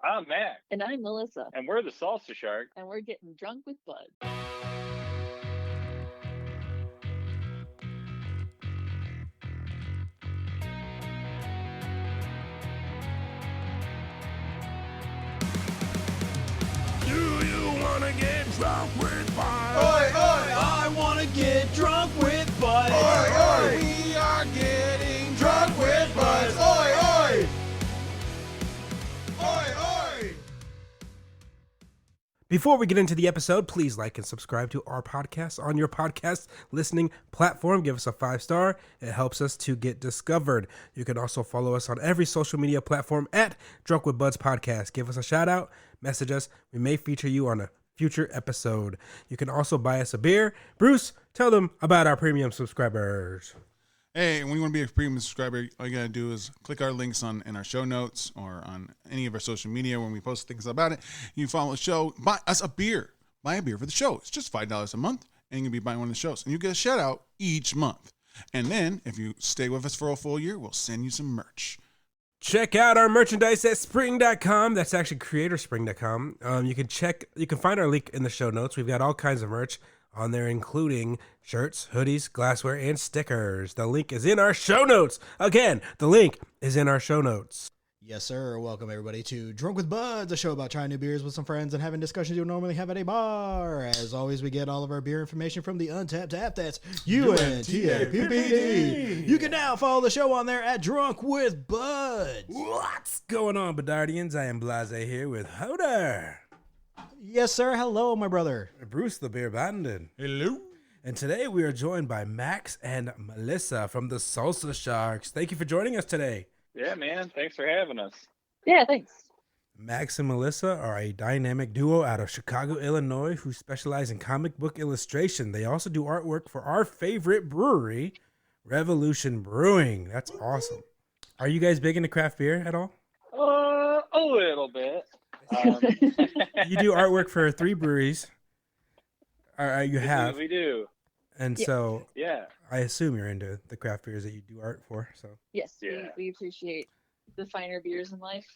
I'm Mac. And I'm Melissa. And we're the Salsa Sharks. And we're getting drunk with Bud. Do you wanna get drunk with Bud? Oi, oi! I wanna get drunk with Bud. Oi, oi! We are getting drunk with Bud. Oi, oi! Oi, oi! Before we get into the episode, please like and subscribe to our podcast on your podcast listening platform. Give us a 5-star. It helps us to get discovered. You can also follow us on every social media platform at Drunk with Buds Podcast. Give us a shout out, message us. We may feature you on a future episode. You can also buy us a beer. Bruce, tell them about our premium subscribers. Hey, when you want to be a premium subscriber, all you got to do is click our links in our show notes or on any of our social media when we post things about it. You follow the show, buy us a beer. Buy a beer for the show. It's just $5 a month, and you can be buying one of the shows. And you get a shout out each month. And then, if you stay with us for a full year, we'll send you some merch. Check out our merchandise at spring.com. That's actually creatorspring.com. You can find our link in the show notes. We've got all kinds of merch on there, including shirts, hoodies, glassware, and stickers. The link is in our show notes. Again, the link is in our show notes. Yes, sir. Welcome, everybody, to Drunk with Buds, a show about trying new beers with some friends and having discussions you would normally have at a bar. As always, we get all of our beer information from the Untapped app. That's UNTAPPD. You can now follow the show on there at Drunk with Buds. What's going on, Bedardians? I am Blase here with Hoder. Yes, sir. Hello, my brother. Bruce the Beer Bandit. Hello. And today we are joined by Max and Melissa from the Salsa Sharks. Thank you for joining us today. Yeah, man. Thanks for having us. Yeah, thanks. Max and Melissa are a dynamic duo out of Chicago, Illinois, who specialize in comic book illustration. They also do artwork for our favorite brewery, Revolution Brewing. That's awesome. Are you guys big into craft beer at all? A little bit. You do artwork for 3 breweries. You have. We do. And Yeah. so Yeah. I assume you're into the craft beers that you do art for. So. Yes, Yeah. we appreciate the finer beers in life.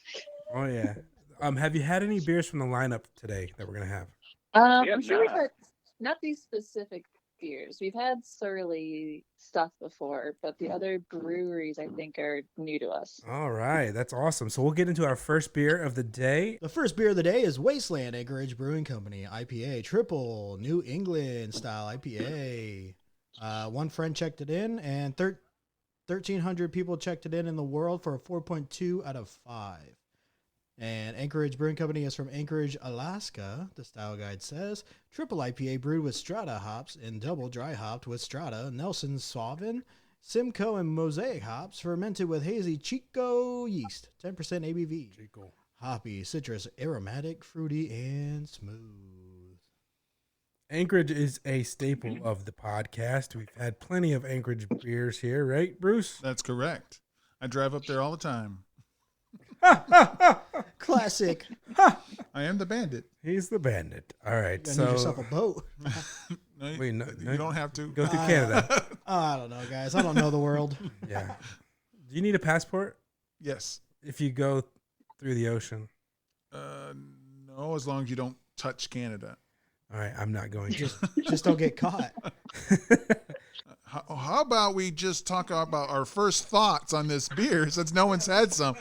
Oh yeah. Have you had any beers from the lineup today that we're gonna have? Yeah, I'm sure we've nah. had not these specific beers. We've had Surly stuff before, but the other breweries I think are new to us. All right, that's awesome. So we'll get into our first beer of the day. The first beer of the day is Wasteland Anchorage Brewing Company IPA, triple New England style IPA. One friend checked it in, and 1,300 people checked it in the world for a 4.2 out of 5. And Anchorage Brewing Company is from Anchorage, Alaska. The style guide says triple IPA brewed with Strata hops and double dry hopped with Strata, Nelson Sauvin, Simcoe, and Mosaic hops, fermented with hazy Chico yeast, 10% ABV. Chico. Hoppy, citrus, aromatic, fruity, and smooth. Anchorage is a staple of the podcast. We've had plenty of Anchorage beers here, right, Bruce? That's correct. I drive up there all the time. Classic. I am the bandit. He's the bandit. All right, You so need yourself a boat. No, Wait, no, you don't have to. go through Canada. I don't know, guys. I don't know the world. Yeah. Do you need a passport Yes. if you go through the ocean? No, as long as you don't touch Canada. All right, I'm not going to. Just don't get caught. How about we just talk about our first thoughts on this beer since no one's had some?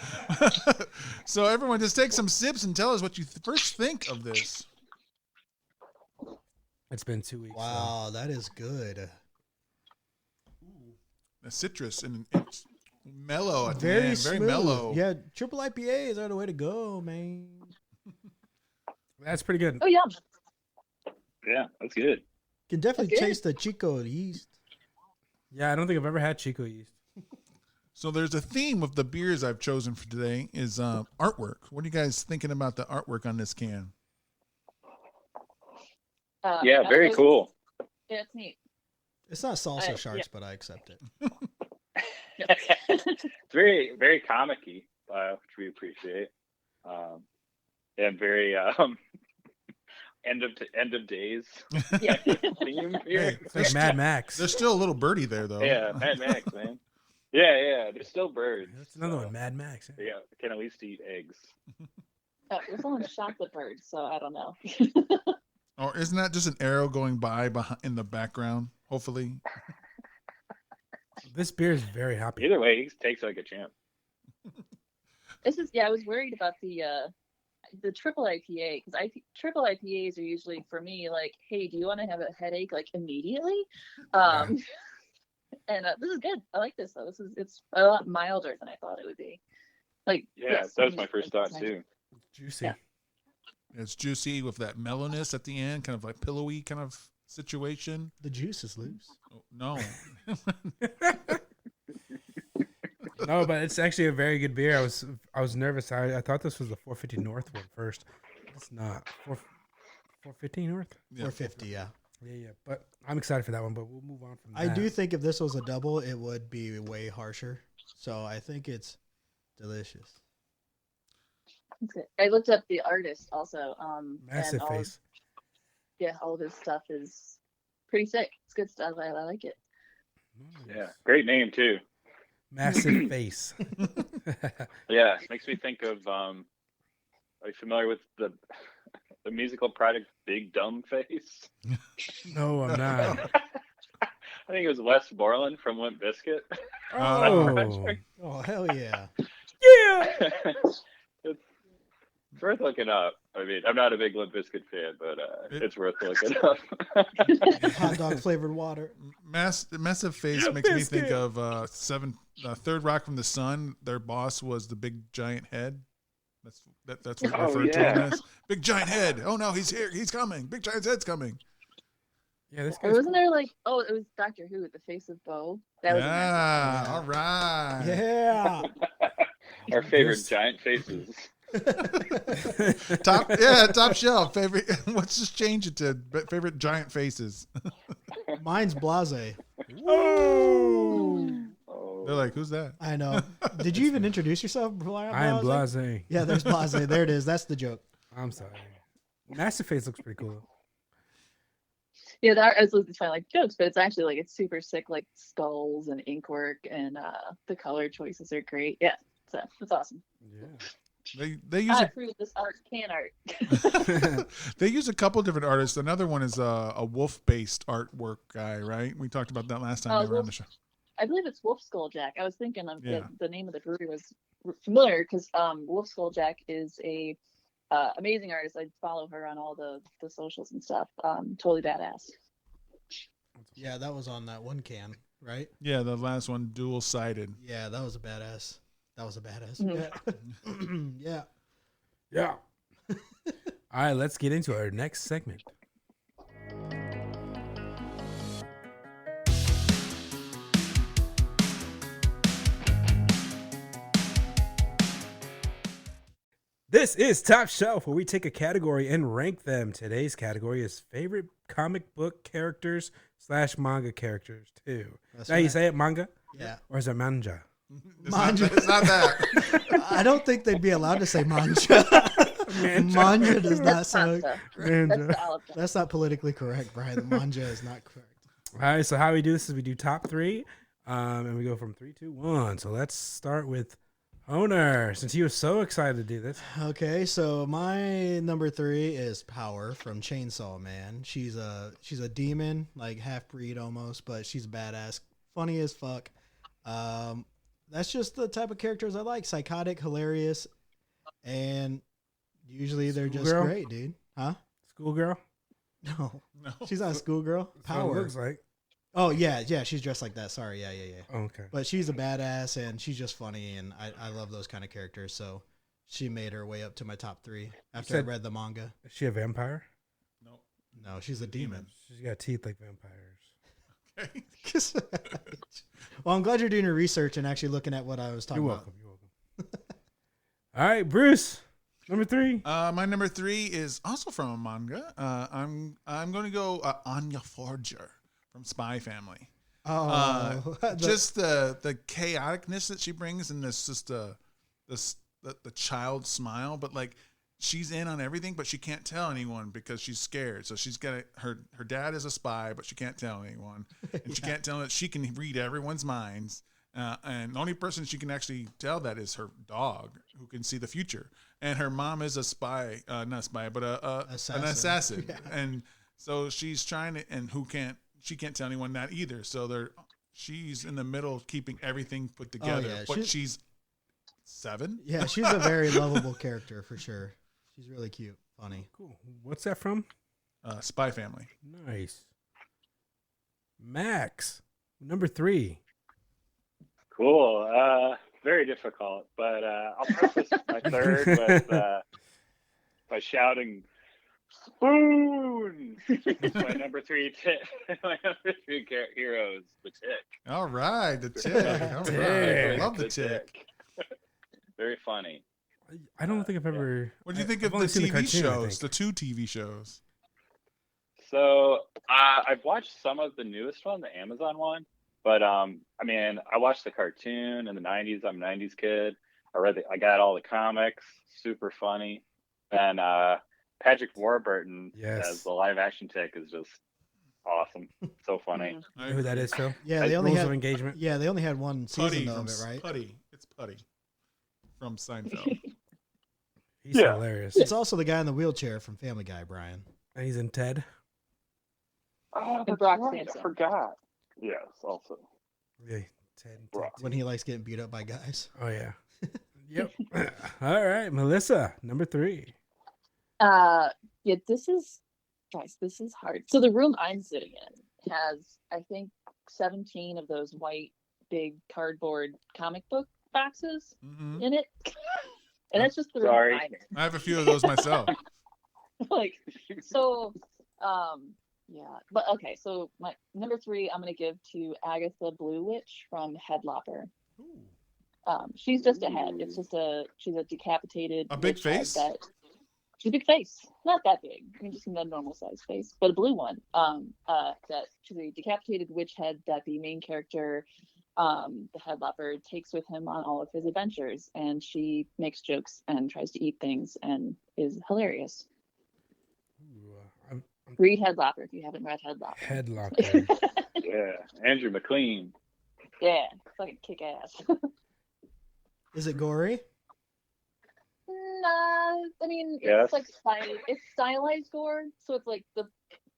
So everyone just take some sips and tell us what you first think of this. It's been 2 weeks. Wow, that is good. The citrus and it's mellow at the Very end, smooth. very mellow. Yeah, triple IPAs are the way to go, man. That's pretty good. Oh yeah. Yeah, that's good. Can definitely Okay. taste the Chico yeast. Yeah, I don't think I've ever had Chico yeast. So there's a theme of the beers I've chosen for today is artwork. What are you guys thinking about the artwork on this can? Yeah, that very was- cool. Yeah, it's neat. It's not Salsa Yeah. Sharks, but I accept it. It's very, very comic-y, which we appreciate. And very end of days Yeah. theme here. Hey, It's like Mad Max. There's still a little birdie there, though. Yeah, Mad Max, man. Yeah, there's still birds. That's another so, one, Mad Max. Yeah, can at least eat eggs. Oh, someone shot the bird, so I don't know. Or isn't that just an arrow going by behind, in the background? Hopefully. This beer is very hoppy. Either way, he takes like a champ. I was worried about the triple IPA because triple IPAs are usually for me like, hey, do you want to have a headache like immediately? And this is good. I like this though. It's a lot milder than I thought it would be. Like Yeah, that was my first thought too. Juicy. Yeah. It's juicy with that mellowness at the end, kind of like pillowy kind of situation. The juice is loose. Oh, no. No, but it's actually a very good beer. I was nervous. I thought this was the 450 North one first. It's not. 450 North? Yeah. 450, yeah. Yeah. But I'm excited for that one, but we'll move on from that. I do think if this was a double, it would be way harsher. So I think it's delicious. It's good. I looked up the artist also. Massive and face. all of his stuff is pretty sick. It's good stuff. I like it. Yeah, great name too. Massive face. Yeah, makes me think of. Are you familiar with the musical product Big Dumb Face? No, I'm not. I think it was Wes Borland from Limp Bizkit. Oh. Oh, hell yeah. Yeah. It's worth looking up. I mean, I'm not a big Limp Bizkit fan, but it's worth looking up. Hot dog flavored water. Massive Face Yeah, makes me think biscuit. of Third Rock from the Sun. Their boss was the big giant head. That's what we Oh, referred to yeah. him as. Big giant head. Oh no, he's here. He's coming. Big giant head's coming. Yeah, this Or guy's wasn't there like it was Doctor Who with the face of Bo? That was Yeah. Yeah. All right. Yeah. Our favorite This- giant faces. Top shelf favorite. Let's just change it to favorite giant faces. Mine's Blase. Oh. Oh, They're like, who's that? I know. Did you even introduce yourself? I am blasé. Yeah, there's Blase. There it is. That's the joke. I'm sorry. Massive face looks pretty cool. Yeah, that I was looking to find like jokes, but it's actually like it's super sick, like skulls and ink work, and the color choices are great. Yeah, so it's awesome. Yeah. They use I a, approve this art, can art. they use a couple different artists. Another one is a wolf based artwork guy, right? We talked about that last time they were on the show. I believe it's Wolf Skull Jack. I was thinking of Yeah. the name of the brewery was familiar because Wolf Skull Jack is a amazing artist. I follow her on all the socials and stuff. Totally badass. Yeah, that was on that one can, right? Yeah, the last one, dual sided. Yeah, that was a badass. That was a badass. Mhm. Yeah. Yeah. All right, let's get into our next segment. This is Top Shelf, where we take a category and rank them. Today's category is favorite comic book characters / manga characters, too. That's Now you right. say it manga? Yeah. Or is it manja? Manja. It's not that. I don't think they'd be allowed to say manja. Manja does not That's sound. pasta. That's Manja. the olive. That's not politically correct, Brian. The manja is not correct. All right, so how we do this is we do top three, and we go from 3, 2, 1. So let's start with Honer, since he was so excited to do this. Okay, so my number 3 is Power from Chainsaw Man. She's a demon, like half breed almost, but she's badass, funny as fuck. That's just the type of characters I like: psychotic, hilarious, and usually they're just Schoolgirl? great, dude. Huh? Schoolgirl? No, No. she's not a schoolgirl. That's what it Power. looks like. Oh yeah, she's dressed like that. Sorry, yeah. Oh, okay. But she's a badass and she's just funny, and I love those kind of characters. So she made her way up to my top 3 after I said- read the manga. Is she a vampire? No. No, she's a demon. She's got teeth like vampires. Well, I'm glad you're doing your research and actually looking at what I was talking You're about. welcome. You're welcome. All right, Bruce, number 3. My number 3 is also from a manga. I'm going to go Anya Forger from Spy Family. Oh, Just the chaoticness that she brings, and this just the child smile, but like she's in on everything, but she can't tell anyone because she's scared. So she's got her dad is a spy, but she can't tell anyone, and she can't tell that she can read everyone's minds. And the only person she can actually tell that is her dog, who can see the future. and her mom is a spy, not a spy, but an assassin. Yeah. And so she's trying to, and she can't tell anyone that either. So she's in the middle keeping everything put together, yeah, but she's 7. Yeah, she's a very lovable character for sure. She's really cute, funny. Cool. What's that from? Spy Family. Nice. Max, number 3. Cool. Very difficult, but I'll preface my third with by shouting "Spoon!" my number 3 my number 3 hero is the Tick. All right, the Tick. All right. I love the Tick. Very funny. I don't think I've ever. What do you think I've of the only seen TV cartoon, I shows? think. The 2 TV shows. So I've watched some of the newest one, the Amazon one, but I mean, I watched the cartoon in the '90s. I'm a '90s kid. I got all the comics. Super funny, and Patrick Warburton as the live action Tick is just awesome. So funny. You know who that is, Phil? Yeah, they only Rules had of Engagement. Yeah, they only had one Putty season from of it, right? Putty. It's Putty from Seinfeld. He's hilarious. It's also the guy in the wheelchair from Family Guy, Brian. And he's in Ted. Oh, And Brock right. Sampson. I forgot. Yes, also. Yeah, Ted. And Brock. Ted When he likes getting beat up by guys. Oh yeah. Yep. All right, Melissa, number 3. Yeah, this is hard. So the room I'm sitting in has, I think, 17 of those white big cardboard comic book boxes Mhm. in it. And that's just the room Sorry. I'm in. I have a few of those myself. Like, so yeah, but okay, so my number 3 I'm gonna give to Agatha Blue Witch from Headlopper. She's just a head. It's just she's a decapitated A big witch head face? She's a big face, not that big. I mean, just a normal size face, but a blue one. That she's a decapitated witch head that the main character, the Headlopper, takes with him on all of his adventures, and she makes jokes and tries to eat things and is hilarious. I'm Read Headlopper if you haven't read Headlopper. Headlocker. Yeah, Andrew McLean. Yeah, fucking kick ass. Is it gory? Nah, I mean, Yes. it's like it's stylized gore, so it's like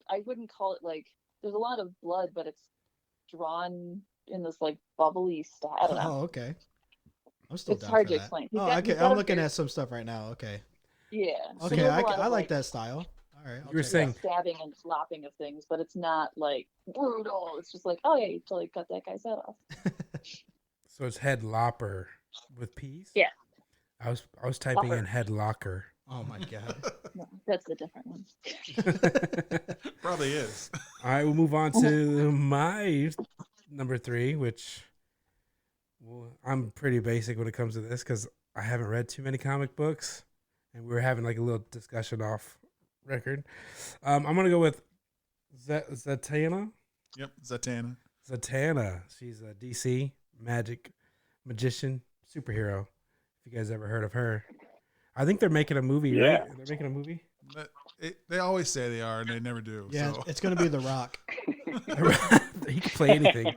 I wouldn't call it like, there's a lot of blood, but it's drawn in this like bubbly style. I don't know. Oh, okay. I'm still It's down hard for to that. explain. Oh, okay. I'm looking at some stuff right now. Okay. Yeah. Okay, There's a I lot of, like that style. All right. I'll You were check it saying- out. stabbing and flopping of things, but it's not like brutal. It's just like, oh yeah, you totally cut that guy's head off. So it's Headlopper with P's? Yeah. I was typing in Headlocker. Oh my god. No, that's the different one. Probably is. All right, we'll move on to my number 3, which I'm pretty basic when it comes to this because I haven't read too many comic books, and we were having like a little discussion off record. I'm gonna go with Zatanna. Yep, Zatanna. Zatanna. She's a DC magic magician superhero. If you guys ever heard of her, I think they're making a movie. Yeah. Right? They're making a movie. They always say they are, and they never do. Yeah, So. it's gonna be The Rock. He can play anything.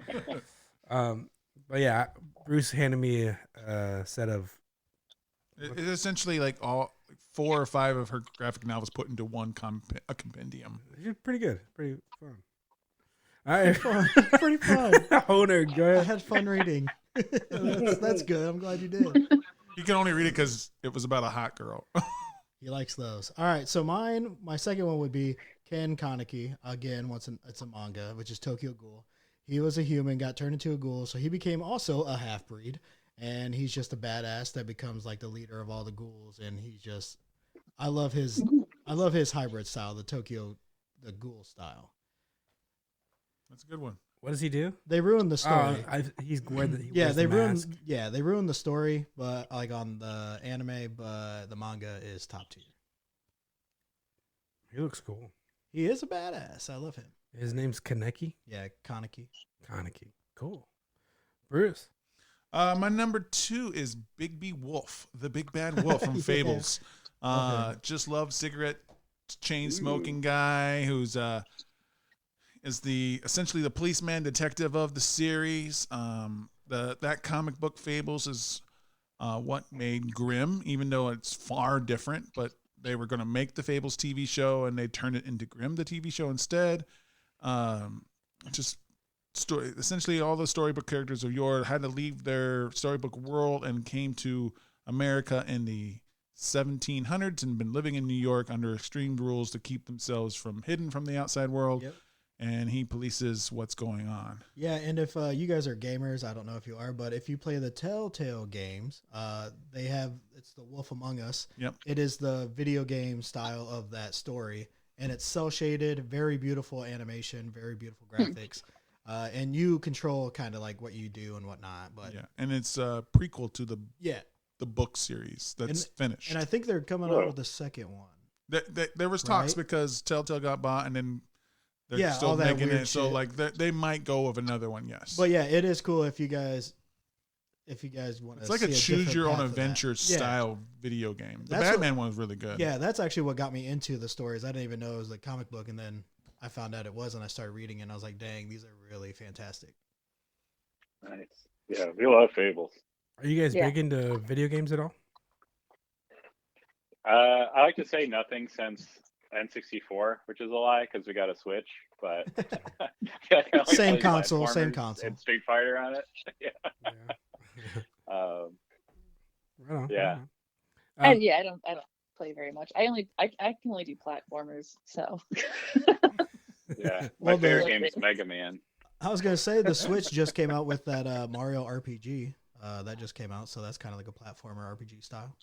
But yeah, Bruce handed me a set of. It's essentially like all 4 or 5 of her graphic novels put into one a compendium. You're pretty good. Pretty fun. All right. Pretty fun. Owner, go I ahead. had fun reading. That's good. I'm glad you did. You can only read it because it was about a hot girl. He likes those. All right, so my second one would be Ken Kaneki. Again, it's a manga, which is Tokyo Ghoul. He was a human, got turned into a ghoul, so he became also a half-breed, and he's just a badass that becomes like the leader of all the ghouls, and I love his hybrid style, the ghoul style. That's a good one. What does he do? They ruined the story. He's wears they the mask. ruined the story, but like on the anime, but the manga is top tier. He looks cool. He is a badass. I love him. His name's Kaneki. Yeah, Kaneki. Kaneki. Cool. Bruce. My number 2 is Big B Wolf, the big bad wolf from Yeah. Fables. Okay. Just love cigarette chain smoking guy who's is essentially the policeman detective of the series. That comic book Fables is what made Grimm, even though it's far different, but they were going to make the Fables TV show and they turned it into Grimm, the TV show instead. Just story, essentially all the storybook characters of yore had to leave their storybook world and came to America in the 1700s and been living in New York under extreme rules to keep themselves hidden from the outside world. Yep. And he polices what's going on. Yeah, and if you guys are gamers, I don't know if you are, but if you play the Telltale games, it's the Wolf Among Us. Yep. It is the video game style of that story, and it's cel shaded, very beautiful animation, very beautiful graphics, and you control kind of like what you do and whatnot. But yeah, and it's a prequel to the book series that's finished. And I think they're coming out with the second one. There was talks because Telltale got bought, and then they're still making it. So like they might go with another one. Yes. But yeah, it is cool if you guys want to. It's like a choose your own adventure style video game. The Batman one was really good. Yeah, that's actually what got me into the stories. I didn't even know it was a comic book, and then I found out it was, and I started reading it, and I was like, dang, these are really fantastic. Nice. Yeah, we love Fables. Are you guys big into video games at all? I like to say nothing since N64, which is a lie because we got a Switch, but same console. And Street Fighter on it. Yeah. I don't play very much. I can only do platformers, so. Yeah, my favorite game is Mega Man. I was gonna say the Switch just came out with that Mario RPG. That just came out, so that's kind of like a platformer RPG style.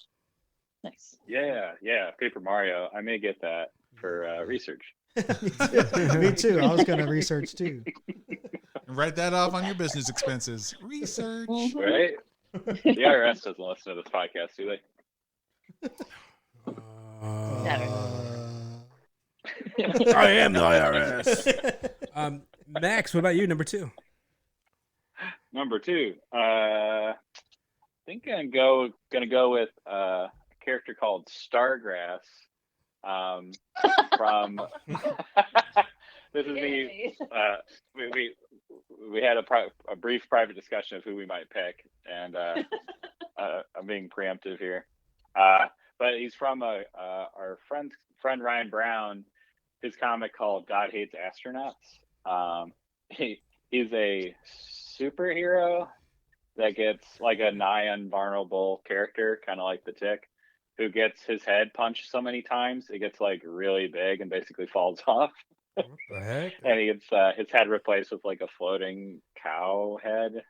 Nice. Yeah, Paper Mario. I may get that for research. Me too. I was gonna research too. Write that off on your business expenses. Research. Right? The IRS doesn't listen to this podcast, do they? I am the IRS. Max, what about you? Number 2. Number 2. I think I'm gonna go with a character called Stargrass. From this is me. We had a brief private discussion of who we might pick, and I'm being preemptive here. But he's from our friend Ryan Brown. His comic called God Hates Astronauts. He's a superhero that gets like a nigh invulnerable character, kind of like the Tick, who gets his head punched so many times it gets like really big and basically falls off. What the heck? And he gets his head replaced with like a floating cow head,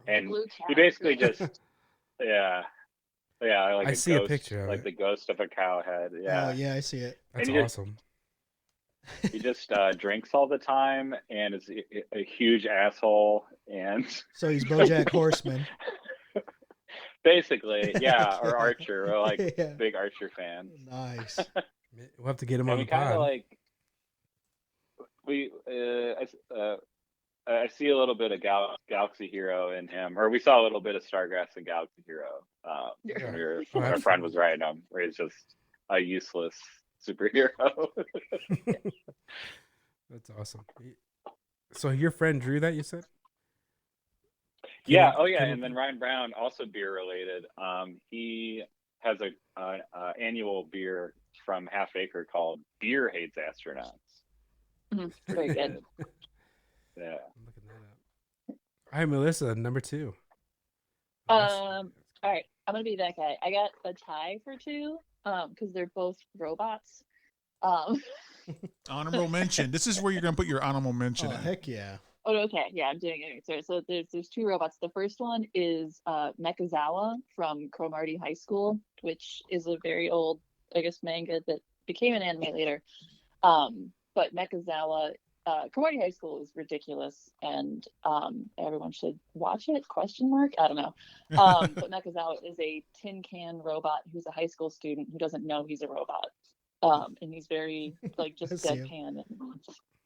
and he basically just like I see ghost, a picture of like the ghost of a cow head. Yeah, yeah, I see it. That's awesome. He just drinks all the time and is a huge asshole, and so he's BoJack Horseman. Basically, yeah, or Archer. We're like big Archer fans. Nice. We'll have to get him on the kind of pod. like I see a little bit of Galaxy Hero in him, or we saw a little bit of Stargrass and Galaxy Hero when our friend was writing him, where he's just a useless superhero. That's awesome. So your friend drew that, you said? Yeah. And then Ryan Brown, also beer related. He has a annual beer from Half Acre called Beer Hates Astronauts. Mm-hmm. Very good. Yeah. I'm looking that up. All right, Melissa, number 2. All right, I'm gonna be that guy. I got a tie for 2, because they're both robots. Honorable mention. This is where you're gonna put your honorable mention. Oh, heck yeah. Oh, okay. Yeah, I'm doing it. So there's 2 robots. The first one is Mechazawa from Cromartie High School, which is a very old, I guess, manga that became an anime later. But Mechazawa, Cromartie High School is ridiculous, and everyone should watch it? ? I don't know. But Mechazawa is a tin can robot who's a high school student who doesn't know he's a robot. And he's very like just deadpan.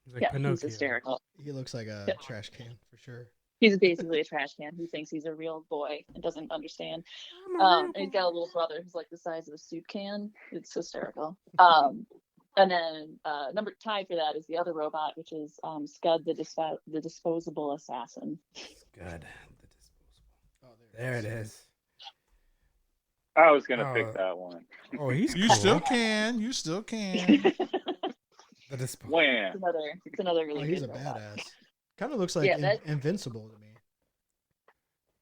He's hysterical. He looks like a trash can for sure. He's basically a trash can who thinks he's a real boy and doesn't understand. And he's got a little brother who's like the size of a soup can. It's hysterical. And then tie for that is the other robot, which is Scud the disposable assassin. Scud the disposable. Oh, there it is. I was gonna pick that one. Oh, he's You cool. still can. You still can. That is When? It's another really he's good a robot. badass. Kind of looks like Invincible to me.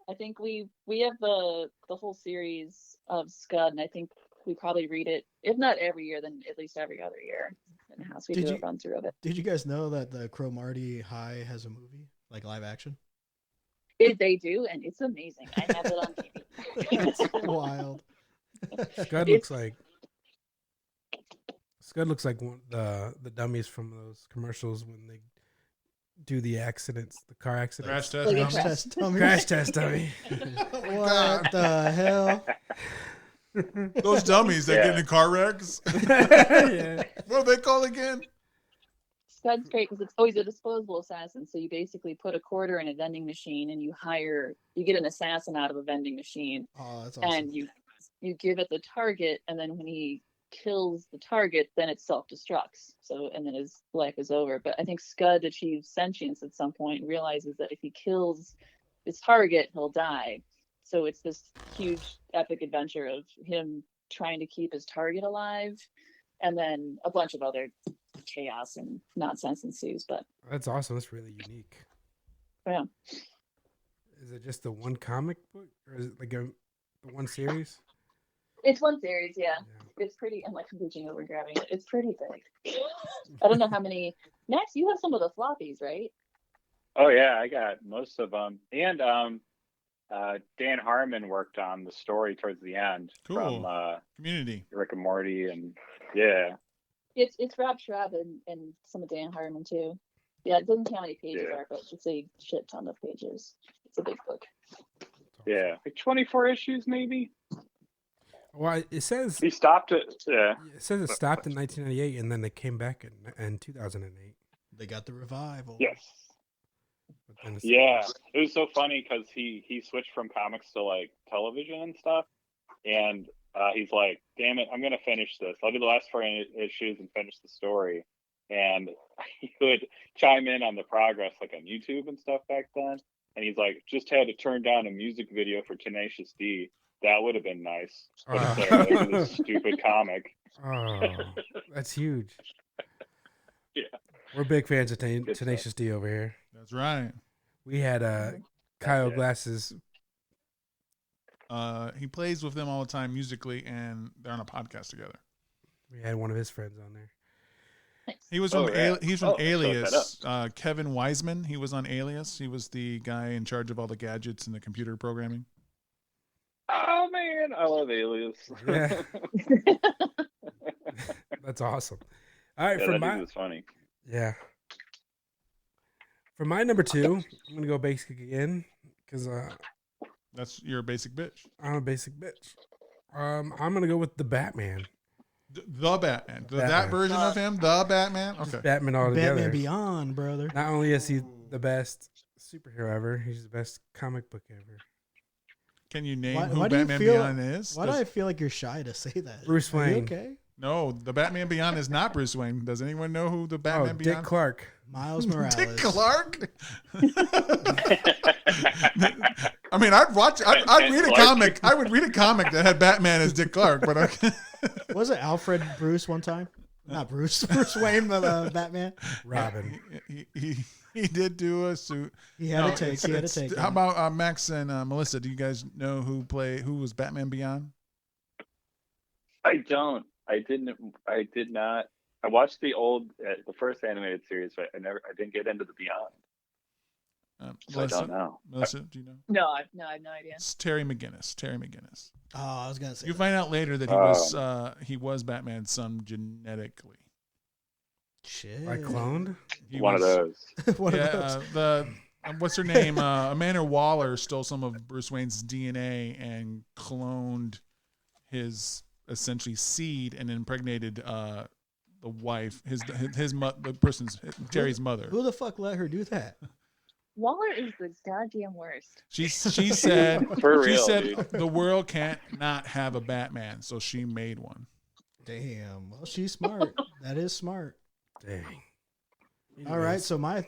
I think we have the whole series of Scud, and I think we probably read it, if not every year, then at least every other year in the house. We do a run through of it. Did you guys know that the Cromartie High has a movie, like live action? They do, and it's amazing. I have it on TV. It's wild. Scud looks like one the dummies from those commercials when they do the accidents, the car accidents. Crash test dummy. What the hell? Those dummies that get in car wrecks. Yeah. What are they called again? Scud's great because it's always a disposable assassin. So you basically put a quarter in a vending machine, and you get an assassin out of a vending machine. Oh, that's awesome. And you give it the target, and then when he kills the target, then it self-destructs. So, and then his life is over. But I think Scud achieves sentience at some point and realizes that if he kills his target, he'll die. So it's this huge epic adventure of him trying to keep his target alive, and then a bunch of other chaos and nonsense ensues. But That's awesome. That's really unique. yeah, Is it just the one comic book, or is it like the one series? it's one series. Yeah. It's pretty. I'm like reaching over grabbing it. It's pretty big. I don't know how many. Max, you have some of the floppies, right? Oh yeah, I got most of them. And Dan Harmon worked on the story towards the end from Community, Rick and Morty, and yeah. It's Rob Schraub and some of Dan Harmon too. Yeah, it doesn't tell how many pages are, but it's a shit ton of pages. It's a big book. Yeah, like 24 issues maybe. Well, it says He stopped it. Yeah. it says it stopped in 1998, and then they came back in 2008. They got the revival. Yes. But then it's- Yeah, it was so funny because he switched from comics to like television and stuff, and he's like, "Damn it, I'm gonna finish this. I'll do the last 4 issues and finish the story." And he would chime in on the progress like on YouTube and stuff back then. And he's like, "Just had to turn down a music video for Tenacious D. That would have been nice. But it's like, look at this stupid comic." Oh, that's huge. Yeah. We're big fans of Tenacious D over here. That's right. We had Kyle Yeah. Glass's. He plays with them all the time musically, and they're on a podcast together. We had one of his friends on there. He was Oh, from yeah. he's from Oh, so Alias. Kevin Wiseman. He was on Alias. He was the guy in charge of all the gadgets and the computer programming. Oh man, I love Alias. Yeah, that's awesome. All right, Yeah, for that my dude was funny. yeah, for my number 2, I'm gonna go basic again because That's your basic bitch. I'm a basic bitch. I'm gonna go with the Batman. The Batman. That Batman. version of him. The Batman. Just Okay. Batman all together. Batman Beyond, brother. Not only is he the best superhero ever, he's the best comic book ever. Can you name Why who do you Batman feel- Beyond is? Why do I feel like you're shy to say that? Bruce Are you Wayne. okay? No, the Batman Beyond is not Bruce Wayne. Does anyone know who the Batman Dick Beyond? Clark. Miles Morales. Dick Clark. I mean, I'd read a Clark. comic. I would read a comic that had Batman as Dick Clark, but Was it Alfred Bruce one time? Not Bruce. Bruce Wayne, but Batman. Robin. he did do a suit. He had No, a take. He had a take. How about Max and Melissa? Do you guys know who was Batman Beyond? I don't. I did not. I watched the first animated series, but I didn't get into the Beyond. So I don't know. Melissa, do you know? No, I have no idea. It's Terry McGinnis. Oh, I was gonna say. You that. find out later that he was Batman's son genetically. Shit. Like cloned? One of those. One Yeah, of those. what's her name? Amanda Waller stole some of Bruce Wayne's DNA and cloned his essentially seed and impregnated the wife, the person's Terry's mother. Who the fuck let her do that? Waller is the goddamn worst. She said For she real, said dude. the world can't not have a Batman, so she made one. Damn. Well, she's smart. That is smart. Dang. All right. So my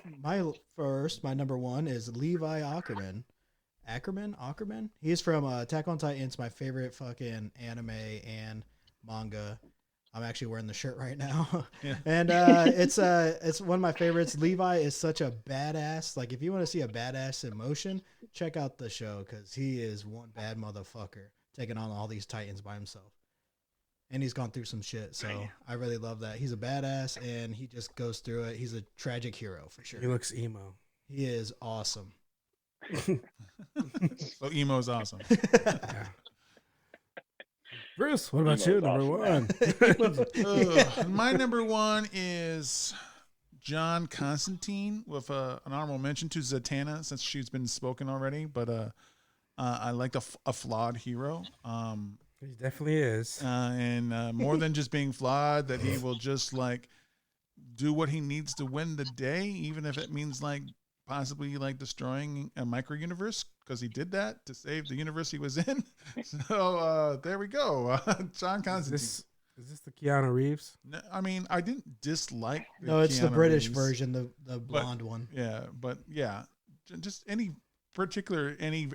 number 1 is Levi Ackerman Ackerman. He's from Attack on Titan. It's my favorite fucking anime and manga. I'm actually wearing the shirt right now. Yeah. And it's one of my favorites. Levi is such a badass. Like, if you want to see a badass in motion, check out the show, because he is one bad motherfucker taking on all these Titans by himself. And he's gone through some shit, so I really love that. He's a badass, and he just goes through it. He's a tragic hero for sure. He looks emo. He is awesome. So emo is awesome. Yeah. Bruce, what about you? Number one. My number one is John Constantine, with an honorable mention to Zatanna, since she's been spoken already. But I like a flawed hero. He definitely is. And more than just being flawed, that he will just like do what he needs to win the day, even if it means like possibly like destroying a micro universe, because he did that to save the universe he was in. So there we go. John Constantine. Is this the Keanu Reeves? No, I mean, I didn't dislike. No, it's the Keanu British Reeves, version, the blonde one. Yeah, but yeah, just any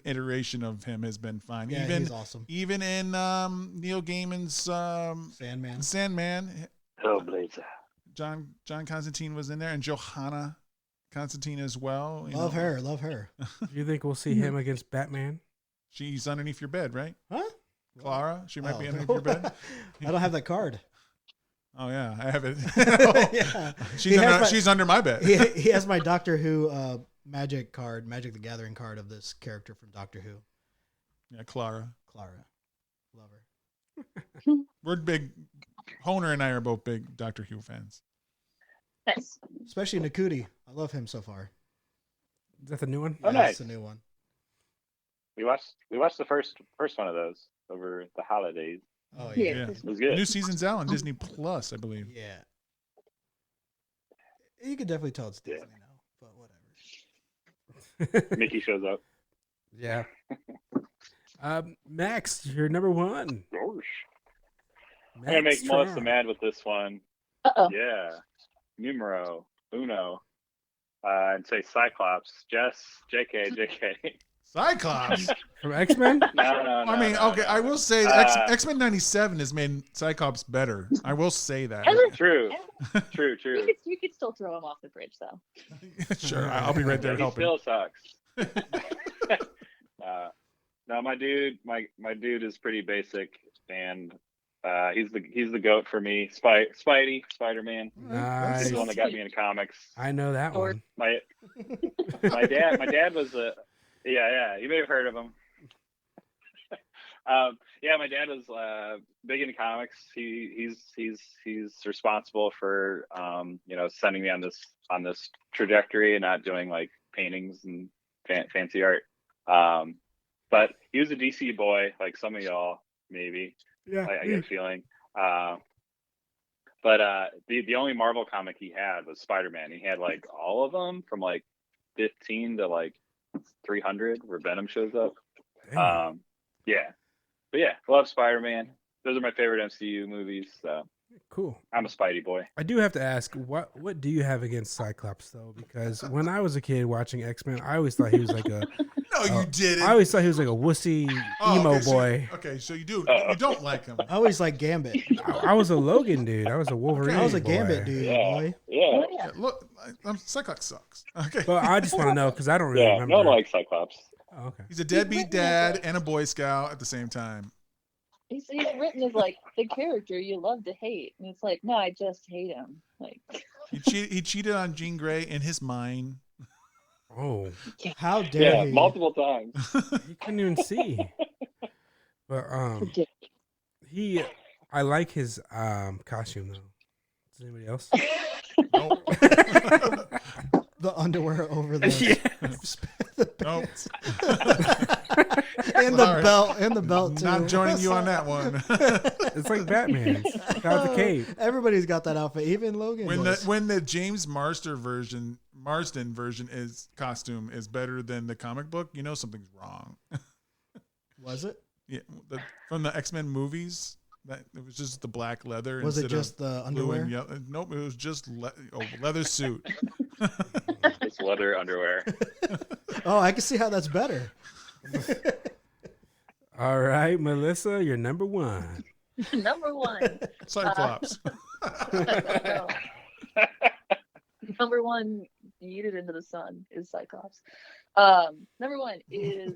iteration of him has been fine. Yeah, even he's awesome. even in Neil Gaiman's Sandman. Hellblazer. John Constantine was in there, and Johanna Constantine as well. Love her. Do you think we'll see him against Batman? She's underneath your bed, right? Huh? Clara, she might be underneath your bed. I don't have that card. Oh yeah, I have it. Yeah. She's under my bed. He has my Doctor Who Magic the Gathering card of this character from Doctor Who. Yeah, Clara. Love her. We're big. Honer and I are both big Doctor Who fans. Nice. Especially Nakuti. I love him so far. Is that the new one? Oh, Yeah, nice. it's the new one. We watched the first one of those over the holidays. Oh Yeah. yeah. It was good. New season's out on Disney Plus, I believe. Yeah. You can definitely tell it's Disney now, but whatever. Mickey shows up. Yeah. Max, you're number one. Gosh. I'm gonna make Melissa Tron. mad with this one. Uh-oh. Yeah. Numero uno. And say Cyclops. Jess. JK. Cyclops. From X-Men? No. I mean, okay, I will say X-Men 97 has made Cyclops better. I will say that. True. We could still throw him off the bridge, though. Sure, I'll be right there He helping. still sucks. No, my dude is pretty basic, and he's the goat for me. Spidey, Spider-Man. Nice. He's the one that got me into comics. I know that one. My dad was a you may have heard of him. My dad was big into comics. He's responsible for sending me on this trajectory and not doing like paintings and fancy art. But he was a DC boy, like some of y'all maybe. Yeah. I get a feeling. But the only Marvel comic he had was Spider-Man. He had like all of them from like 15 to like 300 where Venom shows up. Damn. But yeah, love Spider-Man. Those are my favorite MCU movies. So Cool. I'm a Spidey boy. I do have to ask, what do you have against Cyclops though? Because when I was a kid watching X-Men, I always thought he was like a No, you didn't. I always thought he was like a wussy emo boy. So you don't like him. I always like Gambit. I was a Logan dude. I was a Wolverine. I was a boy. Gambit dude, boy. Yeah. Yeah. Look, Cyclops sucks. Okay. But I just want to know because I don't really Yeah. remember. No one likes Cyclops. Oh, okay. He's a deadbeat dad and a Boy Scout at the same time. He's written as like the character you love to hate, and it's like, no, I just hate him. Like, He cheated on Jean Grey in his mind. Oh, How dare he? Multiple times. you couldn't even see. But ridiculous. I like his costume though. Does anybody else? Nope. The underwear over the Nope. and the belt too. Not joining you on that one. It's like Batman. Got the cape. Everybody's got that outfit, even Logan. When the James Marsden version is costume is better than the comic book, you know something's wrong. Was it? Yeah, from the X-Men movies, that it was just the black leather. Was it instead just of the blue and underwear? yellow. Nope, it was just leather suit. It's leather underwear. Oh, I can see how that's better. All right, Melissa, you're number one. Number one. Cyclops. Number one, yeeted into the sun is Cyclops. Number one is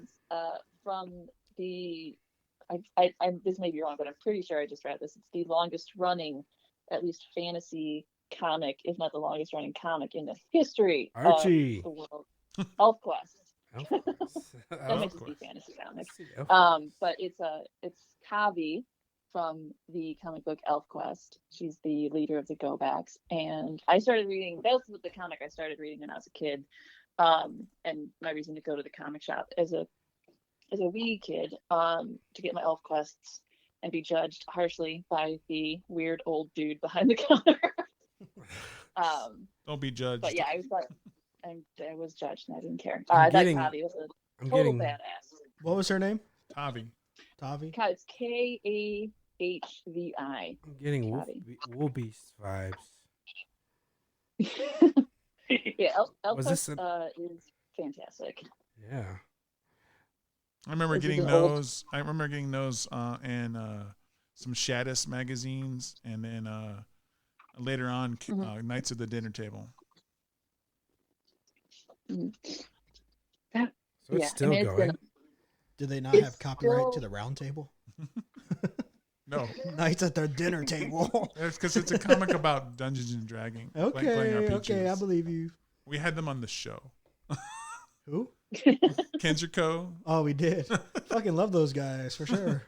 from the. I this may be wrong, but I'm pretty sure I just read this. It's the longest running, at least fantasy comic, if not the longest running comic in the history Archie. of the world. ElfQuest. That makes it be fantasy comics. But it's Kavi from the comic book ElfQuest. She's the leader of the Go Backs, and I started reading. That was the comic I started reading when I was a kid, and my reason to go to the comic shop as a wee kid to get my ElfQuests and be judged harshly by the weird old dude behind the counter. Don't be judged. But yeah, I was judged and I didn't care. I thought Kavi was a total badass. What was her name? Tavi. Tavi? It's Kahvi. I'm getting Wolbeast vibes. Yeah, Was this ElfQuest is fantastic. Yeah. I remember This is getting an old- those. I remember getting those in some Shaddus magazines, and then later on, Knights of the Dinner Table. Mhm. So it's Yeah, still it's going. been- Did they not It's have copyright still- to the round table? No, Nights at their dinner table. it's because it's a comic about Dungeons and Dragons. playing RPGs. Okay, I believe you. We had them on the show. Who? Kenjiko. Oh, we did. Fucking love those guys for sure.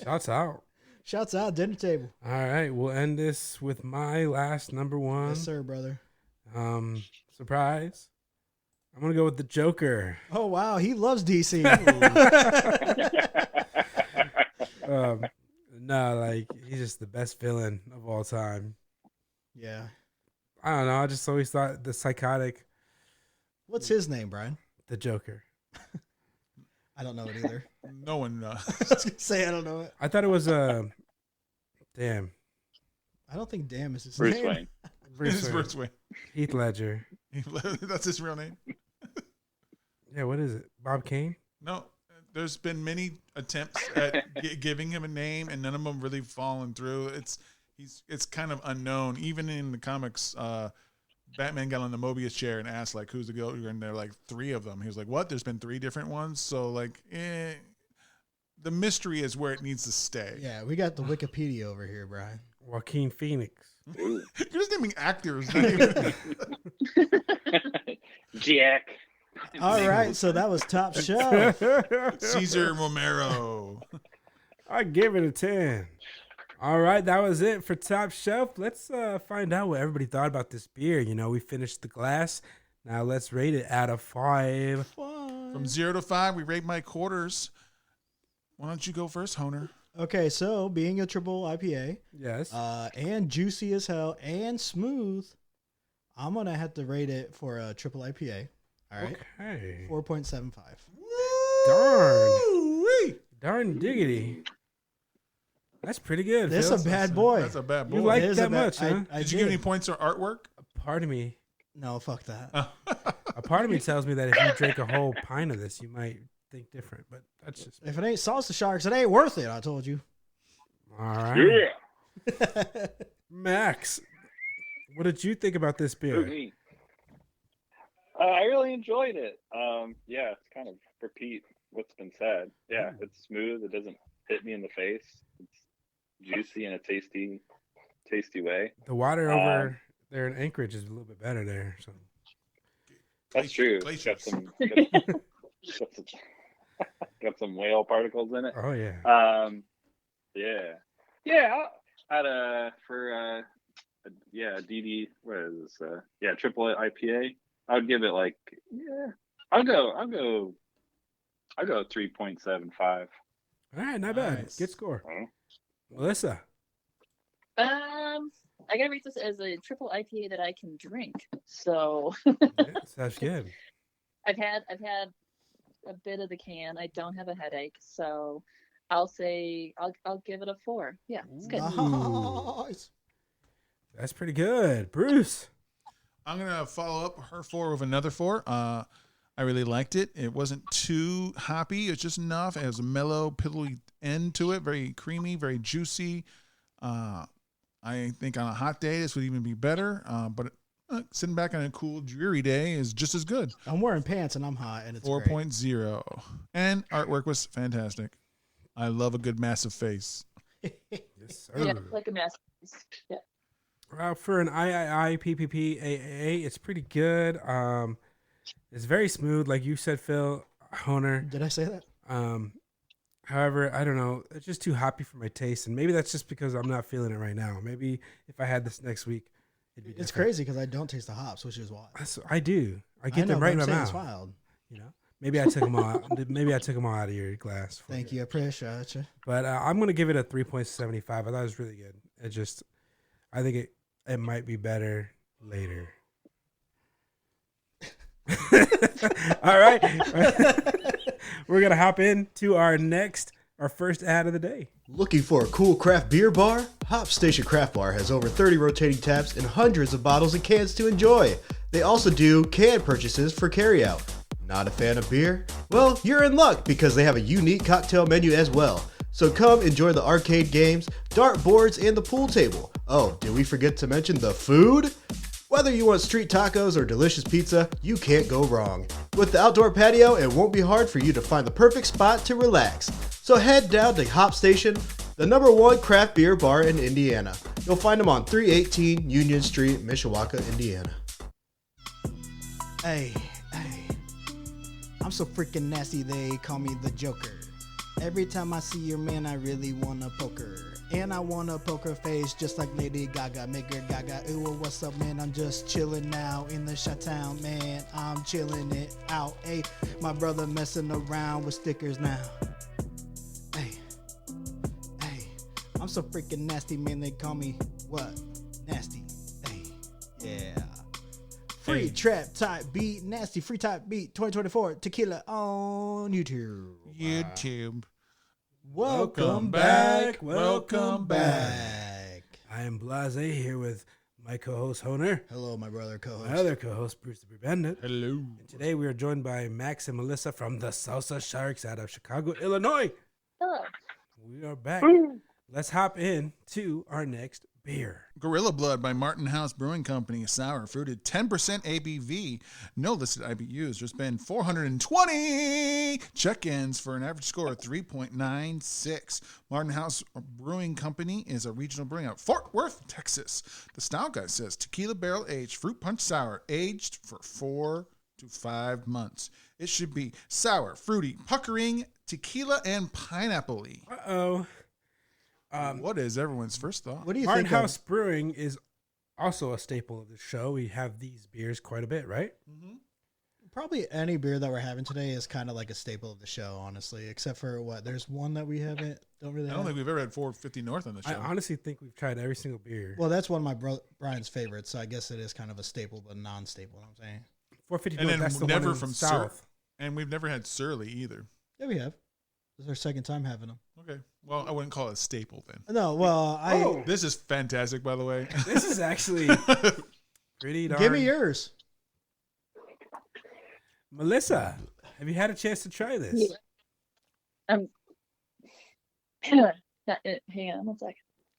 Shouts out. Shouts out, dinner table. All right, we'll end this with my last number one. Yes, sir, brother. Surprise. I'm gonna go with the Joker. Oh wow, he loves DC. No, like he's just the best villain of all time. Yeah. I don't know. I just always thought the psychotic, What's his name, Brian? the Joker. I don't know it either. No one. I was gonna say I don't know it. I thought it was damn, I don't think damn is his Bruce name. Wayne. It's Bruce Wayne. Heath Ledger. That's his real name. Yeah, what is it? Bob Kane? No, there's been many attempts at giving him a name, and none of them really fallen through. It's kind of unknown. Even in the comics, Batman got on the Mobius chair and asked like, "Who's the Joker?" And they're like, 3 of them. He was like, "What? There's been 3 different ones." So like, the mystery is where it needs to stay. Yeah, we got the Wikipedia over here, Brian. Joaquin Phoenix. You're just naming actors. not even- Jack. All right, so that was top shelf. Caesar Romero. I give it a 10. All right, that was it for Top Shelf. Let's find out what everybody thought about this beer. You know, we finished the glass. Now let's rate it out of 5. From 0 to 5, we rate my quarters. Why don't you go first, Honer? Okay, so being a triple IPA, Yes. and juicy as hell and smooth, I'm gonna have to rate it for a triple IPA. All right, Okay. 4.75. Darn diggity. That's pretty good. This Phil. a bad boy. That's a bad boy. You like It is that a bad- much, huh? I Did you give any points or artwork? A part of me, No, fuck that. a part of me tells me that if you drink a whole pint of this, you might think different. But that's just If it ain't Salsa Sharks, it ain't worth it. I told you. all right. Yeah. Max, what did you think about this beer? Okay. I really enjoyed it. Yeah, it's kind of repeat what's been said. Yeah, it's smooth. It doesn't hit me in the face. It's juicy in a tasty way. The water over there in Anchorage is a little bit better there. So That's true. Glaciers. Got some whale particles in it. oh yeah. Yeah. DD. What is this? Triple IPA. I would give it like I'll go 3.75. All right, not bad. Nice. Good score. Oh. Melissa. I gotta rate this as a triple IPA that I can drink. So Yeah, sounds good. I've had a bit of the can. I don't have a headache, so I'll say I'll give it a 4. Yeah, it's good. Nice. That's pretty good. Bruce. I'm gonna follow up her 4 with another 4. I really liked it. It wasn't too hoppy. It's just enough. It has a mellow, pillowy end to it. Very creamy, very juicy. I think on a hot day, this would even be better. But sitting back on a cool, dreary day is just as good. I'm wearing pants and I'm hot, and it's 4.0. And artwork was fantastic. I love a good massive face. Yes, sir. Yeah, like a masterpiece. Yeah. For an III PPP it's pretty good. It's very smooth, like you said, Phil Honer. Did I say that? However, I don't know. It's just too hoppy for my taste, and maybe that's just because I'm not feeling it right now. Maybe if I had this next week, it'd be different. It's crazy because I don't taste the hops, which is why. I do. I get them right in my mouth. It's wild. You know, maybe I took them all. Maybe I took them all out of your glass. Thank you, I appreciate you. But I'm gonna give it a 3.75. I thought it was really good. I think it might be better later. All right. We're going to hop into our first ad of the day. Looking for a cool craft beer bar? Hop Station Craft Bar has over 30 rotating taps and hundreds of bottles and cans to enjoy. They also do can purchases for carryout. Not a fan of beer? Well, you're in luck because they have a unique cocktail menu as well. So come enjoy the arcade games, dart boards, and the pool table. Oh, did we forget to mention the food? Whether you want street tacos or delicious pizza, you can't go wrong. With the outdoor patio, it won't be hard for you to find the perfect spot to relax. So head down to Hop Station, the #1 craft beer bar in Indiana. You'll find them on 318 Union Street, Mishawaka, Indiana. Hey, I'm so freaking nasty they call me the Joker. Every time I see your man, I really wanna poke her. And I wanna poke her face just like Lady Gaga, make her gaga. Ooh, what's up, man? I'm just chilling now in the Chi-Town, man. I'm chilling it out. Hey, my brother messing around with stickers now. Hey, I'm so freaking nasty, man. They call me what? Nasty. Hey, yeah. Free trap type beat, nasty free type beat, 2024 tequila on YouTube. Welcome back. Welcome back. I am Blase here with my co-host Honer. Hello, my brother co-host. My other co-host Bruce the Bandit. Hello. And today we are joined by Max and Melissa from the Salsa Sharks out of Chicago, Illinois. Hello. We are back. Let's hop in to our next beer. Gorilla Blood by Martin House Brewing Company. Sour, fruited, 10% ABV. No listed IBUs. There's been 420 check-ins for an average score of 3.96. Martin House Brewing Company is a regional brewing out of Fort Worth, Texas. The style guide says tequila barrel aged fruit punch sour, aged for 4 to 5 months. It should be sour, fruity, puckering, tequila, and pineapple-y. Uh-oh. What is everyone's first thought? What do you Martin think? House Brewing is also a staple of the show. We have these beers quite a bit, right? Probably any beer that we're having today is kind of like a staple of the show, honestly. Except for what? There's one that we don't really. I don't think we've ever had 450 North on the show. I honestly think we've tried every single beer. Well, that's one of my Brian's favorites, so I guess it is kind of a staple, but non-staple. You know what I'm saying. 450 and then that's the never one in from South. And we've never had Surly either. Yeah, we have. This is our second time having them. Okay. Well, I wouldn't call it a staple then. No, well, This is fantastic, by the way. This is actually pretty darn. Give me yours. Melissa, have you had a chance to try this? Yeah. Hang on 1 second.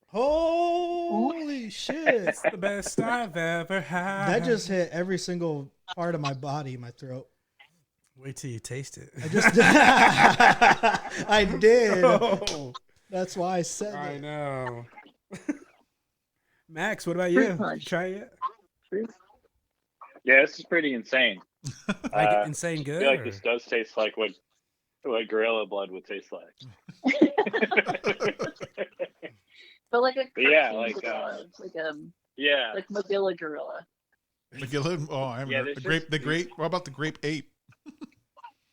Holy shit. It's the best I've ever had. That just hit every single part of my body, my throat. Wait till you taste it. I did. Oh, That's why I said I it. know. Max, what about you? Fruit Did punch. you try it? Yeah, this is pretty insane. Like insane I good? feel like or- this does taste like what Gorilla Blood would taste like. But like a Yeah, cartoon like, gorilla, Yeah. like Magilla gorilla. McGill. Oh, I remember. Yeah, the there's grape. just- The grape. What about the grape ape?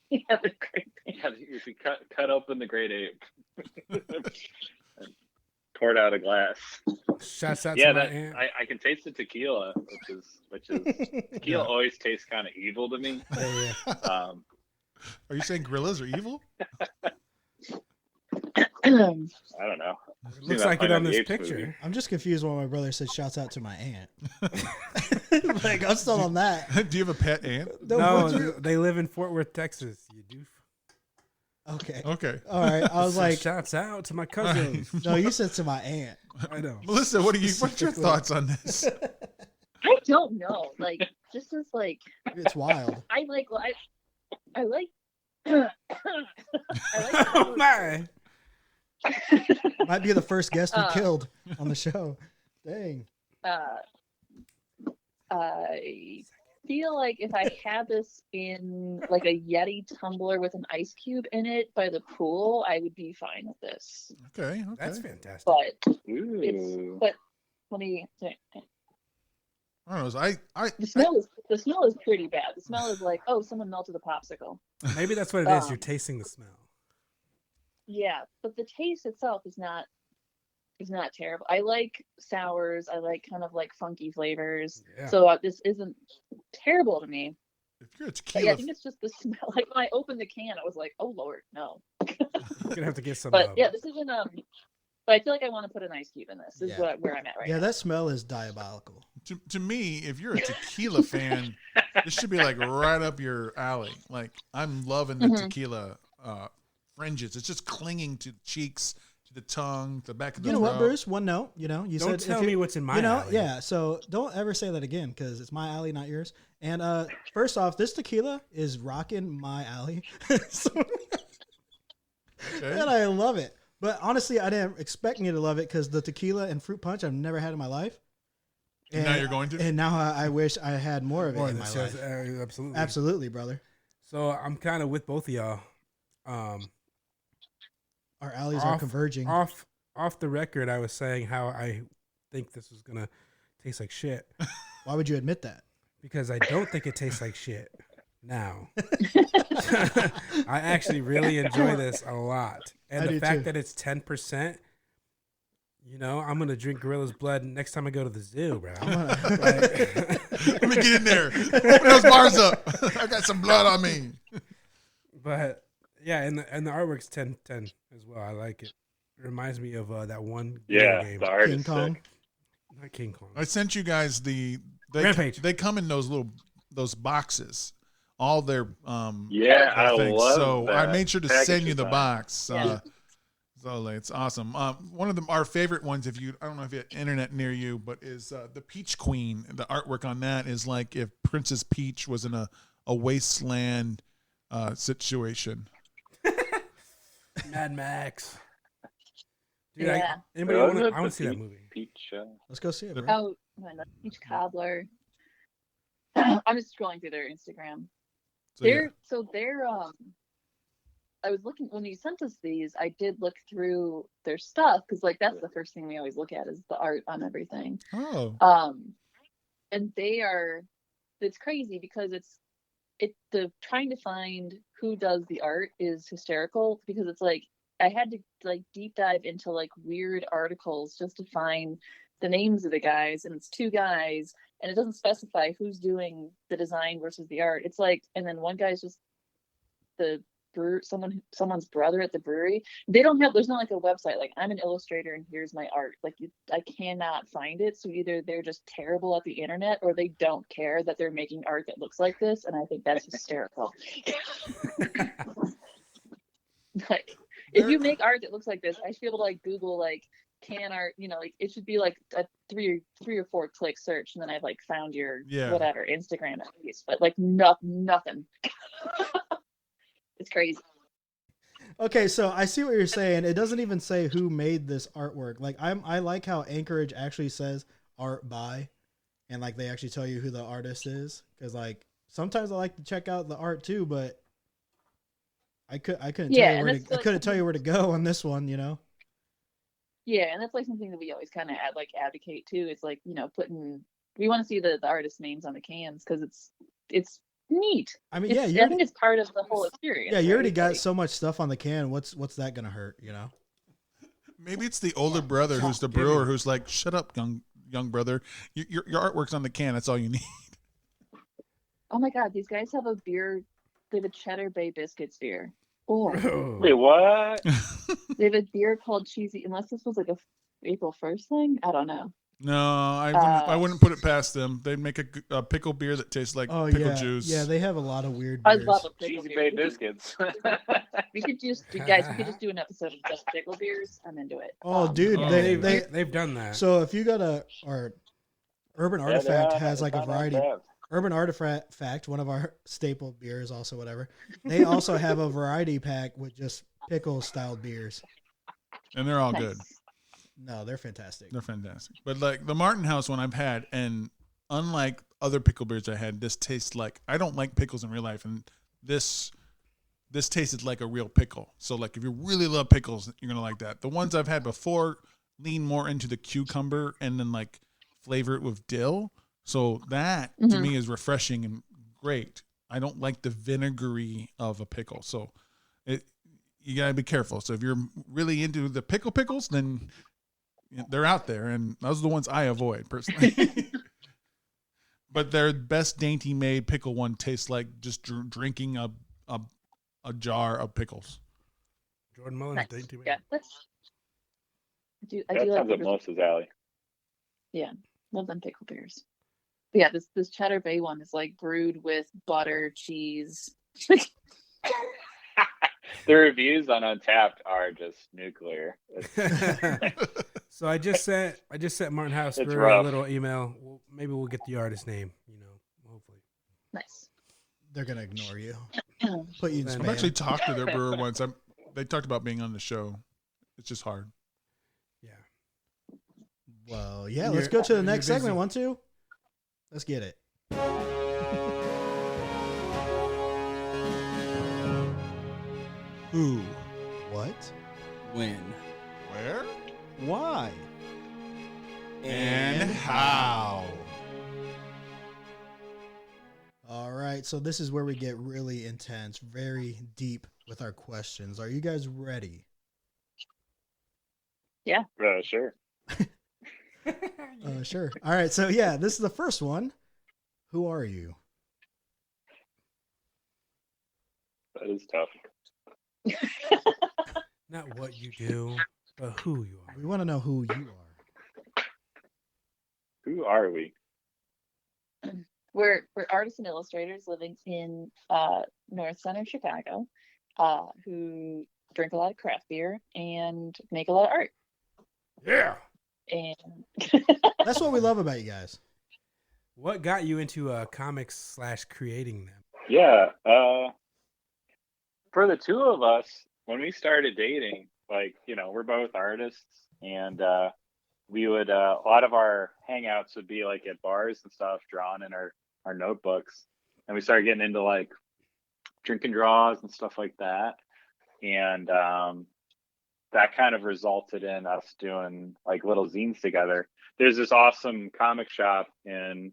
Yeah, the great thing. Yeah, if you cut open the great ape and poured out a glass. Shouts out Yeah, to my that aunt. I can taste the tequila, which is tequila always tastes kind of evil to me. Yeah. Are you saying gorillas are evil? I don't know. It looks like it on this picture. I'm just confused when my brother said shouts out to my aunt. Like, I'm still on that. Do you have a pet aunt? No, they live in Fort Worth, Texas. You do. Okay. Okay. All right. I was like, shouts out to my cousin. no, you said to my aunt. I know. Melissa, what's your thoughts on this? I don't know. Like, just as like, It's wild. I like. I like. I like. Oh my! Might be the first guest we killed on the show. Dang. I feel like if I had this in like a Yeti tumbler with an ice cube in it by the pool, I would be fine with this. Okay. That's fantastic. But Ooh. let me say, I don't know. the smell is pretty bad. The smell is like, oh, someone melted a popsicle. Maybe that's what it is. You're tasting the smell. Yeah, but the taste itself is not terrible. I like sours. I like kind of like funky flavors. Yeah. So this isn't terrible to me. If you're a But tequila, yeah, I think it's just the smell. Like when I opened the can, I was like, "Oh Lord, no." You're gonna have to get some. But yeah, this isn't. But I feel like I want to put an ice cube in this. This is where I'm at right now. Yeah, that smell is diabolical. to me, if you're a tequila fan, this should be like right up your alley. Like I'm loving the tequila fringes. It's just clinging to cheeks, to the tongue, to the back of the You know throat. what, Bruce? One note. You know, you Don't said tell me what's in my alley. Yeah. So don't ever say that again because it's my alley, not yours. And first off, this tequila is rocking my alley. So, and I love it. But honestly, I didn't expect me to love it because the tequila and fruit punch I've never had in my life. And now you're going to? And now I wish I had more of it in my Yes, life. absolutely. Absolutely, brother. So I'm kind of with both of y'all. Our alleys are converging. Off the record, I was saying how I think this was gonna taste like shit. Why would you admit that? Because I don't think it tastes like shit now. I actually really enjoy this a lot. And the fact that it's 10%, you know, I'm going to drink Gorilla's blood next time I go to the zoo, bro. Let me get in there. Open those bars up. I got some blood on me. But, yeah, and the artwork's 10/10 as well. I like it. It reminds me of that one game. The art King is Kong. sick. Not King Kong. I sent you guys Rampage. They come in those boxes. All their Yeah, I things. love So that I made sure to package send you the design. box. So it's awesome. One of our favorite ones, I don't know if you have internet near you, but is the Peach Queen. The artwork on that is like if Princess Peach was in a wasteland situation. Mad Max. Dude, Yeah. anybody Wasn't want it to? I want the to see that movie. Peach, Let's go see it, bro. Oh, man, the peach cobbler. I'm just scrolling through their Instagram. So, They're I was looking when you sent us these. I did look through their stuff because like that's the first thing we always look at is the art on everything. And it's crazy because the trying to find who does the art is hysterical because it's like I had to like deep dive into like weird articles just to find the names of the guys, and it's two guys, and it doesn't specify who's doing the design versus the art. It's like, and then one guy's just the someone's brother at the brewery. There's not like a website like I'm an illustrator and here's my art. Like I cannot find it. So either they're just terrible at the internet or they don't care that they're making art that looks like this, and I think that's hysterical. Like if you make art that looks like this, I should be able to like Google like can art, you know, like it should be like a three or four click search, and then I've like found your whatever Instagram at least, but like nothing. It's crazy. Okay, so I see what you're saying. It doesn't even say who made this artwork. Like I like how Anchorage actually says art by, and like they actually tell you who the artist is. Because like sometimes I like to check out the art too, but I couldn't tell you where to go on this one. You know. Yeah, and that's like something that we always kind of advocate too. It's like, you know, we want to see the artist names on the cans because it's neat. I mean, I think it's part of the whole experience. Yeah, you already got like, so much stuff on the can. What's that gonna hurt? You know. Maybe it's the older brother who's the brewer who's like, shut up, young brother. Your artwork's on the can. That's all you need. Oh my God, these guys have a beer. They have a Cheddar Bay Biscuits beer. Oh, Wait, what? they have a beer called Cheesy. Unless this was like a April 1st thing, I don't know. No, I wouldn't put it past them. They'd make a pickle beer that tastes like Oh pickle yeah, juice. yeah. They have a lot of weird I beers. love a pickle Cheesy beer. Bay biscuits. We could just, guys. We could just do an episode of just pickle beers. I'm into it. Oh, dude, Oh, They've done that. So if you go to Urban Yeah, Artifact they're has like a on variety. craft. Urban Artifact, one of our staple beers, also whatever. They also have a variety pack with just pickle style beers. And they're all Nice. good. No, they're fantastic. They're fantastic. But like the Martin House one I've had, and unlike other pickle beers I had, this tastes like, I don't like pickles in real life, and this tasted like a real pickle. So like if you really love pickles, you're gonna like that. The ones I've had before lean more into the cucumber and then like flavor it with dill. So that to me is refreshing and great. I don't like the vinegary of a pickle. So you gotta be careful. So if you're really into the pickles, then they're out there, and those are the ones I avoid personally. But their best dainty made pickle one tastes like just drinking a jar of pickles. Jordan Mullins, Nice. Dainty Man. Yeah, that's. I That do sounds like up Melissa's alley. Yeah, love them pickle beers. But yeah, this Cheddar Bay one is like brewed with butter, cheese. The reviews on Untapped are just nuclear. So I just sent Martin House It's Brewery a rough. little email. Maybe we'll get the artist name. Hopefully. Nice. They're gonna ignore you. Put you in I've I've spam. actually talked to their brewer once. They talked about being on the show. It's just hard. Yeah. Well, yeah. You're- Let's go to the you're next busy. segment. 1, 2. Let's get it. Who? What? When? Where Why? and how? All right. So this is where we get really intense, very deep with our questions. Are you guys ready? Sure. Sure. All right. So yeah, this is the first one. Who are you? That is tough. Not what you do, but who you are. We want to know who you are. Who are we? We're artists and illustrators living in North Center Chicago, who drink a lot of craft beer and make a lot of art. Yeah. And That's what we love about you guys. What got you into comics / creating them? Yeah. For the two of us, when we started dating, like, we're both artists, and we would, a lot of our hangouts would be like at bars and stuff, drawn in our notebooks. And we started getting into like drinking draws and stuff like that. And that kind of resulted in us doing like little zines together. There's this awesome comic shop in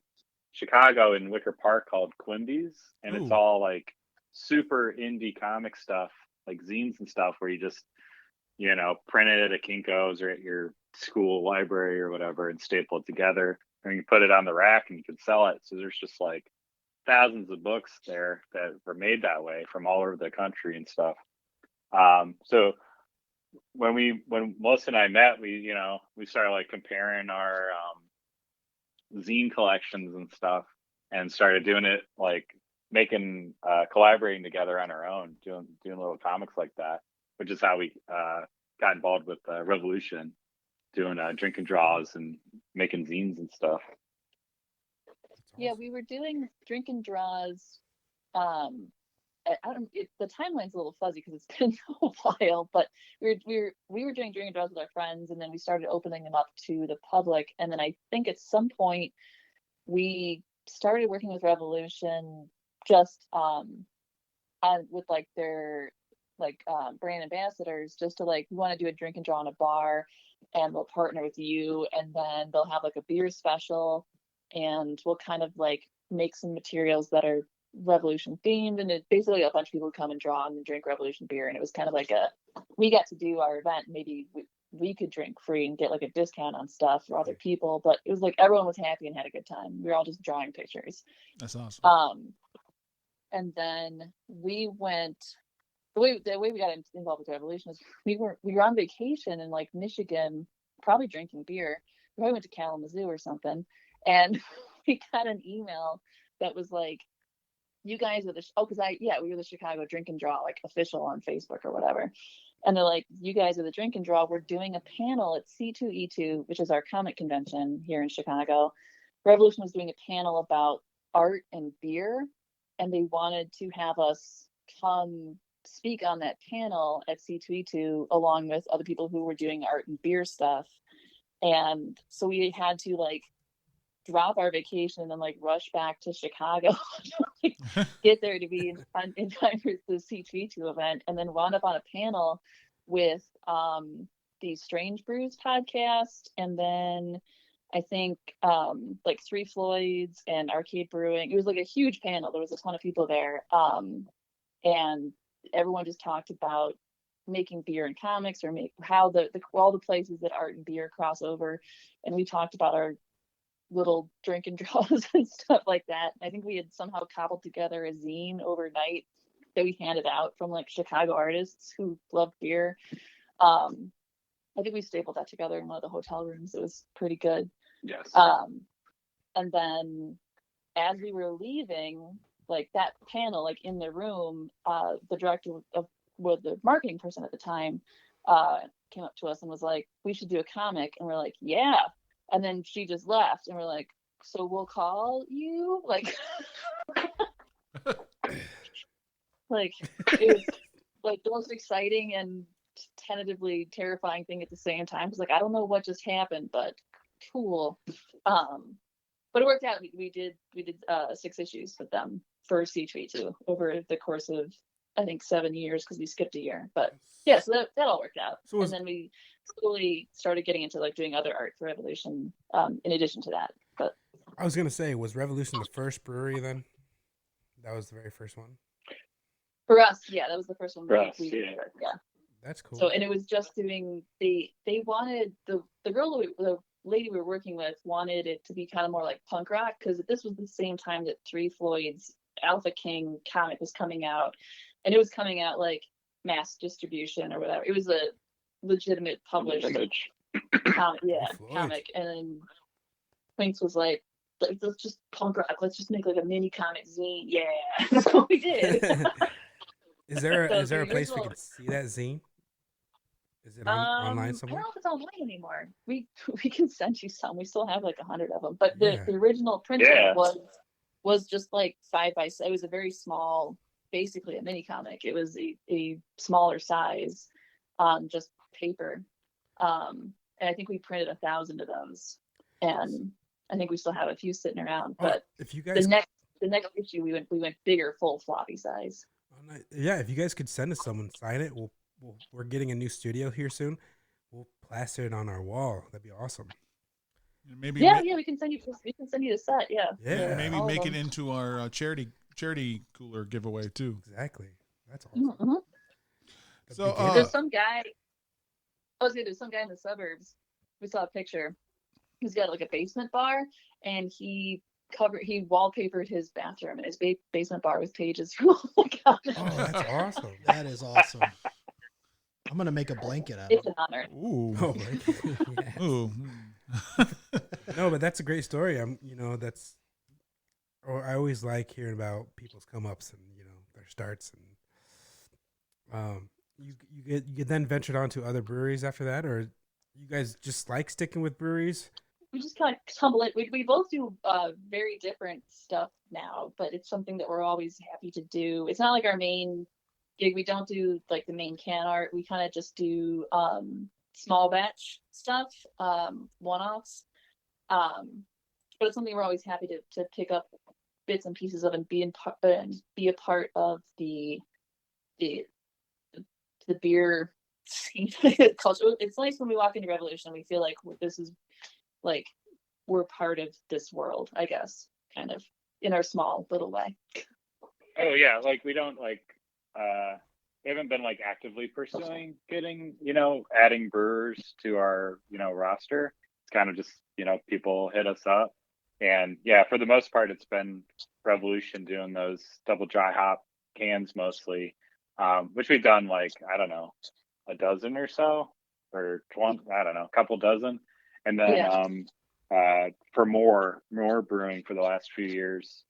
Chicago in Wicker Park called Quimby's, and it's Ooh. all like super indie comic stuff, like zines and stuff, where you just print it at a Kinko's or at your school library or whatever and staple it together, and you put it on the rack and you can sell it. So there's just like thousands of books there that were made that way from all over the country and stuff. So when Melissa and I met, we started like comparing our zine collections and stuff, and started doing it, like making collaborating together on our own, doing little comics like that, which is how we got involved with Revolution, doing drinking draws and making zines and stuff. yeah, we were doing drinking draws. The timeline's a little fuzzy because it's been a while, but we were doing drinking draws with our friends, and then we started opening them up to the public. And then I think at some point we started working with Revolution just with like their brand ambassadors, just to like, we want to do a drink and draw in a bar, and we'll partner with you, and then they'll have like a beer special, and we'll kind of like make some materials that are Revolution themed, and it's basically a bunch of people come and draw and drink Revolution beer. And it was kind of like we got to do our event, maybe we could drink free and get like a discount on stuff for other people, but it was like everyone was happy and had a good time. We were all just drawing pictures. That's awesome. And then we went the way we got involved with Revolution is we were on vacation in like Michigan, probably drinking beer. We probably went to Kalamazoo or something, and we got an email that was like, "You guys are the we were the Chicago Drink and Draw like official on Facebook or whatever," and they're like, "You guys are the Drink and Draw. We're doing a panel at C2E2, which is our comic convention here in Chicago. Revolution was doing a panel about art and beer, and they wanted to have us come speak on that panel at C2E2 along with other people who were doing art and beer stuff." And so we had to like drop our vacation and like rush back to Chicago to like, get there to be in time for the C2E2 event, and then wound up on a panel with the Strange Brews podcast, and then I think like Three Floyds and Arcade Brewing. It was like a huge panel. There was a ton of people there. And everyone just talked about making beer and comics, or how all the places that art and beer cross over. And we talked about our little drink and draws and stuff like that. I think we had somehow cobbled together a zine overnight that we handed out from like Chicago artists who loved beer. I think we stapled that together in one of the hotel rooms. It was pretty good. Yes. And then as we were leaving, like that panel, like in the room, the director of the marketing person at the time came up to us and was like, "We should do a comic." And we're like, "Yeah." And then she just left, and we're like, "So we'll call you?" Like, like it was like the most exciting and tentatively terrifying thing at the same time. It's like, I don't know what just happened, but cool. But it worked out. We did 6 issues with them for C2E2 over the course of I think 7 years, because we skipped a year. But yeah, so that all worked out. And then we slowly started getting into like doing other art for Revolution in addition to that. But I was gonna say, was Revolution the first brewery then? That was the very first one. For us, yeah, that was the first one. Yeah. That's cool. So, and it was just doing they wanted the lady we were working with wanted it to be kind of more like punk rock, because this was the same time that Three Floyd's Alpha King comic was coming out, and it was coming out like mass distribution or whatever. It was a legitimate published comic, and then Quinks was like, let's just punk rock, let's just make like a mini comic zine. Yeah. That's what we did. Is there a place we can see that zine? Is it online somewhere? I don't know if it's online anymore. We can send you some. We still have like 100 of them. But the original printing was just like 5 by 6. It was a very small, basically a mini comic. It was a smaller size on just paper. And I think we printed 1,000 of those. And I think we still have a few sitting around. But if you guys, the next issue we went bigger, full floppy size. Yeah, if you guys could send us someone, sign it. We're getting a new studio here soon. We'll plaster it on our wall. That'd be awesome. Maybe we can send you the set. Yeah. Maybe make it into our charity cooler giveaway too. Exactly. That's awesome. Mm-hmm. So there's some guy. There's some guy in the suburbs. We saw a picture. He's got like a basement bar, and he wallpapered his bathroom and his basement bar with pages from all the comics. Oh, that's awesome. That is awesome. I'm gonna make a blanket out of it. It's an honor. Ooh. Oh, yes. Ooh. No, but that's a great story. I always like hearing about people's come ups and their starts, and you then ventured on to other breweries after that, or you guys just like sticking with breweries? We just kind of tumble it. We both do very different stuff now, but it's something that we're always happy to do. It's not like our main gig. We don't do like the main can art. We kind of just do small batch stuff, one-offs. But it's something we're always happy to pick up bits and pieces of and be a part of the beer scene culture. It's nice when we walk into Revolution and we feel like this is like we're part of this world, I guess, kind of in our small little way. Oh yeah, like we don't we haven't been like actively pursuing getting adding brewers to our roster. It's kind of just people hit us up, and yeah, for the most part it's been Revolution doing those double dry hop cans mostly. which we've done like, I don't know, a dozen or so, or 20, I don't know, a couple dozen. And then for more brewing for the last few years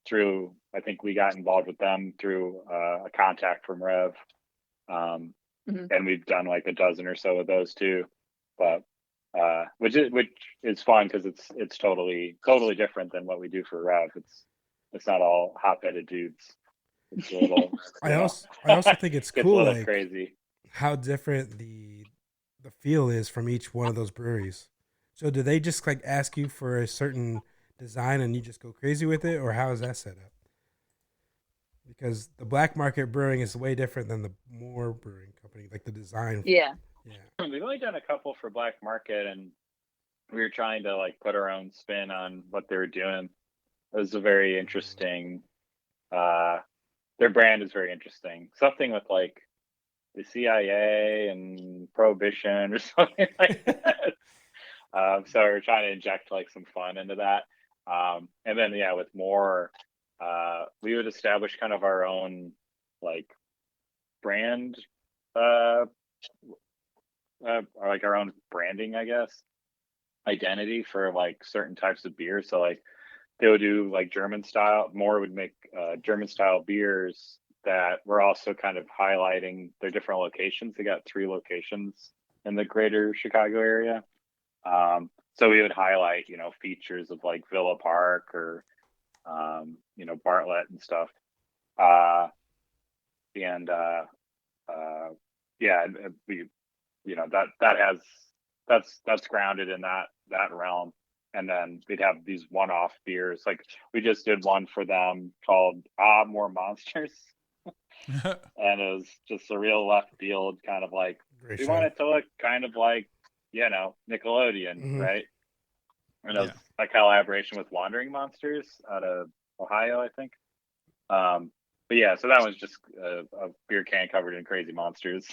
through, I think we got involved with them through a contact from Rev. And we've done like a dozen or so of those too. But which is fun because it's totally different than what we do for Rev. It's not all hot-headed dudes. It's a little. I also think it's gets cool, a little like crazy. how different the feel is from each one of those breweries. So do they just like ask you for a certain design and you just go crazy with it, or how is that set up? Because the black market brewing is way different than the Moore Brewing Company, like the design. Yeah. We've only done a couple for black market, and we were trying to like put our own spin on what they were doing. It was a very interesting. Their brand is very interesting. Something with like the CIA and Prohibition or something like that. So we're trying to inject like some fun into that. And then with more, we would establish kind of our own like brand, or like our own branding, I guess, identity for like certain types of beer. So like they would do like German style. More would make German style beers that were also kind of highlighting their different locations. They got 3 locations in the greater Chicago area. So we would highlight, features of like Villa Park or, Bartlett and stuff. That's grounded in that realm. And then we'd have these one-off beers. Like we just did one for them called More Monsters. And it was just a real left field kind of like, Great we show. want it to look kind of like, Nickelodeon, right? And it was a collaboration with Wandering Monsters out of Ohio, I think. So that was just a beer can covered in crazy monsters.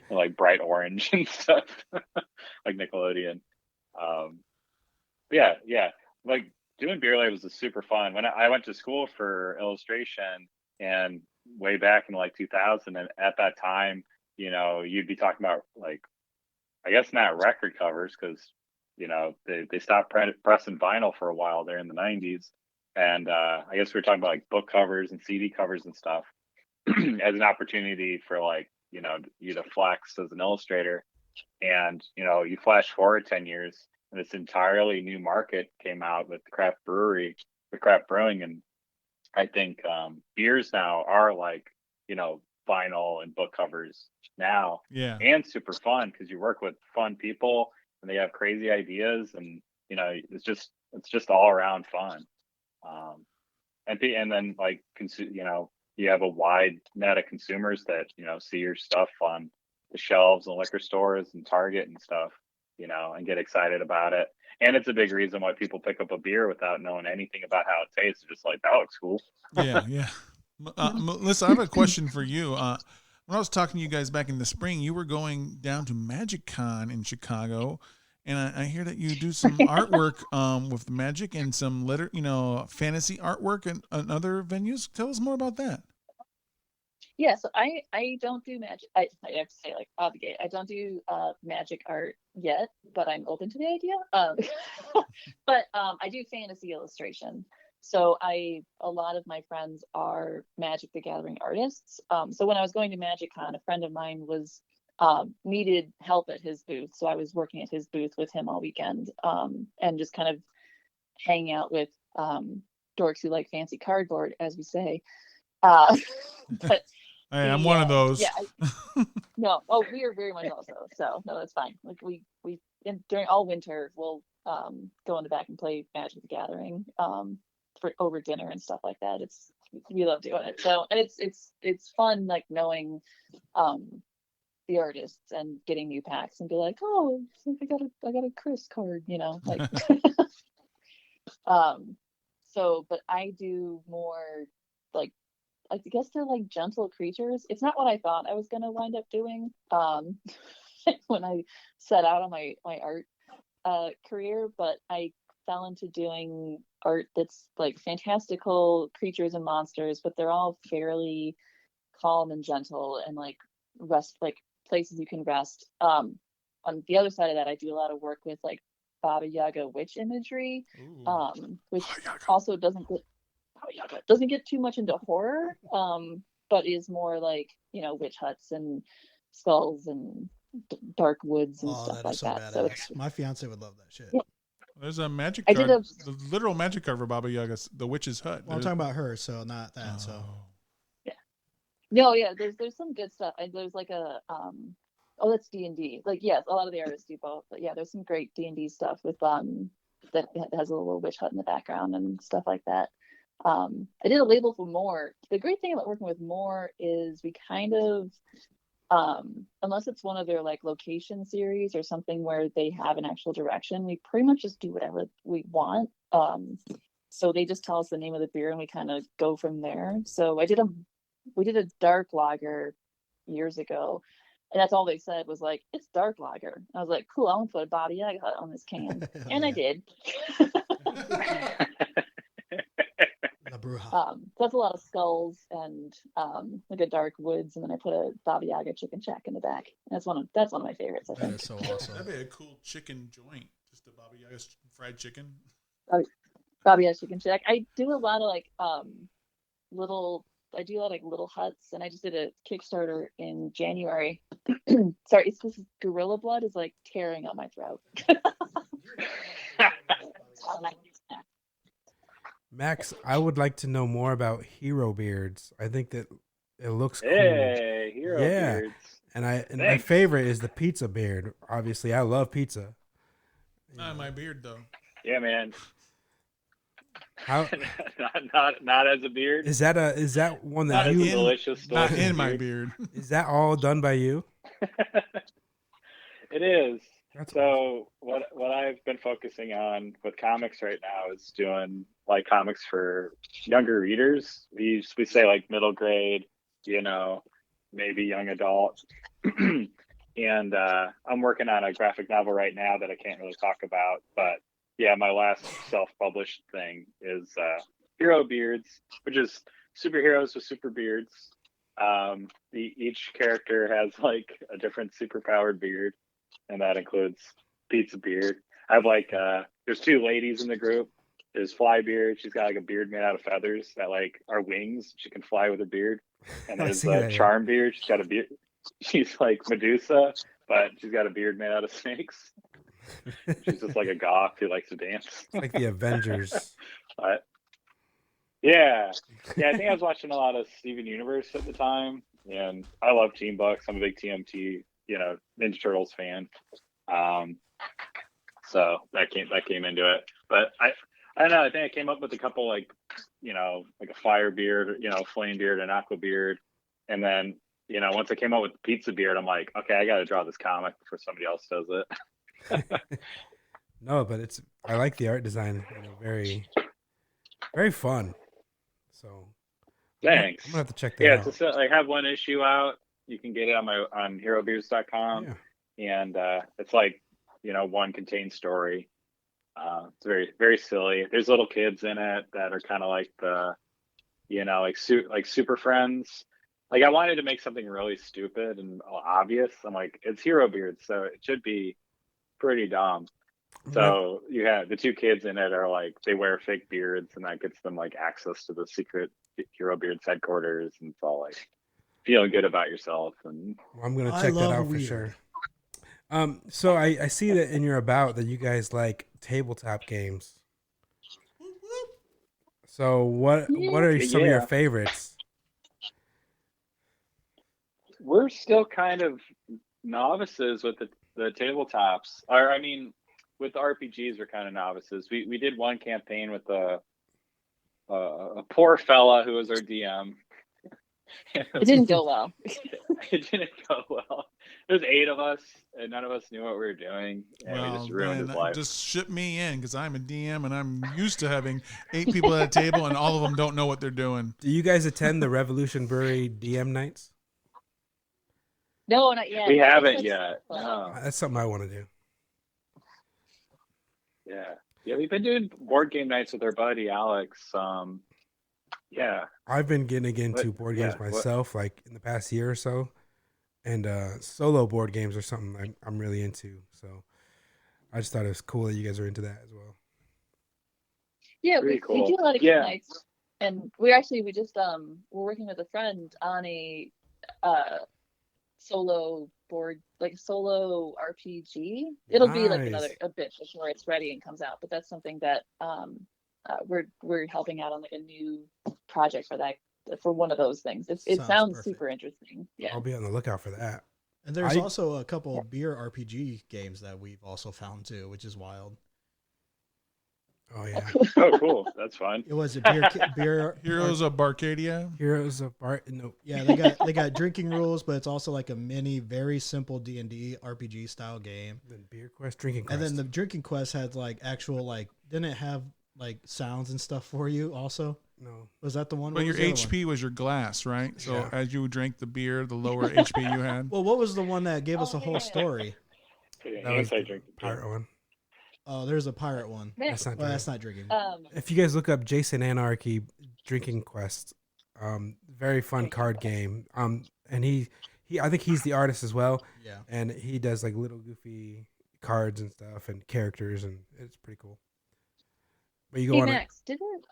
Like bright orange and stuff. Like Nickelodeon. Like doing beer labels is super fun. When I went to school for illustration, and way back in like 2000, and at that time, you'd be talking about like, I guess not record covers, because they stopped pressing vinyl for a while there in the 90s, and I guess we were talking about like book covers and CD covers and stuff as an opportunity for like you to flex as an illustrator. And you flash forward 10 years, and this entirely new market came out with craft brewing, and I think beers now are like vinyl and book covers now. Yeah. And super fun because you work with fun people and they have crazy ideas, and it's just all around fun. And then like you have a wide net of consumers that see your stuff on the shelves and liquor stores and Target and stuff, and get excited about it. And it's a big reason why people pick up a beer without knowing anything about how it tastes. They're just like, that looks cool. Yeah. Melissa, I have a question for you. When I was talking to you guys back in the spring, you were going down to Magic Con in Chicago, and I hear that you do some artwork with Magic and some fantasy artwork and other venues. Tell us more about that. Yeah, so I don't do magic. I have to say, like, out the gate, I don't do magic art yet, but I'm open to the idea. But I do fantasy illustration. So a lot of my friends are Magic the Gathering artists. So when I was going to Magic Con, a friend of mine was needed help at his booth. So I was working at his booth with him all weekend, and just kind of hanging out with dorks who like fancy cardboard, as we say. But Hey, I'm one of those. Yeah. No. Oh, we are very much also. So no, that's fine. Like we during all winter we'll go in the back and play Magic the Gathering for over dinner and stuff like that. We love doing it. So, and it's fun, like knowing the artists and getting new packs and be like, oh, I got a Chris card, like. So, but I do more like, I guess they're like gentle creatures. It's not what I thought I was going to wind up doing when I set out on my art career, but I fell into doing art that's like fantastical creatures and monsters, but they're all fairly calm and gentle and like rest, like places you can rest. On the other side of that, I do a lot of work with like Baba Yaga witch imagery, which also doesn't get too much into horror, but is more like, you know, witch huts and skulls and dark woods and stuff like that. So my fiance would love that shit. Yeah. There's a magic card, the literal magic card for Baba Yaga, the witch's hut. Well, I'm talking about her, so not that. So yeah, no, yeah. There's some good stuff. There's like a that's D&D. Like, yes, a lot of the artists do both, but yeah, there's some great D&D stuff with that has a little witch hut in the background and stuff like that. I did a label for More. The great thing about working with More is we kind of, unless it's one of their like location series or something where they have an actual direction, we pretty much just do whatever we want. So they just tell us the name of the beer and we kind of go from there. So we did a dark lager years ago, and that's all they said was like, it's dark lager. I was like, cool, I'm gonna put a Baba Yaga hut on this can. And I did. So that's a lot of skulls and like a dark woods, and then I put a Baba Yaga chicken shack in the back. That's one of my favorites, I think. That is so awesome. That'd be a cool chicken joint, just a Baba Yaga fried chicken. Baba Yaga chicken shack. I do a lot of like little huts, and I just did a Kickstarter in January. Sorry, this gorilla blood is like tearing up my throat. Max, I would like to know more about hero beards. I think that it looks cool. Hey, hero beards. And my favorite is the pizza beard. Obviously, I love pizza. Not my beard though. Yeah, man. How not as a beard. Is that one that not you delicious? Not in my beard. Is that all done by you? It is. That's so what I've been focusing on with comics right now is doing like comics for younger readers. We say like middle grade, you know, maybe young adult. And I'm working on a graphic novel right now that I can't really talk about, but yeah, my last self-published thing is Hero Beards, which is superheroes with super beards. Each character has like a different superpowered beard, and that includes Pizza Beard. I have like there's two ladies in the group. There's Flybeard. She's got like a beard made out of feathers that like are wings. She can fly with a beard. And there's Charm Beard. She's got a beard. She's like Medusa, but she's got a beard made out of snakes. She's just like a goth who likes to dance. It's like the Avengers. But yeah, I think I was watching a lot of Steven Universe at the time, and I love Team Bucks. I'm a big TMT, Ninja Turtles fan. So that came into it. But I don't know. I think I came up with a couple like a fire beard, flame beard, and aqua beard, and then once I came up with the pizza beard, I'm like, okay, I got to draw this comic before somebody else does it. No, but I like the art design. Very, very fun. So thanks. I'm gonna have to check that out. Yeah, I have one issue out. You can get it on herobeards.com, and it's like one contained story. It's very, very silly. There's little kids in it that are kind of like the like super friends. Like I wanted to make something really stupid and obvious. I'm like, it's Hero Beards, so it should be pretty dumb. So you have the two kids in it are like, they wear fake beards, and that gets them like access to the secret Hero Beards headquarters, and it's all like feeling good about yourself. And I'm gonna check that out for sure. So I see that in your about that you guys like tabletop games. So what are some of your favorites? We're still kind of novices with the tabletops. Or I mean, with the RPGs, we're kind of novices. We did one campaign with a poor fella who was our DM. It didn't go well. It didn't go well. There's 8 of us, and none of us knew what we were doing, and we just ruined his life. Just ship me in, because I'm a DM, and I'm used to having 8 people at a table, and all of them don't know what they're doing. Do you guys attend the Revolution Brewery DM nights? No, not yet. We haven't yet. No. That's something I want to do. Yeah, we've been doing board game nights with our buddy Alex. Yeah. I've been getting into What- board games yeah, what- myself, like in the past year or so, and solo board games are something I'm really into. So I just thought it was cool that you guys are into that as well. Yeah, Pretty we cool. do a lot of game Yeah. nights, and we just we're working with a friend on a solo board, like solo RPG. It'll be like Nice. a bit before it's ready and comes out, but that's something that we're helping out on like a new project for one of those things. It Sounds sounds perfect. super interesting. Yeah. I'll be on the lookout for that. And there's I- also a couple of beer RPG games that we've also found too, which is wild. Oh yeah, Oh, cool. That's fun. It was a beer Heroes of Barcadia. Heroes of Art. No, Yeah, they got drinking rules, but it's also like a mini, very simple D&D RPG style game. then Beer Quest, Drinking Quest. And then the drinking quest had like actual like didn't it have like sounds and stuff for you also? no, Was that the one? But What your was the other one? HP was your glass, right? So Yeah. as you drank the beer, the lower HP you had. Well, what was the one that gave us a whole story? that was the Anti-drink. pirate one. Oh, there's a pirate one. That's not. Well, drinking. that's not drinking. If you guys look up Jason Anarchy Drinking Quest, very fun card game. And he I think he's the artist as well, Yeah. and he does like little goofy cards and stuff and characters, and it's pretty cool. But you go Hey on. Max, didn't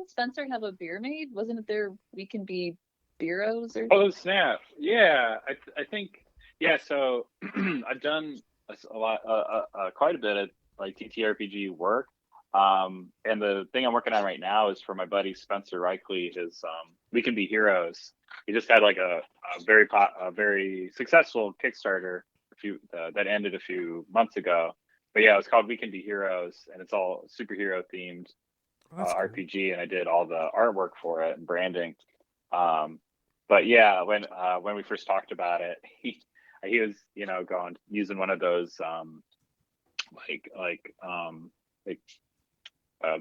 Spencer have a beer made? Wasn't it there We Can Be Beeros or Oh snap! Yeah, I think yeah. So I've done a lot, quite a bit of like TTRPG work. And the thing I'm working on right now is for my buddy Spencer Reichley. His We Can Be Heroes. He just had like a very successful Kickstarter that ended a few months ago. But yeah, it's called We Can Be Heroes, and it's all superhero themed Oh, that's cool. RPG, and I did all the artwork for it and branding. But yeah, when we first talked about it, he was using one of those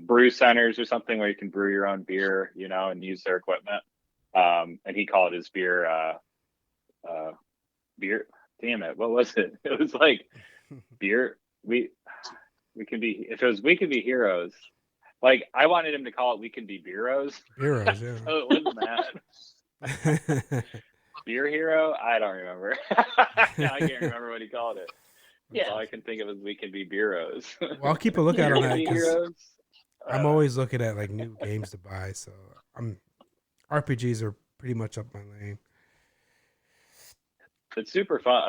brew centers or something where you can brew your own beer, and use their equipment. And he called his beer beer. Damn it, what was it? It was like beer. We can be. If it was We Can Be Heroes. Like I wanted him to call it We Can Be Beeros. Heroes, yeah. So it wasn't that. Beer Hero? I don't remember. I can't remember what he called it. Yeah. All I can think of is We Can Be Beeros. Well, I'll keep a lookout on We that Can Be 'cause Heroes. I'm always looking at like new games to buy. So RPGs are pretty much up my lane. It's super fun.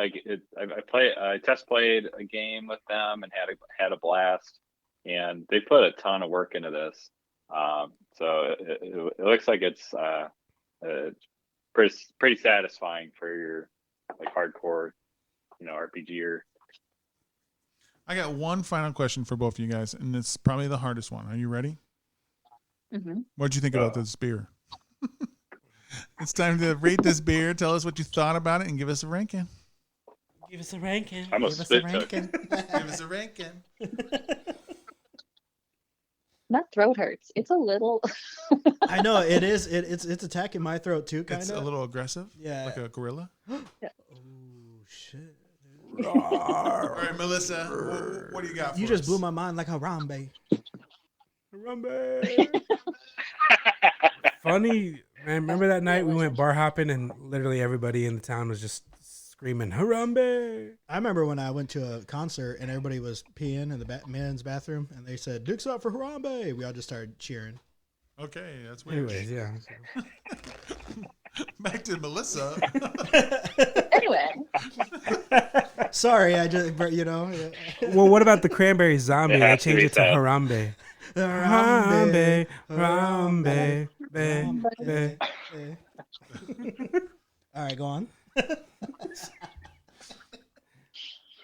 I test played a game with them and had a blast. And they put a ton of work into this. So it looks like it's pretty satisfying for your like hardcore, RPGer. I got one final question for both of you guys, and it's probably the hardest one. Are you ready? Mhm. What did you think about this beer? It's time to rate this beer. Tell us what you thought about it and give us a ranking. Give us a ranking. I'm a spit took. Give us a ranking. My throat hurts. It's a little. I know it is. It's attacking my throat too, kind It's of. a little aggressive. Yeah. Like a gorilla. Oh shit! All right, Melissa, what do you got for You just us? blew my mind like Harambe. Harambe. Funny, man. Remember that night we went bar hopping and literally everybody in the town was just screaming Harambe. I remember when I went to a concert and everybody was peeing in the men's bathroom, and they said "Dukes up for Harambe." We all just started cheering. Okay, that's weird. Anyways, yeah. Back to Melissa. Anyway, Sorry, I just Yeah. Well, what about the cranberry zombie? It They has to changed be it to said. Harambe. Harambe, Harambe, be, be. All right, go on.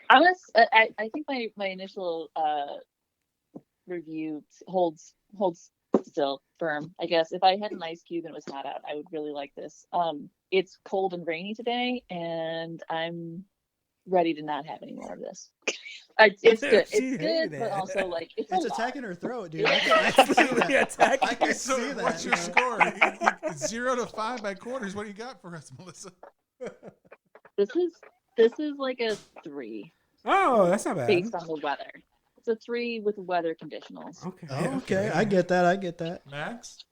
I think my initial review holds still firm. I guess if I had an ice cube and it was hot out, I would really like this. It's cold and rainy today, and I'm ready to not have any more of this. It's good. She It's hated good, but it. also like it's It's a lot. attacking her throat, dude. I can see that. I can So see that. what's your score? 0 to 5 by quarters. What do you got for us, Melissa? This is like a 3 Oh, that's not bad. based on the weather. It's a 3 with weather conditionals. Okay. Oh, okay, I get that. Max?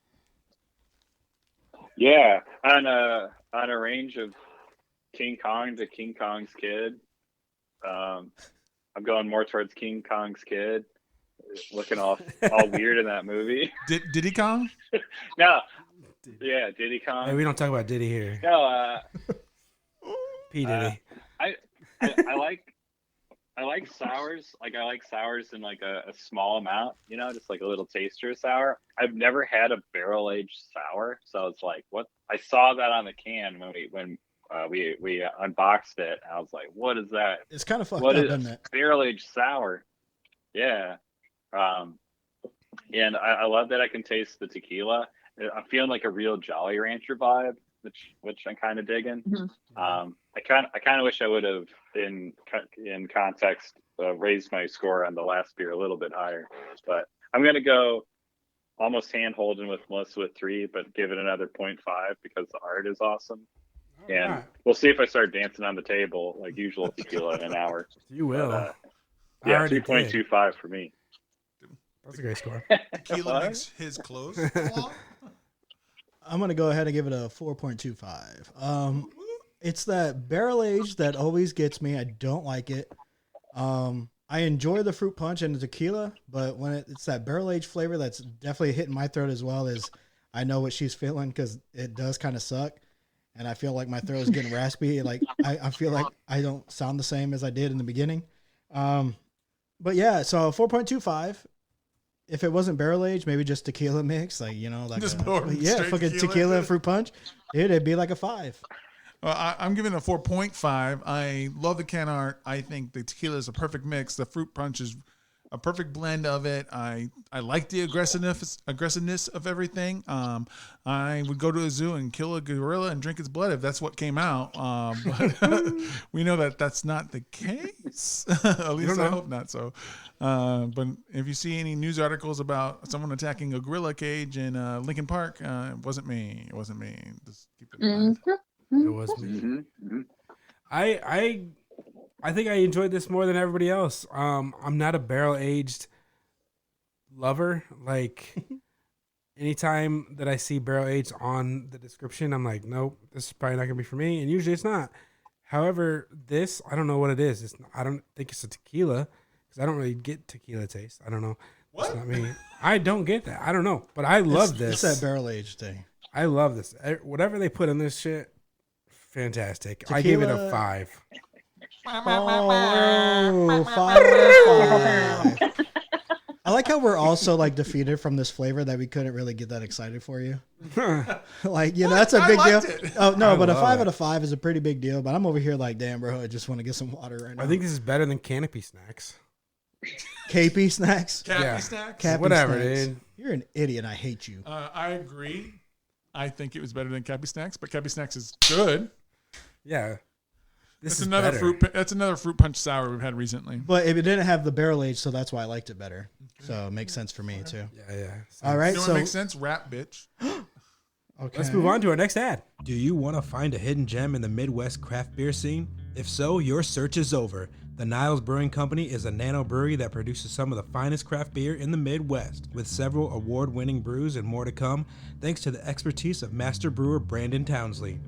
Yeah, on a range of King Kong to King Kong's kid, I'm going more towards King Kong's kid, looking all weird in that movie. Diddy Kong? No, yeah, Diddy Kong. Hey, we don't talk about Diddy here. No, P Diddy. I like sours. Like I like sours in like a small amount, you know, just like a little taster of sour. I've never had a barrel aged sour, so it's like what I saw that on the can when we unboxed it. I was like, what is that? It's kind of fucked What up, is isn't it? barrel aged sour? Yeah. And I love that I can taste the tequila. I'm feeling like a real Jolly Rancher vibe, which I'm kind of digging. Mhm. I kind of wish I would have, in context, raised my score on the last beer a little bit higher. But I'm gonna go almost hand holding with Melissa with 3, but give it another 0.5 because the art is awesome. And right. we'll see if I start dancing on the table like usual tequila in an hour. You will. But, I yeah, already did. 3.25 for me. That's a great score. Tequila makes his clothes. I'm gonna go ahead and give it a 4.25. It's that barrel age that always gets me. I don't like it. I enjoy the fruit punch and the tequila, but when it's that barrel age flavor that's definitely hitting my throat as well. Is I know what she's feeling because it does kind of suck, and I feel like my throat is getting raspy. Like I feel like I don't sound the same as I did in the beginning. But yeah, so 4.25. If it wasn't barrel aged, maybe just tequila mix, like like Just pour yeah, straight fucking tequila tequila into it. fruit punch, dude, it'd be like a 5. I'm giving it a 4.5. I love the can art. I think the tequila is a perfect mix. The fruit punch is a perfect blend of it. I like the aggressiveness of everything. I would go to a zoo and kill a gorilla and drink its blood if that's what came out. But we know that that's not the case. At least I hope not so. But if you see any news articles about someone attacking a gorilla cage in Lincoln Park, it wasn't me. It wasn't me. Just keep it in mind. It was me. I think I enjoyed this more than everybody else. I'm not a barrel aged lover. Like anytime that I see barrel aged on the description, I'm like, nope, this is probably not gonna be for me. And usually it's not. However, this, I don't know what it is. I don't think it's a tequila because I don't really get tequila taste. I don't know. What? It's not me. I don't get that. I don't know. But I love this. It's that barrel aged thing. I love this. Whatever they put in this shit, fantastic. Tequila. I gave it a 5. Oh, 5. I like how we're also like defeated from this flavor that we couldn't really get that excited for you. Like, that's a big I deal. liked it. Oh no, but a 5 it. out of 5 is a pretty big deal. But I'm over here like, damn, bro, I just want to get some water right now. I think this is better than Canopy Snacks. KP snacks. Cappy Yeah. snacks. Cappy Whatever, snacks. dude. You're an idiot. I hate you. I agree. I think it was better than Cappy Snacks, but Cappy Snacks is good. Yeah. This That's is another better. That's another fruit punch sour we've had recently. But it didn't have the barrel age, so that's why I liked it better. So it makes sense for me too. Yeah. All right, You know so what makes sense? Rap, bitch. okay. Let's move on to our next ad. Do you want to find a hidden gem in the Midwest craft beer scene? If so, your search is over. The Niles Brewing Company is a nano brewery that produces some of the finest craft beer in the Midwest, with several award-winning brews and more to come, thanks to the expertise of master brewer Brandon Townsley.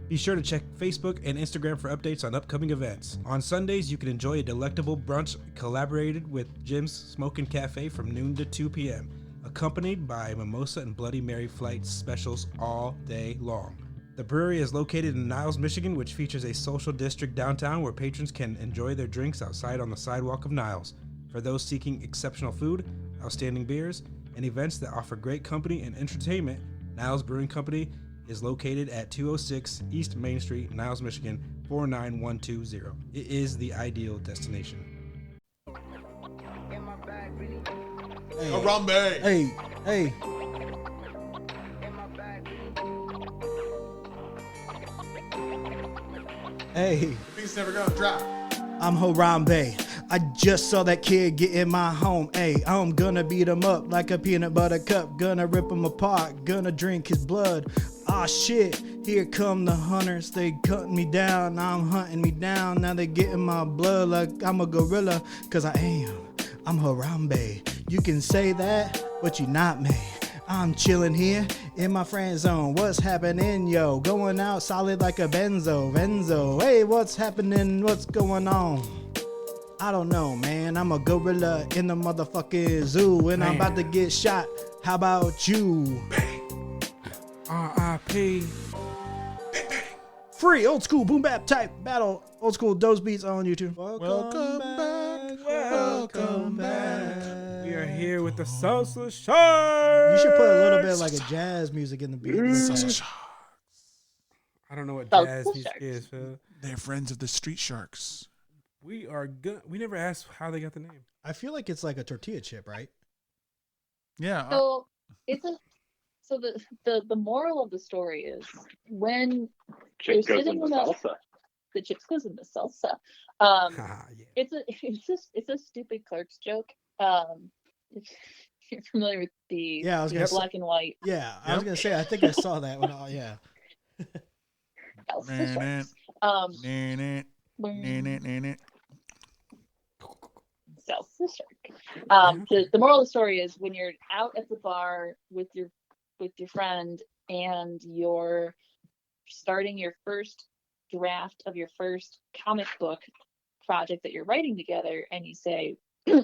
Be sure to check Facebook and Instagram for updates on upcoming events. On Sundays, you can enjoy a delectable brunch collaborated with Jim's Smokin' Cafe from noon to 2 p.m., accompanied by mimosa and Bloody Mary flight specials all day long. The brewery is located in Niles, Michigan, which features a social district downtown where patrons can enjoy their drinks outside on the sidewalk of Niles. For those seeking exceptional food, outstanding beers, and events that offer great company and entertainment, Niles Brewing Company is located at 206 East Main Street, Niles, Michigan, 49120. It is the ideal destination. Harambe. Hey. Hey, Things never gonna drop. I'm Harambe. I just saw that kid get in my home. Hey, I'm gonna beat him up like a peanut butter cup. Gonna rip him apart. Gonna drink his blood. Ah shit, here come the hunters. They cutting me down. I'm hunting me down. Now they getting my blood like I'm a gorilla. Cause I am. I'm Harambe. You can say that, but you're not me. I'm chilling here in my friend zone. What's happening, yo? Going out solid like a benzo. Hey, what's happening? What's going on? I don't know, man. I'm a gorilla in the motherfucking zoo, and I'm about to get shot. How about you? R.I.P. Free old school boom bap type battle. Old school Doze Beats on YouTube. Welcome back. We are here with the Salsa Sharks. You should put a little bit like a jazz music in the beat. Salsa Sharks. I don't know what Salsa jazz music Sharks. is, Phil. They're friends of the Street Sharks. We are good. We never asked how they got the name. I feel like it's like a tortilla chip, right? Yeah. So it's a so the moral of the story is when Chick You're goes sitting into in a- salsa. the chips goes in the salsa. Yeah. It's a stupid Clerks joke. If you're familiar with the Yeah, I was gonna say- black and white Yeah, I was gonna say. I think I saw that one. Oh, yeah. Salsa Sharks. Salsa Shark. The moral of the story is when you're out at the bar with your friend and you're starting your first draft of your first comic book project that you're writing together, and you say,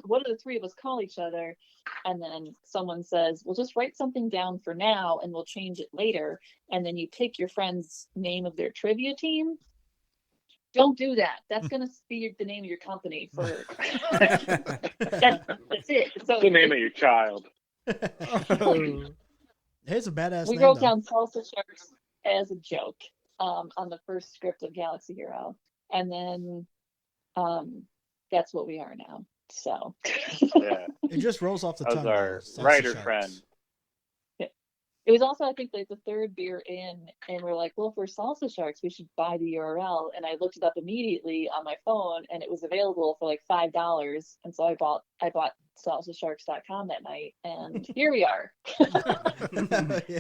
what do the three of us call each other? And then someone says, well, just write something down for now and we'll change it later. And then you pick your friend's name of their trivia team. Don't do that. That's going to be the name of your company for that's it. So The name of your child. It's a badass we name, wrote though. down Salsa Sharks as a joke on the first script of Galaxy Hero. And then that's what we are now. So Yeah. It just rolls off the That tongue. was our though. Salsa writer Sharks. friend. it was also, I think, like the third beer in, and we're like, well, if we're Salsa Sharks, we should buy the URL. And I looked it up immediately on my phone, and it was available for like $5. And so I bought salsasharks.com that night, and here we are. Yeah.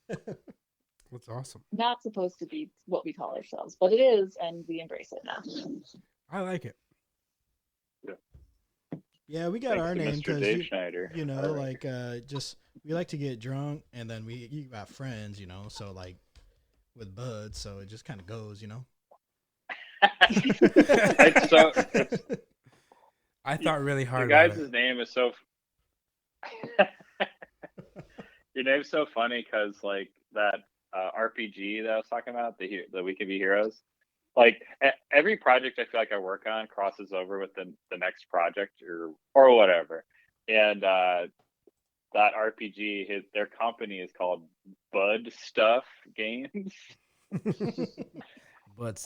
That's awesome. Not supposed to be what we call ourselves, but it is, and we embrace it now. I like it. Yeah, we got Thanks our to name Mr. because Dave Schneider. you know, All right. like just we like to get drunk, and then you got friends, you know, so like with buds, so it just kind of goes, you know. It's so I thought really your hard about guys' it. name is so. Your name's so funny because like that RPG that I was talking about, the We Can Be Heroes. Like every project I feel like I work on crosses over with the next project or whatever, and that RPG, their company is called Bud Stuff Games. But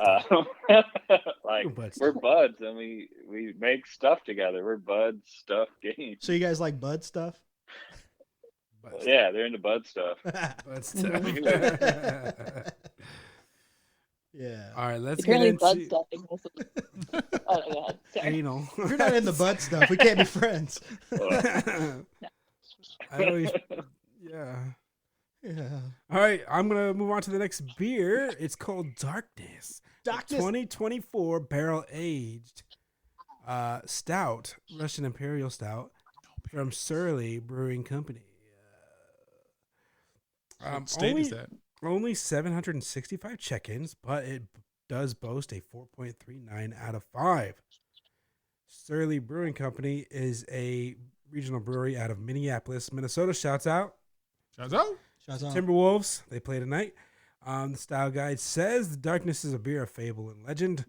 Like Bud we're Stuff. buds and we make stuff together. We're Bud Stuff Games. So you guys like bud stuff? Yeah, they're into Bud stuff. Yeah. All right, let's Apparently, get bud into stuffing was. Oh my god! Sorry. anal. If you're not in the bud stuff, we can't be friends. I always, yeah. Yeah. All right, I'm gonna move on to the next beer. It's called Darkness. Darkness. 2024 barrel aged stout, Russian Imperial Stout from Surly Brewing Company. What state is that? Only 765 check-ins, but it does boast a 4.39 out of 5. Surly Brewing Company is a regional brewery out of Minneapolis, Minnesota. Shouts out. Shouts out. Shots on. Timberwolves, they play tonight. The style guide says the Darkness is a beer of fable and legend,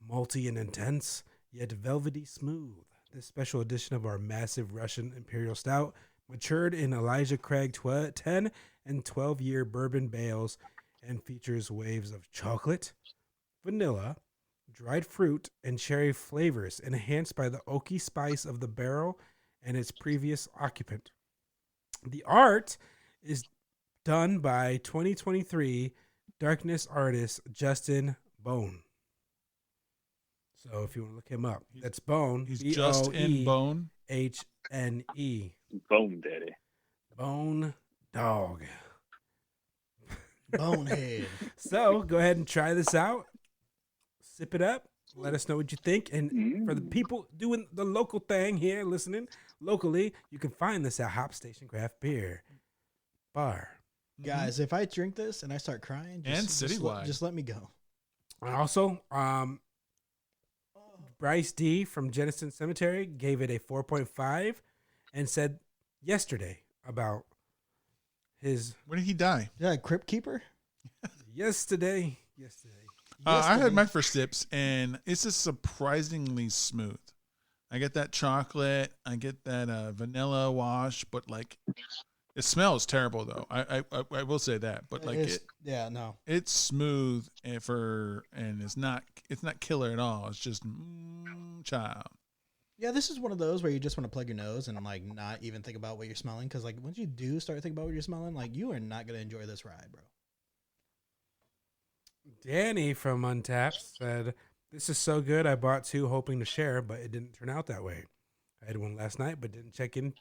malty and intense, yet velvety smooth. This special edition of our massive Russian Imperial Stout matured in Elijah Craig 10 and 12-year bourbon bales and features waves of chocolate, vanilla, dried fruit, and cherry flavors enhanced by the oaky spice of the barrel and its previous occupant. The art is done by 2023 Darkness artist Justin Bone. So if you want to look him up, that's Bone. He's just in bone. Bone. Boom Daddy. Bone Dog. Bonehead. So go ahead and try this out. Sip it up. Let us know what you think. And for the people doing the local thing here, listening locally, you can find this at Hop Station Craft Beer. bar. Guys, if I drink this and I start crying, And citywide. just let me go. And also, Bryce D from Jenison Cemetery gave it a 4.5 and said yesterday about his When did he die? Yeah, Crypt Keeper. yesterday. I had my first sips, and it's just surprisingly smooth. I get that chocolate, I get that vanilla wash, but like, it smells terrible though. I will say that, but like it's smooth and it's not killer at all. It's just child. Yeah, this is one of those where you just want to plug your nose and like not even think about what you're smelling, because like once you do start thinking about what you're smelling, like you are not gonna enjoy this ride, bro. Danny from Untapped said, "This is so good. I bought 2 hoping to share, but it didn't turn out that way. I had one last night, but didn't check it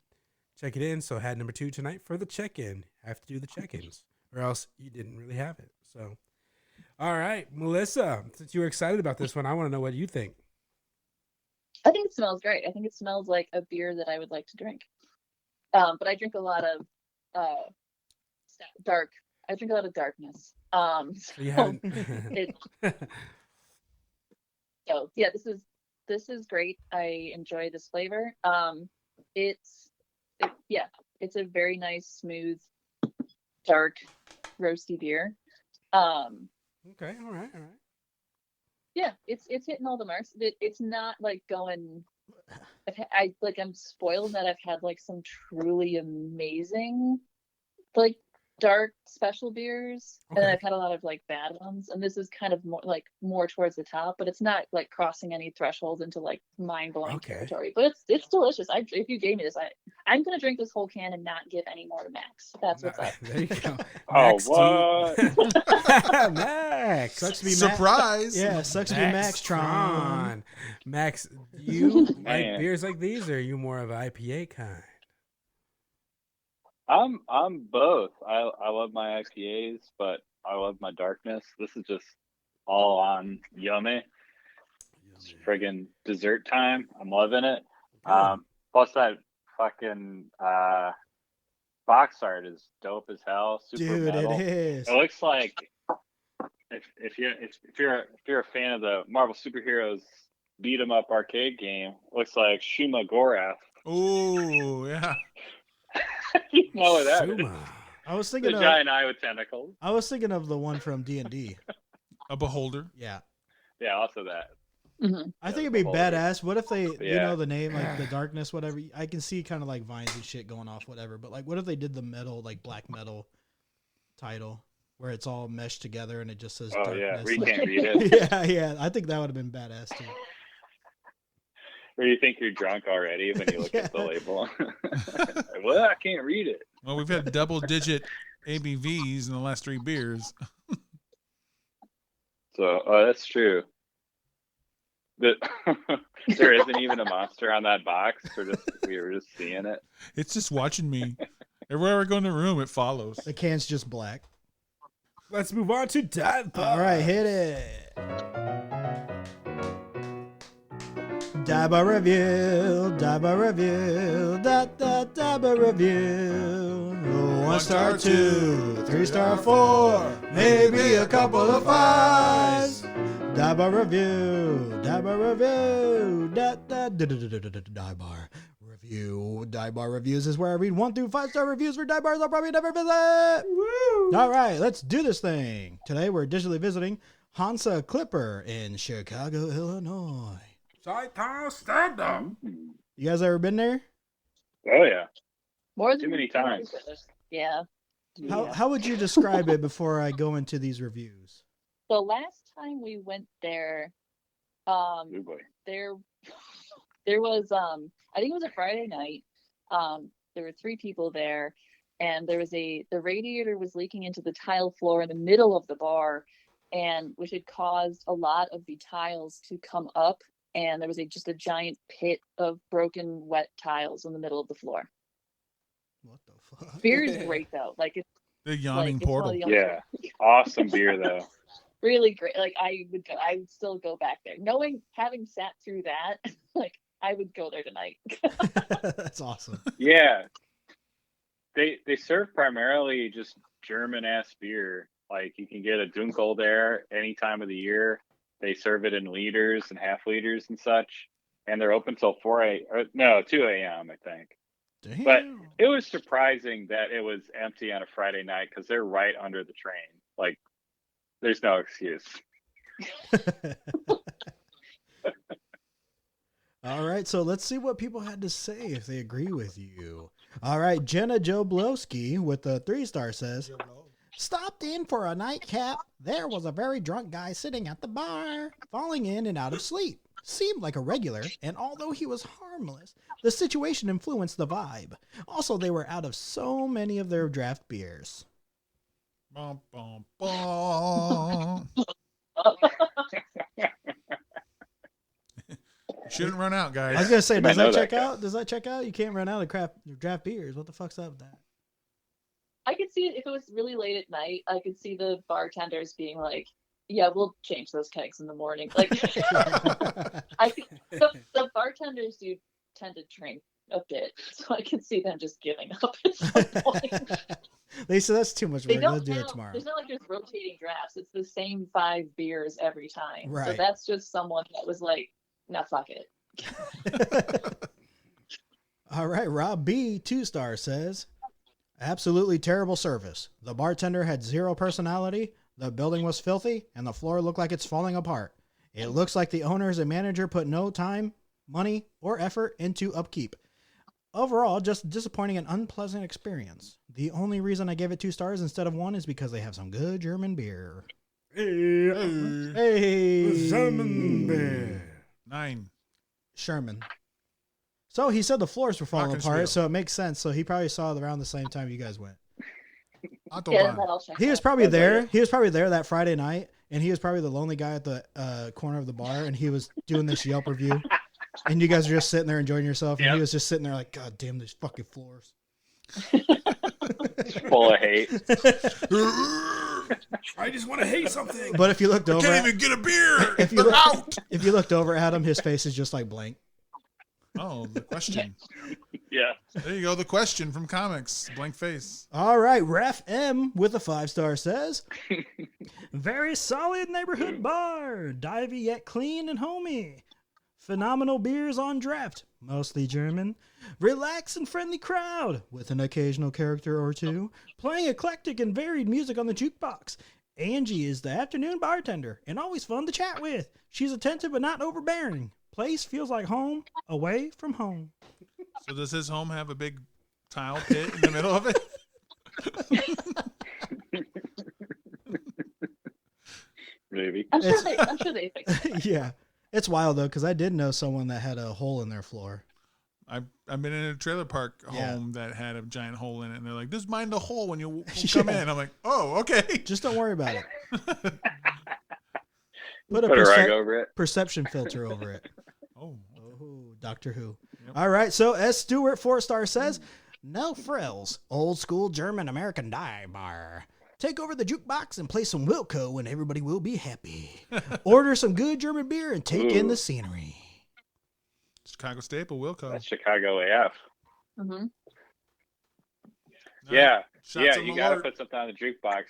in, so had number 2 tonight for the check-in. Have to do the check-ins, or else you didn't really have it." So, all right, Melissa, since you were excited about this one, I want to know what you think. I think it smells great. I think it smells like a beer that I would like to drink. But I drink a lot of dark. I drink a lot of darkness. So you haven't. So yeah, this is great. I enjoy this flavor. It's a very nice, smooth, dark, roasty beer. Okay, all right. Yeah, it's hitting all the marks. It's not like going. I'm spoiled that I've had like some truly amazing, like dark special beers, and then I've had a lot of like bad ones, and this is kind of more towards the top, but it's not like crossing any thresholds into like mind-blowing territory. But it's delicious. If you gave me this, I'm gonna drink this whole can and not give any more to Max. That's what's up. There you go. Max, what? Max, Sucks to be Surprise! Yeah, sucks to be Max Tron. Max, you like beers like these, or are you more of an IPA kind? I'm both. I love my IPAs, but I love my darkness. This is just all on yummy. It's friggin' dessert time. I'm loving it. Plus that fucking box art is dope as hell. Super Dude, metal. it is. It looks like if you're a fan of the Marvel superheroes beat 'em up arcade game, it looks like Shuma Gorath. Oh yeah. You know what that is. I was The thinking of giant eye with tentacles. I was thinking of the one from D&D. A beholder. Yeah. Yeah, also that. Mm-hmm. I think it'd be badass. What if they, you Yeah. know, the name, like the darkness, whatever. I can see kind of like vines and shit going off, whatever. But like, what if they did the metal, like black metal title, where it's all meshed together and it just says Oh darkness? yeah, we like- can't read it. yeah. I think that would have been badass too. Or you think you're drunk already when you look at the label. Well, I can't read it. Well, we've had double-digit ABVs in the last 3 beers. So, that's true. But there isn't even a monster on that box. We were just seeing it. It's just watching me. Everywhere I go in the room, it follows. The can's just black. Let's move on to Dive Bar. All right, hit it. Dive Bar review, Dive Bar review, Dive Bar review. 1 star, 2, 3 star, 4, maybe a couple of 5s. Dive Bar review, Dive Bar review, Dive Bar review. Dive Bar reviews is where I read 1 through 5 star reviews for dive bars I'll probably never visit. Woo! All right, let's do this thing. Today we're digitally visiting Hansa Clipper in Chicago, Illinois. Sci-Town stand-up. You guys ever been there? Oh yeah. More than Too many times. Yeah. How would you describe it before I go into these reviews? The last time we went there, Oh boy. there was I think it was a Friday night. There were 3 people there, and there was the radiator was leaking into the tile floor in the middle of the bar, and which had caused a lot of the tiles to come up, and there was just a giant pit of broken wet tiles in the middle of the floor. What the fuck? Beer is great though. Like it's The yawning it's one of portal. the Yeah. Awesome beer though. really great. Like I would still go back there. Having sat through that, like I would go there tonight. That's awesome. Yeah. they serve primarily just German ass beer. Like you can get a Dunkel there any time of the year. They serve it in liters and half liters and such, and they're open till 2 a.m. I think. Damn. But it was surprising that it was empty on a Friday night because they're right under the train. Like, there's no excuse. All right, so let's see what people had to say if they agree with you. All right, Jenna Joblowski with the 3-star says, stopped in for a nightcap. There was a very drunk guy sitting at the bar, falling in and out of sleep. Seemed like a regular, and although he was harmless, the situation influenced the vibe. Also, they were out of so many of their draft beers. Bum, bum, bum. Shouldn't run out, guys. I was gonna say, You does might know that check that guy. out? Does that check out? You can't run out of draft beers. What the fuck's up with that? I could see it if it was really late at night. I could see the bartenders being like, "Yeah, we'll change those kegs in the morning." Like, the bartenders do tend to drink a bit, so I can see them just giving up at some point. They said that's too much They work. They'll don't do it have, tomorrow. there's not like there's rotating drafts. It's the same 5 beers every time. So Right. that's just someone that was like, "Nah, fuck it." All right, Rob B, 2-star says, absolutely terrible service. The bartender had zero personality, the building was filthy, and the floor looked like it's falling apart. It looks like the owners and manager put no time, money, or effort into upkeep. Overall, just disappointing and unpleasant experience. The only reason I gave it 2 stars instead of 1 is because they have some good German beer. Hey. German beer. 9. Sherman. So he said the floors were falling Glockenspiel. apart, so it makes sense. So he probably saw it around the same time you guys went. Yeah, Autobahn. that'll check He was out. probably there. He was probably there that Friday night, and he was probably the lonely guy at the corner of the bar, and he was doing this Yelp review. And you guys are just sitting there enjoying yourself, and he was just sitting there like, God damn these fucking floors. Full of hate. I just want to hate something. But if you looked over, Can't even get a beer. if you They're look- out. if you looked over at him, his face is just like blank. Oh, the question. Yeah. There you go. The question from comics. Blank face. All right, Ref M with a 5-star says, very solid neighborhood bar, divey yet clean and homey. Phenomenal beers on draft, mostly German. Relaxed and friendly crowd with an occasional character or two. Playing eclectic and varied music on the jukebox. Angie is the afternoon bartender and always fun to chat with. She's attentive but not overbearing. Place feels like home, away from home. So does his home have a big tile pit in the middle of it? Maybe. I'm sure they fixed it. Yeah. It's wild though, because I did know someone that had a hole in their floor. I've been in a trailer park Yeah. home that had a giant hole in it, and they're like, "Just mind the hole when you come in." I'm like, "Oh, okay." Just don't worry about it. Put Put a rag over it. perception filter over it. Oh, Oh, Doctor Who. Yep. All right, so S. Stewart, 4-star says, no frills, old school German American dive bar. Take over the jukebox and play some Wilco and everybody will be happy. Order some good German beer and take in Ooh. the scenery. Chicago staple, Wilco. That's Chicago AF. Mm-hmm. Yeah. Shots Yeah, on you the got to Lord. put something on the jukebox.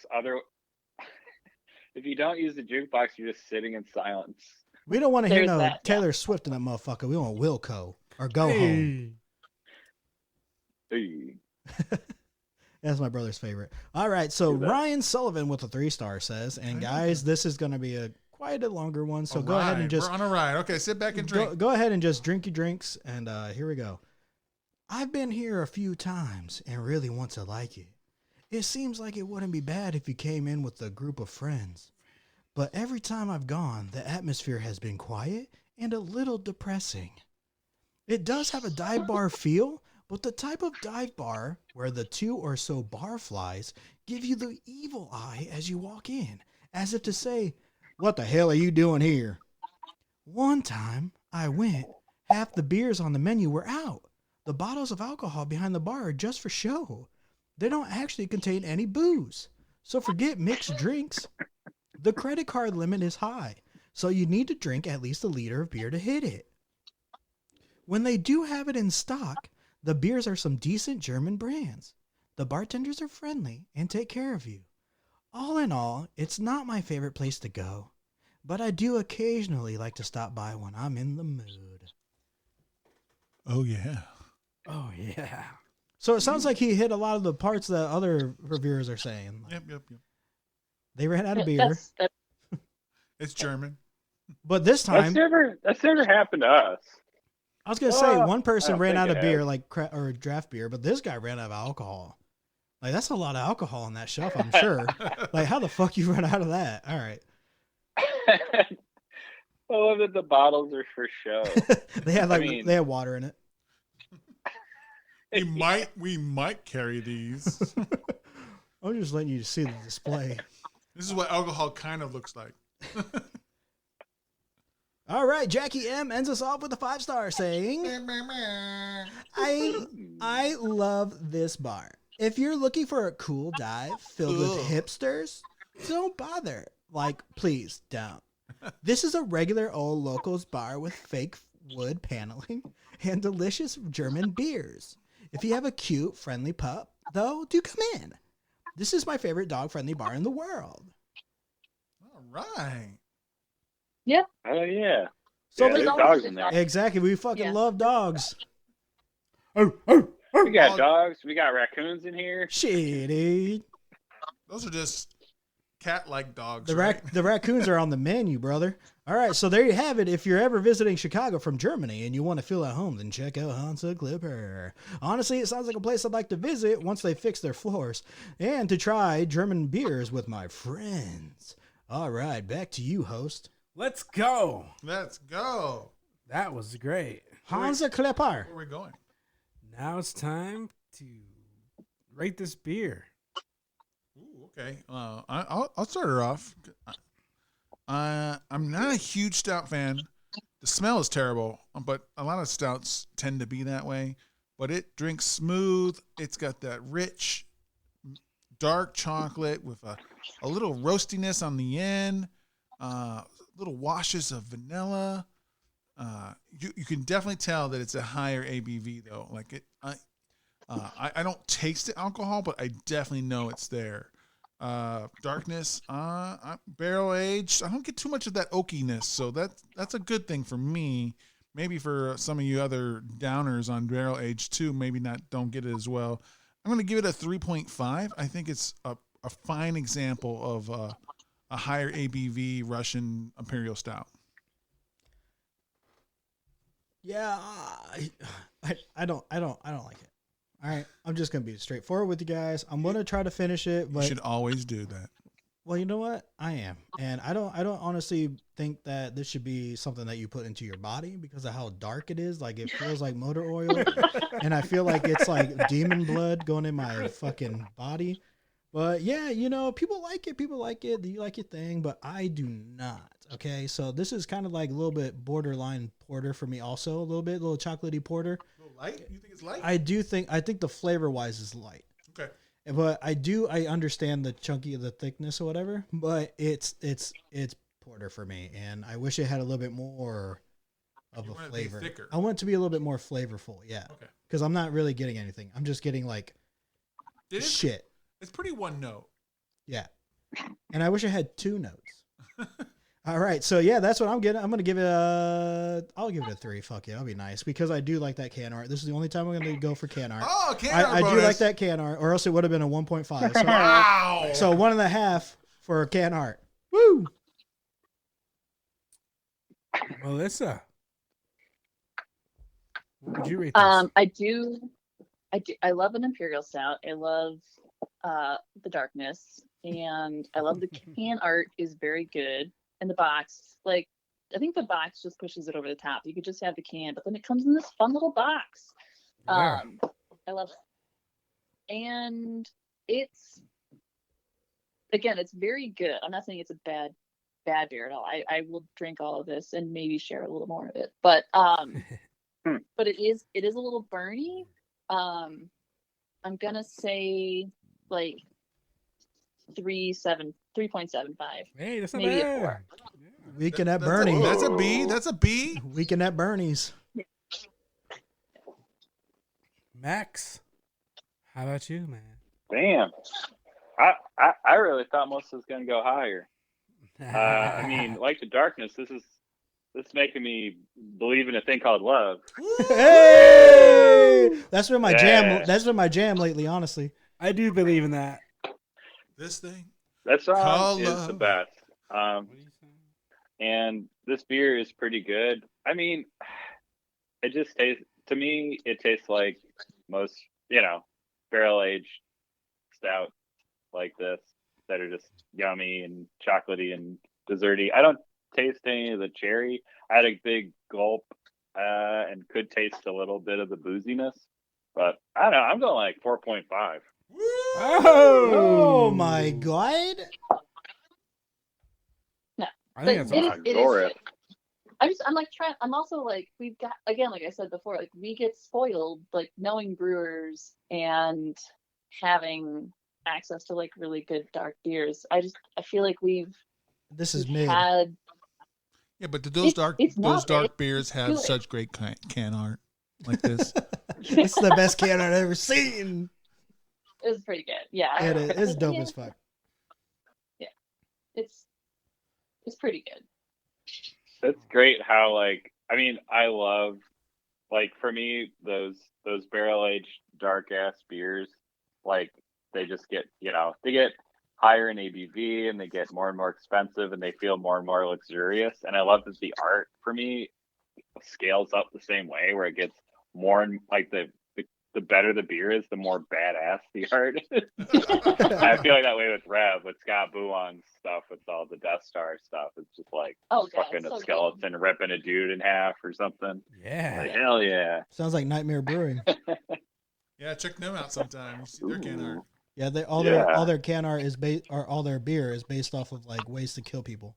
If you don't use the jukebox, you're just sitting in silence. We don't want to hear There's no that, yeah. Taylor Swift in that motherfucker. We want Wilco or Go Home. Hey. That's my brother's favorite. All right, so Do that. Ryan Sullivan with a 3-star says, and guys, this is going to be quite a longer one, so A go ahead ride. and just We're on a ride. Okay, sit back and drink. go ahead and just drink your drinks, and here we go. I've been here a few times and really want to like it. It seems like it wouldn't be bad if you came in with a group of friends. But every time I've gone, the atmosphere has been quiet and a little depressing. It does have a dive bar feel, but the type of dive bar where the 2 or so barflies give you the evil eye as you walk in, as if to say, what the hell are you doing here? One time I went, half the beers on the menu were out. The bottles of alcohol behind the bar are just for show. They don't actually contain any booze. So forget mixed drinks. The credit card limit is high, so you need to drink at least a liter of beer to hit it. When they do have it in stock, the beers are some decent German brands. The bartenders are friendly and take care of you. All in all, it's not my favorite place to go, but I do occasionally like to stop by when I'm in the mood. Oh yeah. Oh, yeah. So it sounds like he hit a lot of the parts that other reviewers are saying. Like, Yep. they ran out of beer, That's It's German. but this time, That's never happened to us. I was going to say Well, one I person don't ran think out it of beer, has. like or draft beer, but this guy ran out of alcohol. Like, that's a lot of alcohol on that shelf, I'm sure. Like, how the fuck you run out of that? All right. I love that the bottles are for show. They had I mean- they had water in it. We might carry these. I'm just letting you see the display. This is what alcohol kind of looks like. All right, Jackie M ends us off with a 5-star saying, I love this bar. If you're looking for a cool dive filled with hipsters, don't bother. Like, please don't. This is a regular old locals bar with fake wood paneling and delicious German beers. If you have a cute, friendly pup, though, do come in. This is my favorite dog-friendly bar in the world. All right. Oh yeah. So Yeah, there's there's dogs in there. Exactly, we fucking Yeah. love dogs. We got dogs. We got raccoons in here. Shitty. Those are just cat-like dogs. The right? the raccoons are on the menu, brother. All right, so there you have it. If you're ever visiting Chicago from Germany and you want to feel at home, then check out Hansa Clipper. Honestly, it sounds like a place I'd like to visit once they fix their floors and to try German beers with my friends. All right, back to you, host. Let's go. Let's go. That was great. Hansa Clipper. Where are we going? Now it's time to rate this beer. Ooh, okay. I'll start her off. I'm not a huge stout fan. The smell is terrible, but a lot of stouts tend to be that way. But it drinks smooth. It's got that rich, dark chocolate with a little roastiness on the end. Little washes of vanilla. You can definitely tell that it's a higher ABV though. Like it, I don't taste the alcohol, but I definitely know it's there. Darkness, barrel aged. I don't get too much of that oakiness, so that's a good thing for me. Maybe for some of you other downers on barrel aged too, maybe don't get it as well. I'm going to give it a 3.5. I think it's a fine example of a higher ABV Russian Imperial Stout. Yeah, I don't like it. All right, I'm just gonna be straightforward with you guys. I'm gonna try to finish it, but You should always do that. well, you know what? I am, and I don't honestly think that this should be something that you put into your body because of how dark it is. Like it feels like motor oil, and I feel like it's like demon blood going in my fucking body. But yeah, you know, people like it. People like it. You like your thing, but I do not. Okay, so this is kind of like a little bit borderline porter for me, also a little chocolatey porter. A little light? You think it's light? I think the flavor wise is light. Okay. But I understand the the thickness or whatever, but it's porter for me, and I wish it had a little bit more of You a want it to be flavor. thicker. I want it to be a little bit more flavorful, yeah. Okay. Because I'm not really getting anything. I'm just getting like shit. It's pretty one note. Yeah. And I wish I had 2 notes. All right, so yeah, that's what I'm getting. I'm gonna give it I'll give it a 3. Fuck it, I'll be nice because I do like that can art. This is the only time I'm gonna go for can art. Oh, can art I do bonus. like that can art, or else it would have been a 1.5. So, Wow. so 1.5 for can art. Woo! Melissa, what would you rate this? I love an imperial stout. I love the darkness, and I love the can art is very good. And the box, like I think the box just pushes it over the top. You could just have the can, but then it comes in this fun little box. Yeah. I love it. And it's very good. I'm not saying it's a bad beer at all. I will drink all of this and maybe share a little more of it. But but it is a little burny. I'm gonna say like 3.75. Hey, that's not Maybe a bad. 4. Weekend at Bernie. That's a B. That's a B. Weekend at Bernie's. Max, how about you, man? Damn. I really thought most was going to go higher. I mean, like the darkness, this is making me believe in a thing called love. Hey! That's been my jam. Yeah. That's been my jam lately, honestly. I do believe in that. This thing. That song Call is love. the best. And this beer is pretty good. I mean, it just tastes, to me, it tastes like most, barrel aged stout like this that are just yummy and chocolatey and desserty. I don't taste any of the cherry. I had a big gulp and could taste a little bit of the booziness, but I don't know. I'm going like 4.5. Oh my god! No, I think but that's it is- awesome. it Adore is- I'm like trying. I'm also like, we've got, again, like I said before, like we get spoiled like knowing brewers and having access to like really good dark beers. I feel like This is we've mid. had. Yeah, but do those It's not those dark bad. beers have Good. such great can art like this? This is the best can I've ever seen. It was pretty good. Yeah, It's dope Yeah, as fuck. it's pretty good. It's great how I love, like, for me, those barrel aged dark ass beers, like, they just get, they get higher in ABV and they get more and more expensive and they feel more and more luxurious. And I love that the art for me scales up the same way, where it gets more and like the better the beer is, the more badass the art is. I feel like that way with Rev, with Scott Buon's stuff, with all the Death Star stuff. It's just like Oh god, fucking it's so a skeleton ripping a dude in half or something. Yeah. Like, hell yeah. Sounds like Nightmare Brewing. Yeah, check them out sometime. You see their can art. Yeah, all their can art is all their beer is based off of like ways to kill people.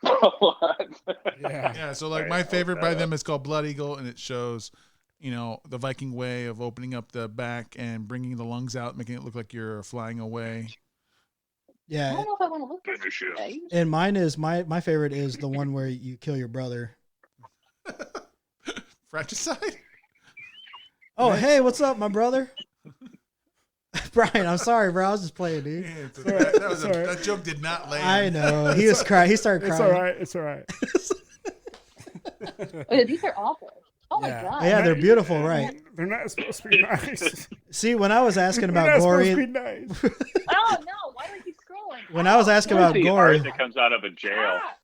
What? Yeah. Yeah, so like Right, my I'll favorite look by that them is called Blood Eagle, and it shows, the Viking way of opening up the back and bringing the lungs out, making it look like you're flying away. I Yeah, don't know if I want to look this Finish it. way. and mine is my favorite is the one where you kill your brother. Fratricide? Oh, hey, what's up, my brother? Brian, I'm sorry, bro. I was just playing, dude. Yeah, It's all right. that joke did not land. I know. He was crying. He started It's crying. all right. It's all right. Oh, these are awful. Oh Yeah. my god. Yeah, they're beautiful, right? They're not supposed to be nice. See, when I was asking They're about not supposed to gory, be nice. Oh no! Why do I keep scrolling? when I was asking Where's about the gory, art that comes out of a jail? Ah!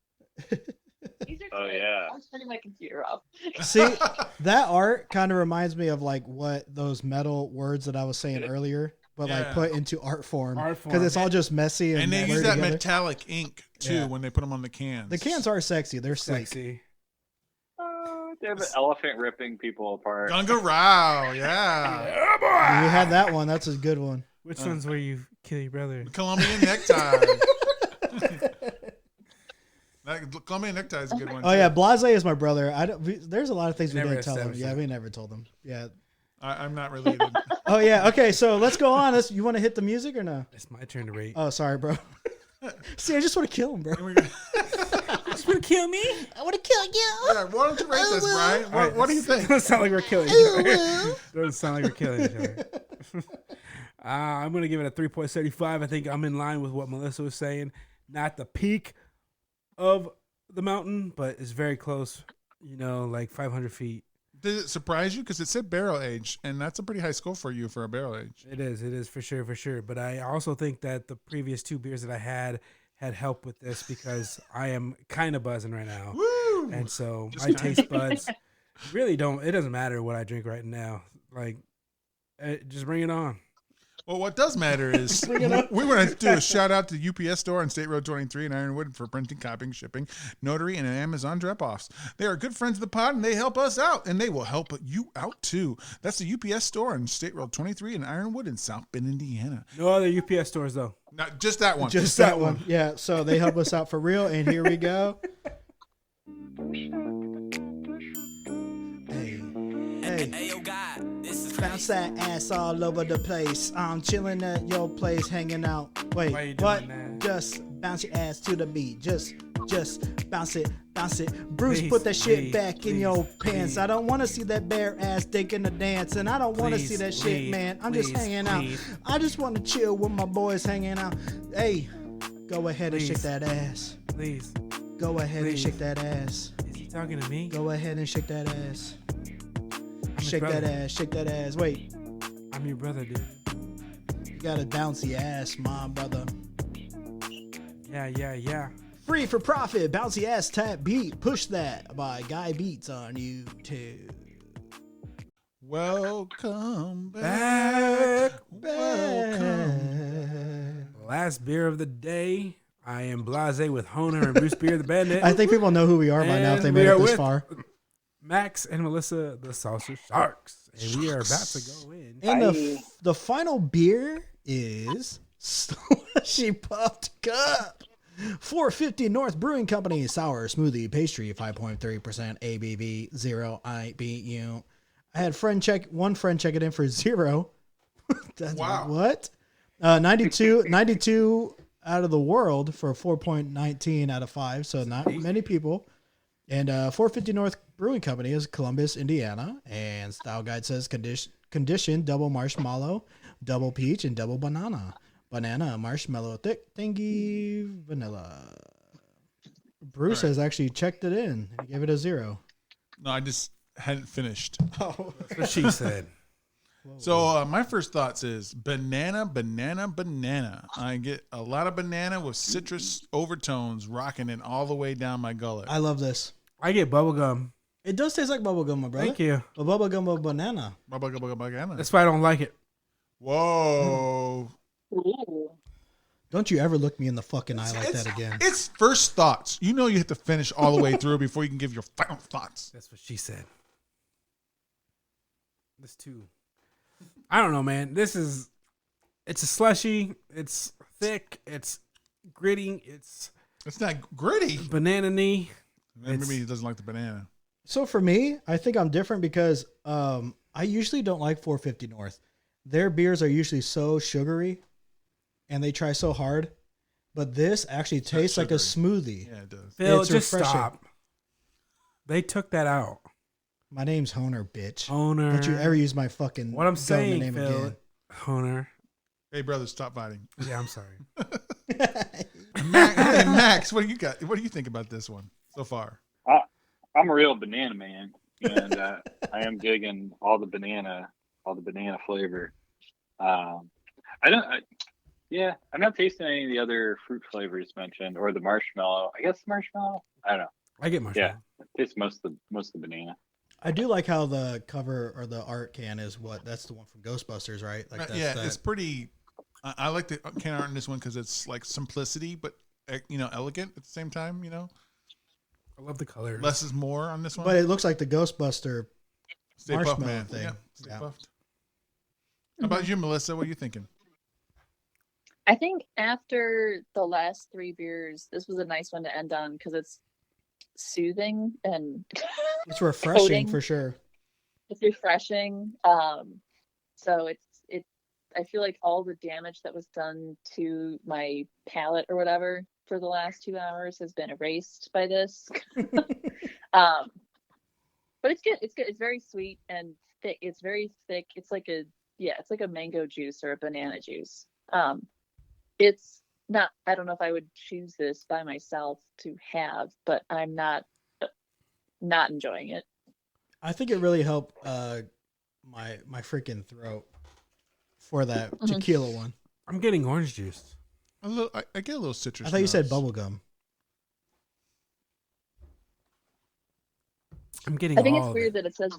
These are Oh, good. yeah. I'm turning my computer off. see, that art kind of reminds me of like what those metal words that I was saying earlier, but like Yeah. put into art form Art form. because it's all just messy and, And they use blurred that together. metallic ink too Yeah. when they put them on the cans. The cans are sexy. They're sleek. Sexy. They have an elephant ripping people apart. Gunga Rao, yeah. Yeah, boy. You had that one. That's a good one. Which one's where you kill your brother? Colombian necktie. That Colombian necktie is a good one. Oh too. yeah, Blase is my brother. There's a lot of things we Never didn't tell him. established Yeah, that. we never told him. Yeah. I'm not related. Oh yeah. Okay, so let's go on. You want to hit the music or no? It's my turn to rate. Oh, sorry, bro. See, I just want to kill him, bro. Just want to kill me? I want to kill you. Yeah, why don't you rate this, Brian? All right, What do you think? Doesn't sound like we're killing each other. Doesn't sound like we're killing each other. I'm going to give it a 3.75. I think I'm in line with what Melissa was saying. Not the peak of the mountain, but it's very close, like 500 feet. Did it surprise you? Because it said barrel age, and that's a pretty high score for you for a barrel age. It is for sure. But I also think that the previous two beers that I had helped with this because I am kind of buzzing right now. Woo! And so Just my kinda. taste buds really don't, it doesn't matter what I drink right now. Like, just bring it on. Well, what does matter is we want to do a shout out to the UPS store on State Road 23 in Ironwood for printing, copying, shipping, notary, and Amazon drop-offs. They are good friends of the pod, and they help us out, and they will help you out too. That's the UPS store on State Road 23 in Ironwood in South Bend, Indiana. No other UPS stores though. Not just that one. Just that one. Yeah, so they help us out for real, and here we go. Hey, bounce that ass all over the place. I'm chilling at your place, hanging out. Wait, Why you what? doing that? Just bounce your ass to the beat. Just bounce it Bounce it. Bruce, Please, put that shit please, back in please, your pants. please. I don't want to see that bare ass dick in the dance. And I don't want to see that shit, man. I'm just hanging out. I just want to chill with my boys hanging out. Hey, go ahead and shake that ass. Please. Go ahead and shake that ass. Is he talking to me? Go ahead and shake that ass. I'm Shake that ass. Shake that ass. Wait. I'm your brother, dude. You got a bouncy ass, my brother. Yeah. Free for profit, bouncy ass tap beat. Push that by Guy Beats on YouTube. Welcome back. Welcome. Last beer of the day. I am Blase with Honer and Bruce Beer the Bandit. I think people know who we are by now if they And made we it are this with far. Max and Melissa, the Salsa Sharks. And we are about to go in. And the final beer is Slushy Puffed Cup. 450 North Brewing Company Sour Smoothie Pastry, 5.3% ABV, 0 IBU. I had one friend check it in for 0. That's Wow. What? 92 out of the world for 4.19 out of 5, so not many people. And 450 North Brewing Company is Columbus, Indiana, and Style Guide says condition double marshmallow, double peach, and double banana. Banana, marshmallow, thick, tangy, vanilla. Bruce has actually checked it in. He gave it a 0. No, I just hadn't finished. Oh, That's what she said. So my first thoughts is banana. I get a lot of banana with citrus overtones rocking it all the way down my gullet. I love this. I get bubblegum. It does taste like bubblegum, my brother. Thank you. But bubblegum with banana. Banana. That's why I don't like it. Whoa. Ooh. Don't you ever look me in the fucking eye like that again. It's first thoughts. You know you have to finish all the way through before you can give your final thoughts. That's what she said. This too. I don't know, man. It's a slushy. It's thick. It's gritty. It's not gritty. Banana-y. Maybe he doesn't like the banana. So for me, I think I'm different because I usually don't like 450 North. Their beers are usually so sugary and they try so hard. But this actually tastes like a smoothie. Yeah, it does. Phil, It's just refreshing. stop. They took that out. My name's Honer, bitch. Honer. Don't you ever use my fucking What I'm government saying, name Phil. again. Honer. Hey, brother, stop fighting. Yeah, I'm sorry. Max, what do you got? What do you think about this one so far? I'm a real banana man, and I am digging all the banana flavor. I'm not tasting any of the other fruit flavors mentioned, or the marshmallow. I guess marshmallow. I don't know. I get marshmallow. Yeah, it tastes most of the banana. I do like how the cover or the art can is that's the one from Ghostbusters, right? Like that's Yeah, that. it's pretty. I like the can art in this one because it's like simplicity, but elegant at the same time. I love the color. Less is more on this one. But it looks like the Ghostbuster Stay puffed, marshmallow man. thing. Yeah, stay Yeah. puffed. How about you, Melissa? What are you thinking? I think after the last 3 beers, this was a nice one to end on because it's soothing and It's refreshing coating. for sure. It's refreshing. So I feel like all the damage that was done to my palate or whatever for the last 2 hours has been erased by this. But it's good. It's good. It's very sweet and thick. It's very thick. It's like a mango juice or a banana juice. It's not, I don't know if I would choose this by myself to have, but I'm not enjoying it. I think it really helped my freaking throat for that tequila one. I'm getting orange juice. I get a little citrus. I thought you said notes. bubble gum. I'm getting I think all it's of weird it. that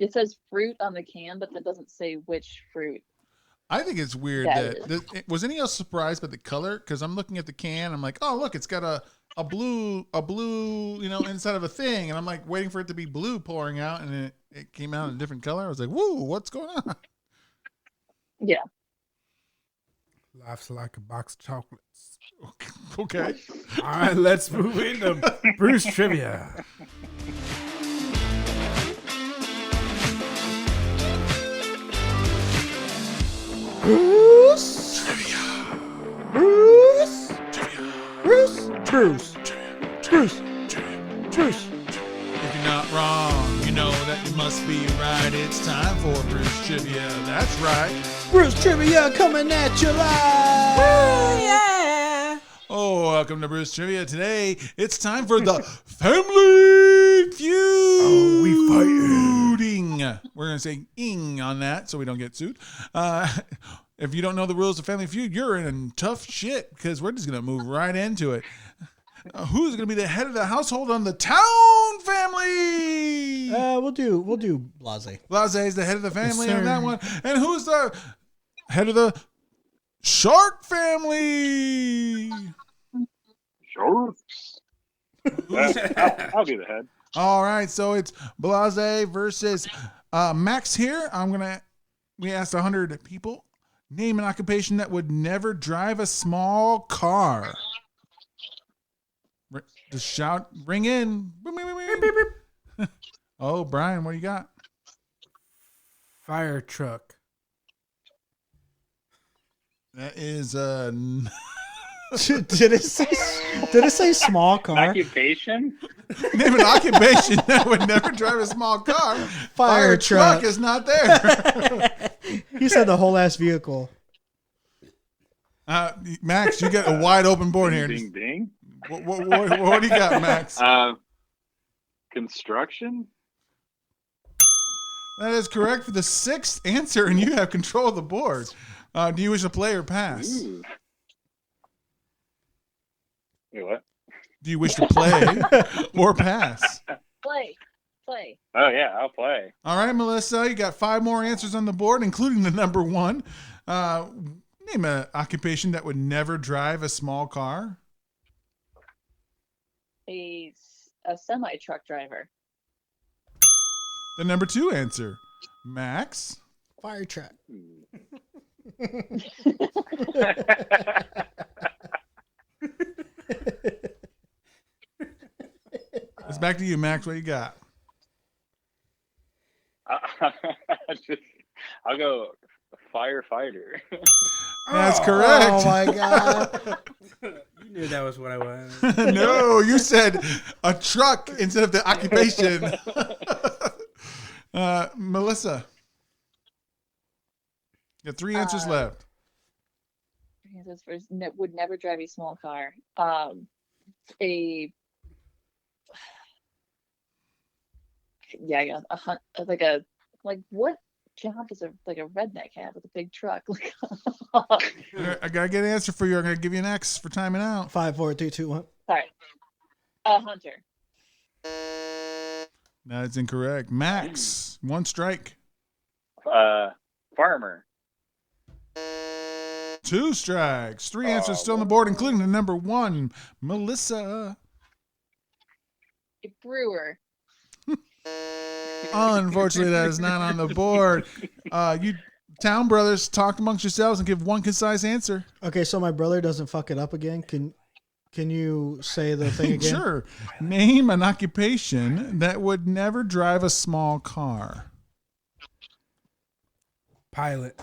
it says fruit on the can, but that doesn't say which fruit. I think it's weird Yeah, was anyone else surprised by the color? Because I'm looking at the can, I'm like, oh look, it's got a blue, inside of a thing, and I'm like waiting for it to be blue pouring out, and it came out in a different color. I was like, whoa, what's going on? Yeah. Life's like a box of chocolates. Okay. All right, let's move into Bruce Trivia. Bruce Trivia. Bruce. must be right. It's time for Bruce Trivia. That's right. Bruce Trivia coming at you live. Yeah. Oh, welcome to Bruce Trivia. Today, it's time for the Family Feud. Oh, we fighting. We're going to say ing on that so we don't get sued. If you don't know the rules of Family Feud, you're in tough shit because we're just going to move right into it. Who's going to be the head of the household on the Town Family? We'll do Blase. Blase is the head of the family Yes, on sir. that one. And who's the head of the Shark Family? Sharks. I'll be the head. All right, so it's Blase versus Max here. We asked 100 people. Name an occupation that would never drive a small car. Just shout, ring in. Beep, beep, beep, beep, beep. Oh, Brian, what do you got? Fire truck. That is Did it say small car? Occupation? name an occupation that would never drive a small car. Fire truck. is not there. You said the whole ass vehicle. Max, you get a wide open board here. Ding ding. What do you got, Max? Construction? That is correct for the sixth answer, and you have control of the board. Do you wish to play or pass? Ooh. Wait, what? Do you wish to play or pass? Play. Oh yeah, I'll play. All right, Melissa, you got 5 more answers on the board, including the number 1. Name an occupation that would never drive a small car. A semi truck driver. The number 2 answer, Max. Fire truck. It's back to you, Max. What you got? I'll go firefighter. That's correct. Oh my god. You knew that was what I was. No, you said a truck instead of the occupation. Melissa. You got 3 answers left. This would never drive a small car. What job does a redneck have with a big truck? I gotta get an answer for you. I'm gonna give you an X for timing out. 5, 4, 3, 2, 1. Sorry, a hunter. That's incorrect. Max, 1 strike. Farmer. 2 strikes. 3 answers still on the board, including the number 1. Melissa. A brewer. Unfortunately, that is not on the board. You Town Brothers, talk amongst yourselves and give 1 concise answer. Okay, so my brother doesn't fuck it up again. Can you say the thing again? Sure. Name an occupation that would never drive a small car. Pilot.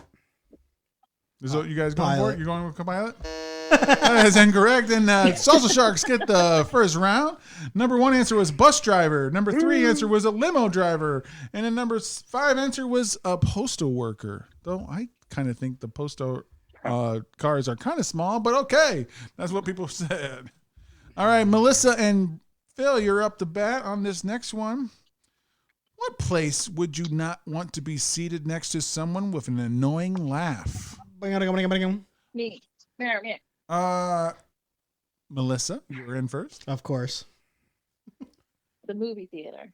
Is that what you guys going Pilot. for it? You're going with pilot? That is incorrect. And Salsa Sharks get the first round. Number 1 answer was bus driver. Number 3 answer was a limo driver. And then number 5 answer was a postal worker. Though I kind of think the postal cars are kind of small, but okay. That's what people said. All right, Melissa and Phil, you're up to bat on this next one. What place would you not want to be seated next to someone with an annoying laugh? Me. Mary. Melissa, you were in first. Of course. The movie theater.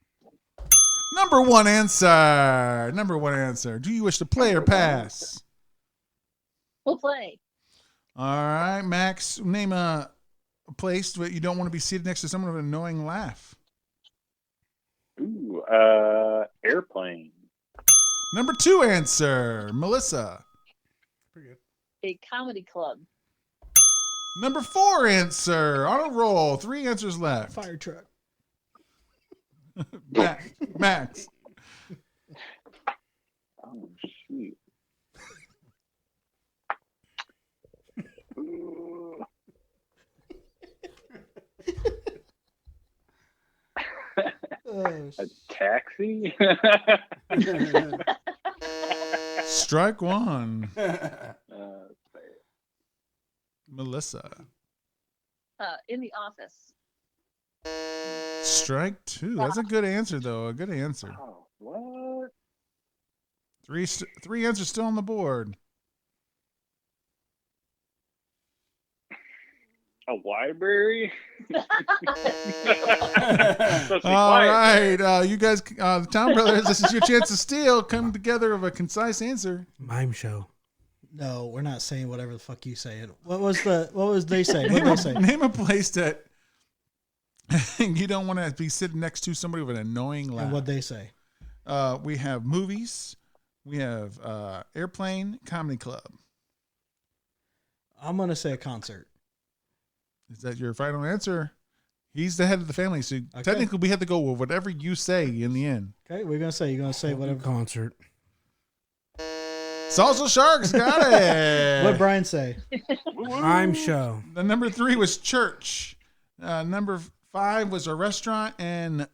Number 1 answer. Do you wish to play or pass? We'll play. All right, Max, name a place where you don't want to be seated next to someone with an annoying laugh. Ooh, airplane. Number 2 answer, Melissa. Pretty good. A comedy club. Number 4 answer, on a roll. 3 answers left. Fire truck. Max. Oh shoot. Ooh. Oh voice. A taxi? Strike one. Uh, Melissa. In the office. Strike two. That's a good answer, though. A good answer. oh, what? Three answers still on the board. A library? All right, you guys, the Town Brothers, this is your chance to steal. Come together of a concise answer. Mime show. No, we're not saying whatever the fuck you say. What was they say? What did they say? Name a place that you don't want to be sitting next to somebody with an annoying laugh. And what they say? We have movies. We have airplane, comedy club. I'm gonna say a concert. Is that your final answer? He's the head of the family, so technically we have to go with whatever you say in the end. Okay, you're gonna say whatever. Concert. Salsa Sharks got it. What Brian say? Mime show. The number 3 was church. Number 5 was a restaurant, and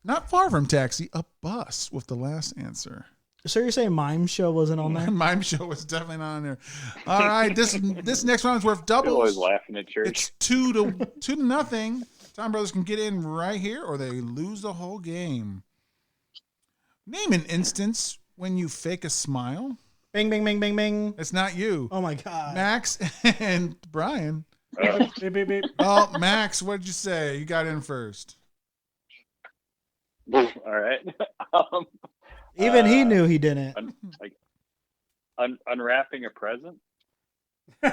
not far from taxi, a bus with the last answer. So you're saying Mime Show wasn't on there? Mime show was definitely not on there. All right, this next round is worth I'm doubles. always laughing at church. It's 2-0. Tom Brothers can get in right here, or they lose the whole game. Name an instance when you fake a smile. Bing, bing, bing, bing, bing. It's not you. Oh my god. Max and Brian. Beep, beep, beep. Oh, Max, what did you say? You got in first. All right. Even he knew he didn't. Unwrapping a present? Well,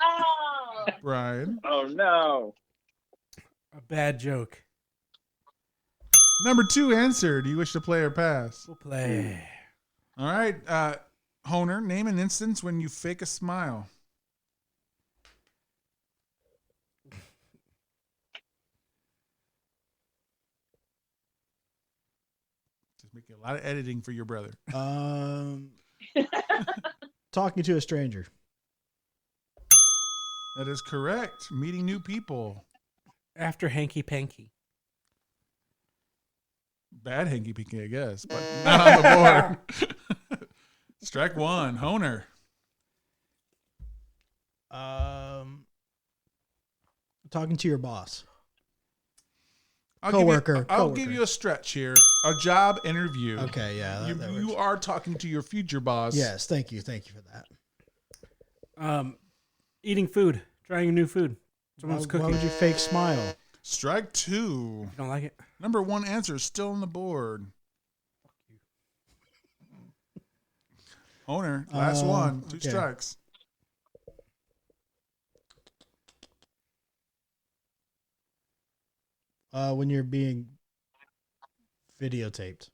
Oh. Brian. oh no. A bad joke. Number 2 answer. Do you wish to play or pass? We'll play. All right. Honer, name an instance when you fake a smile. Just making a lot of editing for your brother. Talking to a stranger. That is correct. Meeting new people. After hanky panky. Bad hanky panky, I guess, but not on the board. Strike one. Honer. Talking to your boss. I'll Coworker. give you a stretch here. A job interview. Okay, yeah. that You works. are talking to your future boss. Yes, thank you for that. Eating food. Trying a new food. Someone's Why cooking. would you fake smile? Strike two. You don't like it? Number one answer is still on the board. Owner, last one. Two okay. strikes. When you're being videotaped.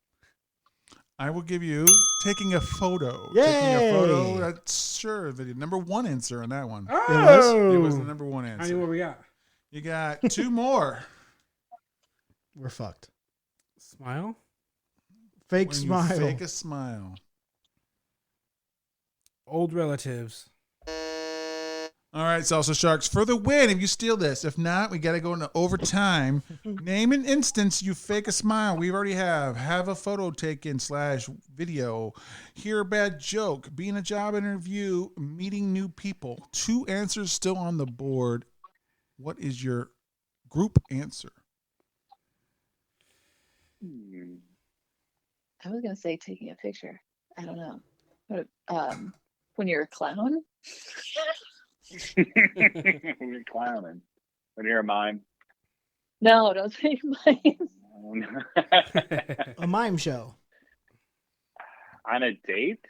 I will give you taking a photo. Yay! Taking a photo. That's sure video. Number one answer on that one. Oh! It was the number one How many answer. more we got? You got two more. We're fucked. Smile? Fake When you smile. fake a smile. Old relatives. All right, Salsa Sharks, for the win if you steal this. If not, we got to go into overtime. Name an instance you fake a smile. We already have a photo taken / video. Hear a bad joke. Be in a job interview. Meeting new people. Two answers still on the board. What is your group answer? I was gonna say taking a picture. I don't know. But, when you're a clown. When you're clowning. When you're a mime. No, don't say mine. A mime show. On a date?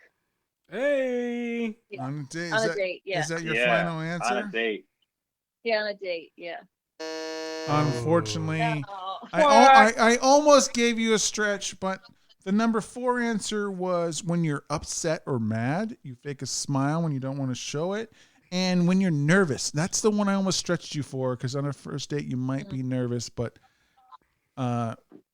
Hey! Yeah. On a date. On a date, yeah. Is that your Yeah, final answer? On a date. Yeah, on a date, yeah. Unfortunately, No. I almost gave you a stretch, but the number 4 answer was when you're upset or mad, you fake a smile when you don't want to show it. And when you're nervous, that's the one I almost stretched you for, because on a first date you might be nervous. But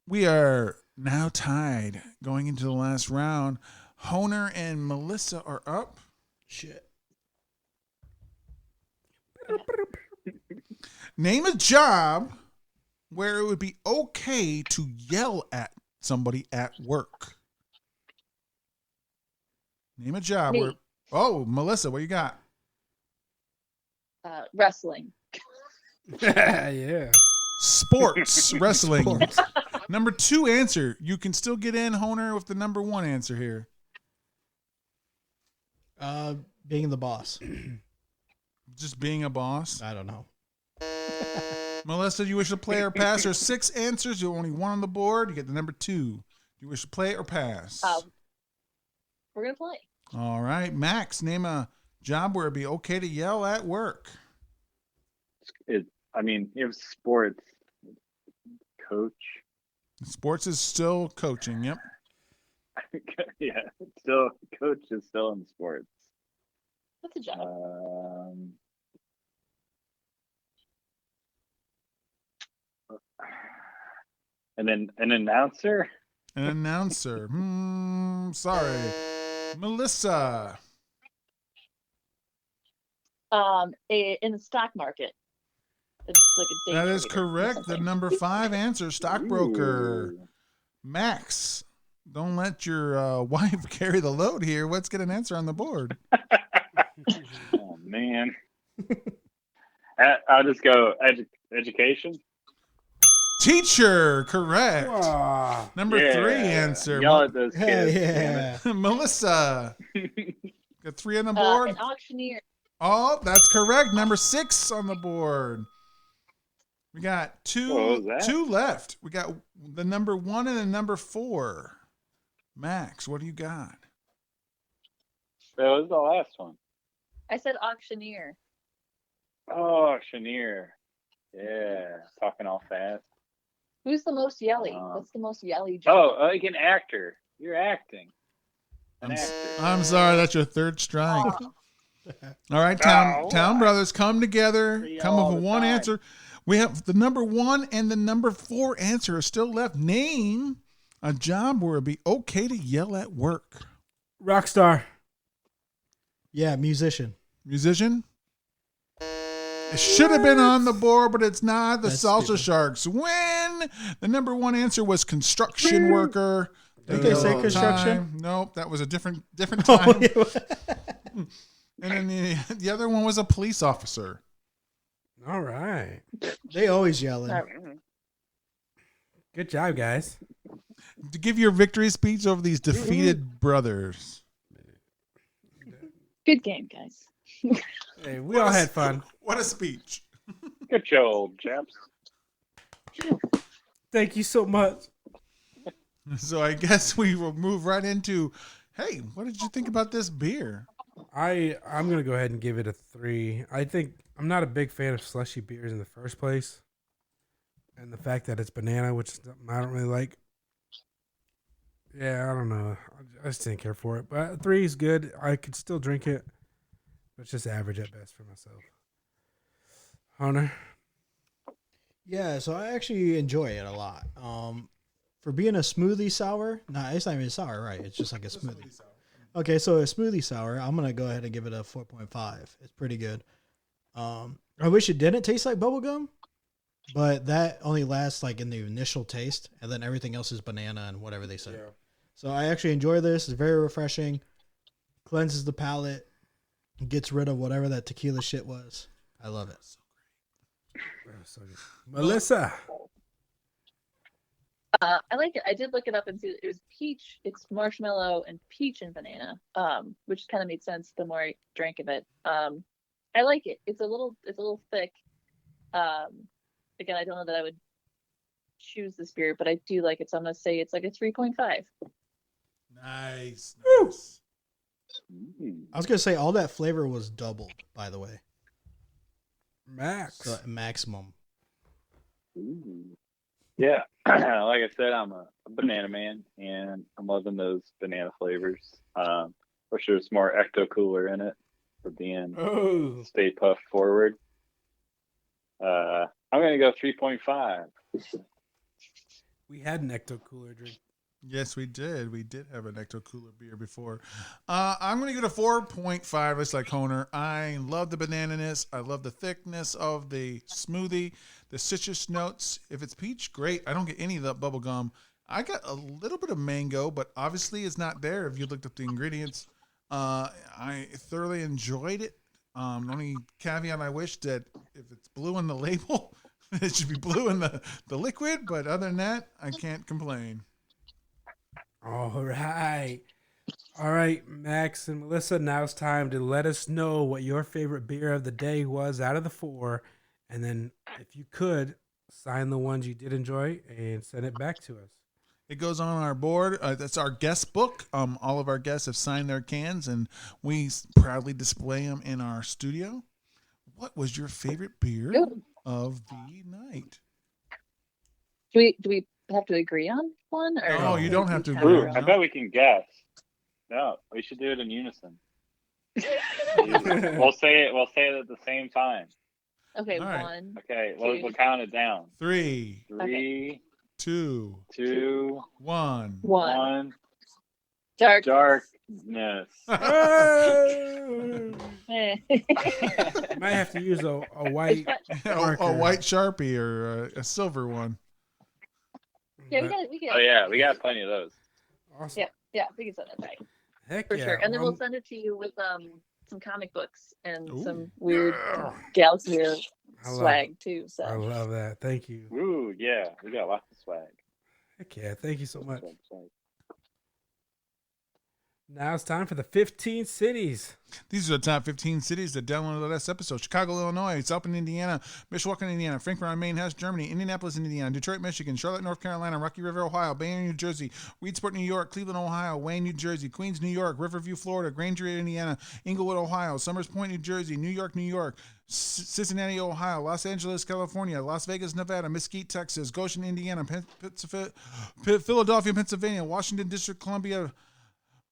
we are now tied going into the last round. Honer and Melissa are up. Shit. Name a job where it would be okay to yell at somebody at work. Name a job Me. where. Oh, Melissa, what you got? Wrestling. Yeah. Sports, wrestling. Sports. Number 2 answer. You can still get in, Honer, with the number 1 answer here. Being the boss. Just being a boss. I don't know. Melissa, do you wish to play or pass? There's 6 answers. You only 1 on the board. You get the number 2. Do you wish to play or pass? We're gonna play. All right. Max, name a job where it'd be okay to yell at work. You have sports, coach. Sports is still coaching. Yep. Yeah, still coach is still in sports. That's a job. And then an announcer. An announcer. Sorry. Melissa. In the stock market. It's like a day That is trader or correct. The something. number 5 answer, stockbroker. Ooh. Max, don't let your wife carry the load here. Let's get an answer on the board. Oh man. I'll just go education. Teacher, correct. Aw. Number 3 answer. Yell at those Hell kids. yeah. Melissa, got 3 on the An board. auctioneer. Oh, that's correct. Number 6 on the board. We got What was that? 2 left. We got the number 1 and the number 4. Max, what do you got? That was the last one. I said auctioneer. Oh, auctioneer. Yeah, talking all fast. Who's the most yelly? Um, What's the most yelly job? Oh, like an actor. You're acting. An I'm, actor. I'm sorry, that's your 3rd strike. Oh, All right, Town Brothers, come together. See Come all up the with one time. answer. We have the number 1 and the number 4 answer are still left. Name a job where it'd be okay to yell at work. Rockstar. Yeah, musician. Musician? It should have been on the board, but it's not. The That's Salsa stupid. Sharks win. The number 1 answer was construction worker. Did they say Time. construction? Nope, that was a different Oh, time. yeah. And then the other one was a police officer. All right. They always yelling. Good job, guys. To give your victory speech over these defeated brothers. good game, guys. Hey, we all had fun. What a speech. Good show, old chaps. Thank you so much. So I guess we will move right into, hey, what did you think about this beer? I'm gonna go ahead and give it a 3. I think I'm not a big fan of slushy beers in the first place, and the fact that it's banana, which is something I don't really like. Yeah, I don't know. I just didn't care for it. But 3 is good. I could still drink it. But it's just average at best for myself. Hunter. Yeah, so I actually enjoy it a lot. For being a smoothie sour, it's not even sour, right? It's just like a smoothie. Okay, so a smoothie sour, I'm gonna go ahead and give it a 4.5. It's pretty good. I wish it didn't taste like bubblegum, but that only lasts like in the initial taste, and then everything else is banana and whatever they say. Yeah. So I actually enjoy this. It's very refreshing, cleanses the palate, gets rid of whatever that tequila shit was. I love it. So good. Melissa. I like it. I did look it up and see it was peach. It's marshmallow and peach and banana, which kind of made sense the more I drank of it. I like it. It's a little thick. Again, I don't know that I would choose this beer, but I do like it. So I'm gonna say it's like a 3.5. Nice. Mm. I was gonna say all that flavor was doubled, by the way. Max. So maximum. Ooh. Yeah, like I said, I'm a banana man, and I'm loving those banana flavors. Wish there was more Ecto Cooler in it for being Oh. Stay Puft Forward. I'm gonna go 3.5. We had an Ecto Cooler drink. Yes, we did. We did have an Ecto Cooler beer before. I'm going to give it a 4.5. It's like Honer. I love the banana-ness. I love the thickness of the smoothie. the citrus notes. If it's peach, great. I don't get any of that bubble gum. I got a little bit of mango, but obviously it's not there if you looked up the ingredients. I thoroughly enjoyed it. The only caveat I wish that if it's blue on the label, it should be blue in the liquid. But other than that, I can't complain. All right. All right, Max and Melissa, now it's time to let us know what your favorite beer of the day was out of the 4. And then, if you could, sign the ones you did enjoy and send it back to us. It goes on our board. That's our guest book. All of our guests have signed their cans, and we proudly display them in our studio. What was your favorite beer of the night? Do we have to agree on one? Or No, you don't have to have agree. our Ooh, own? I bet we can guess. No, we should do it in unison. We'll say it at the same time. Okay, All right. 1. Okay, Two. we'll count it down. 3, 3, 2, 2, 1. 1. 1. Dark. Darkness. Eh. Might have to use a white marker. A white Sharpie or a silver one. Yeah, But- we get. Oh yeah, we got plenty of those. Awesome. Yeah, we can send it right Heck for yeah. sure. And then Well, we'll send it to you with some comic books and Ooh. some weird yeah. Galaxy Beer I love swag too. I So love that. Thank you. Ooh, yeah, we got lots of swag. Heck yeah. Thank you so much. Swag. Now it's time for the 15 cities. These are the top 15 cities that downloaded the last episode. Chicago, Illinois, Southern Indiana, Mishawaka, Indiana, Frankfurt on Main, Hess, Germany, Indianapolis, Indiana, Detroit, Michigan, Charlotte, North Carolina, Rocky River, Ohio, Bay Area, New Jersey, Weedsport, New York, Cleveland, Ohio, Wayne, New Jersey, Queens, New York, Riverview, Florida, Granger, Indiana, Inglewood, Ohio, Summers Point, New Jersey, New York, Cincinnati, Ohio, Los Angeles, California, Las Vegas, Nevada, Mesquite, Texas, Goshen, Indiana, Philadelphia, Pennsylvania, Washington District, Columbia,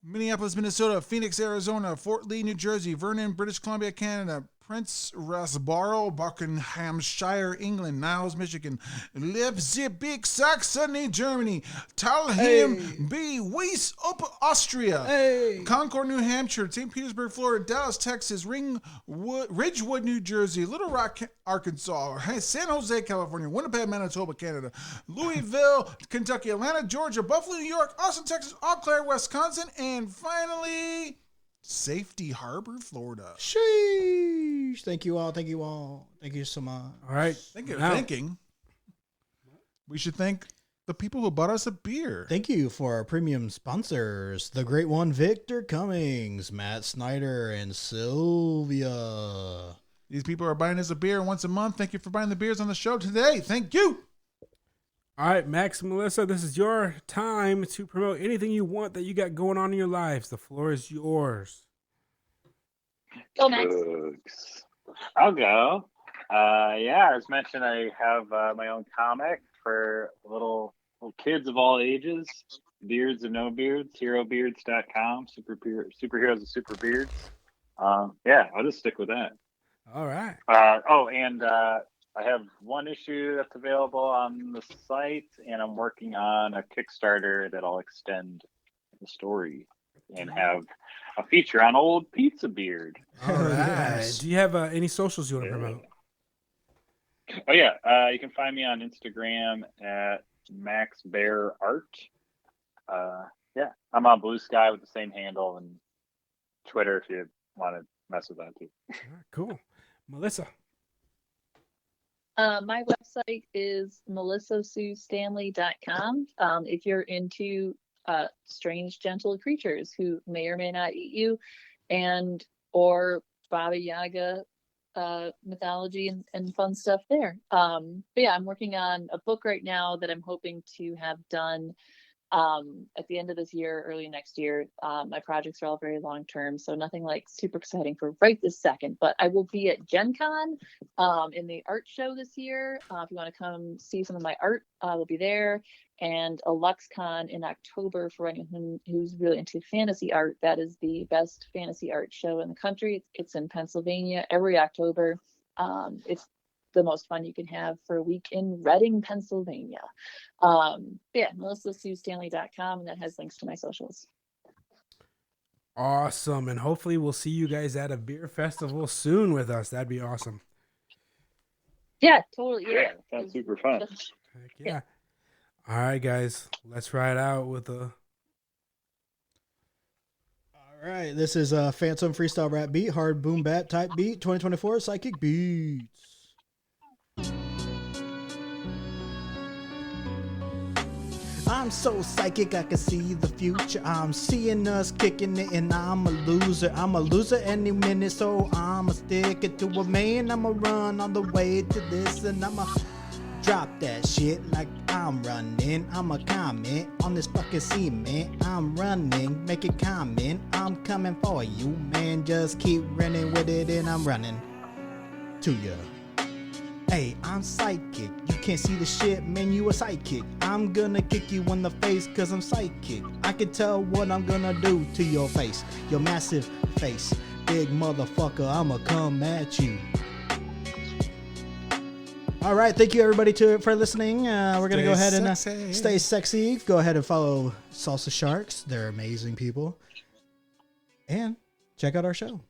Minneapolis, Minnesota, Phoenix, Arizona, Fort Lee, New Jersey, Vernon, British Columbia, Canada, Prince Rasborough, Buckinghamshire, England, Niles, Michigan, Leipzig, Saxony, Germany, Talheim, B. Weiss, Austria, Concord, New Hampshire, St. Petersburg, Florida, Dallas, Texas, Ridgewood, New Jersey, Little Rock, Arkansas, San Jose, California, Winnipeg, Manitoba, Canada, Louisville, Kentucky, Atlanta, Georgia, Buffalo, New York, Austin, Texas, Eau Claire, Wisconsin, and finally, Safety Harbor, Florida. Sheesh. Thank you all. Thank you all. Thank you so much. All right. Thank you. Now- Thinking. We should thank the people who bought us a beer. Thank you for our premium sponsors, the great one, Victor Cummings, Matt Snyder, and Sylvia. These people are buying us a beer once a month. Thank you for buying the beers on the show today. Thank you. All right, Max and Melissa, this is your time to promote anything you want that you got going on in your lives. The floor is yours. go Max. Books. I'll go. Yeah, as mentioned, I have my own comic for little kids of all ages. Beards and no beards. HeroBeards.com. Superheroes and super beards. Yeah, I'll just stick with that. All right. And I have one issue that's available on the site, and I'm working on a Kickstarter that'll extend the story and have a feature on old Pizza Beard. All right. Yes. Do you have any socials you want to promote? Oh yeah, you can find me on Instagram at MaxBearArt. Yeah, I'm on Blue Sky with the same handle, and Twitter if you want to mess with that too. All right, cool. Melissa. My website is melissasuestanley.com. If you're into strange, gentle creatures who may or may not eat you, and or Baba Yaga mythology and fun stuff there. But yeah, I'm working on a book right now that I'm hoping to have done at the end of this year, early next year. My projects are all very long term, so nothing like super exciting for right this second, but I will be at Gen Con in the art show this year. If you want to come see some of my art, we'll be there. And a LuxCon in October for anyone who's really into fantasy art. That is the best fantasy art show in the country. It's in Pennsylvania every October. It's the most fun you can have for a week in Reading, Pennsylvania. Yeah, melissasuestanley.com, and that has links to my socials. Awesome. And hopefully we'll see you guys at a beer festival soon with us. That'd be awesome. Yeah, totally. Yeah, Yeah, sounds super fun. Heck yeah. All right, guys, let's ride out with a. All right, this is a Phantom Freestyle Rap Beat, hard boom bap type beat, 2024 Psychic Beats. I'm so psychic, I can see the future. I'm seeing us kicking it, and I'm a loser. I'm a loser any minute, so I'ma stick it to a man. I'ma run all the way to this, and I'ma drop that shit like I'm running. I'ma comment on this fucking cement. I'm running, make a comment. I'm coming for you, man. Just keep running with it, and I'm running to you. Hey, I'm psychic. You can't see the shit, man. You a psychic. I'm gonna kick you in the face, cause I'm psychic. I can tell what I'm gonna do to your face. Your massive face. Big motherfucker, I'ma come at you. All right, thank you everybody for listening. We're gonna go ahead and stay sexy. Go ahead and follow Salsa Sharks. They're amazing people. And check out our show.